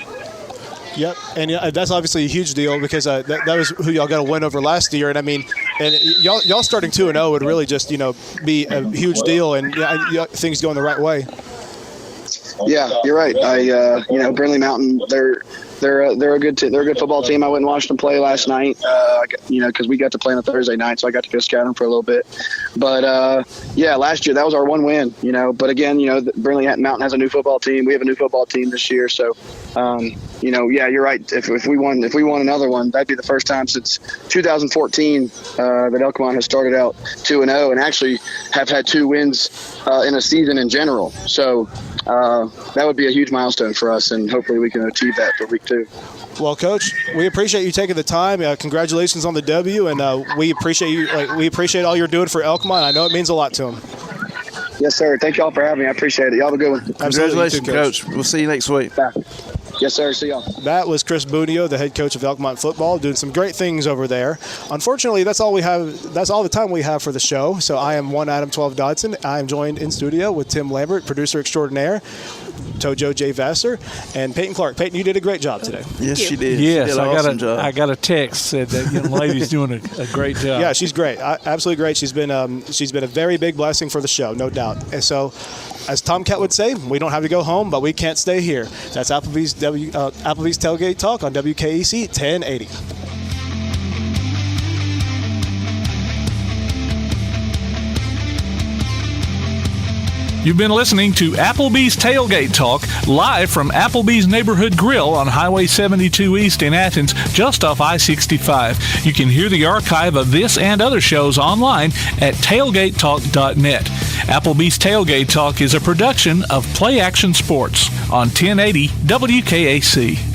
Yep, and that's obviously a huge deal because that was who y'all got a win over last year, and I mean, and y'all starting 2-0 would really just be a huge deal, and things going the right way. Yeah, you're right. Brindley Mountain, they're a good football team. I went and watched them play last night, because we got to play on a Thursday night, so I got to go scout them for a little bit. But last year that was our one win. But again, Brindley Mountain has a new football team. We have a new football team this year, so you're right. If we won another one, that'd be the first time since 2014 that Elkmont has started out 2-0 and actually have had 2 wins in a season in general. So that would be a huge milestone for us, and hopefully we can achieve that for week 2. Well, Coach, we appreciate you taking the time. Congratulations on the W, and we appreciate you. We appreciate all you're doing for Elkmont. I know it means a lot to them. Yes, sir. Thank y'all for having me. I appreciate it. Y'all have a good one. Congratulations, Coach. We'll see you next week. Bye. Yes, sir. See y'all. That was Chris Bunio, the head coach of Elkmont football, doing some great things over there. Unfortunately, that's all we have. That's all the time we have for the show. So I am one Adam 12 Dodson. I am joined in studio with Tim Lambert, producer extraordinaire, Tojo J. Vassar, and Peyton Clark. Peyton, you did a great job today. Yes, she did. Yes, she did an awesome job. I got a text said that young lady's doing a great job. Yeah, she's great. Absolutely great. She's been a very big blessing for the show, no doubt. And so, as Tomcat would say, we don't have to go home, but we can't stay here. That's Applebee's Tailgate Talk on WKEC 1080. You've been listening to Applebee's Tailgate Talk, live from Applebee's Neighborhood Grill on Highway 72 East in Athens, just off I-65. You can hear the archive of this and other shows online at tailgatetalk.net. Applebee's Tailgate Talk is a production of Play Action Sports on 1080 WKAC.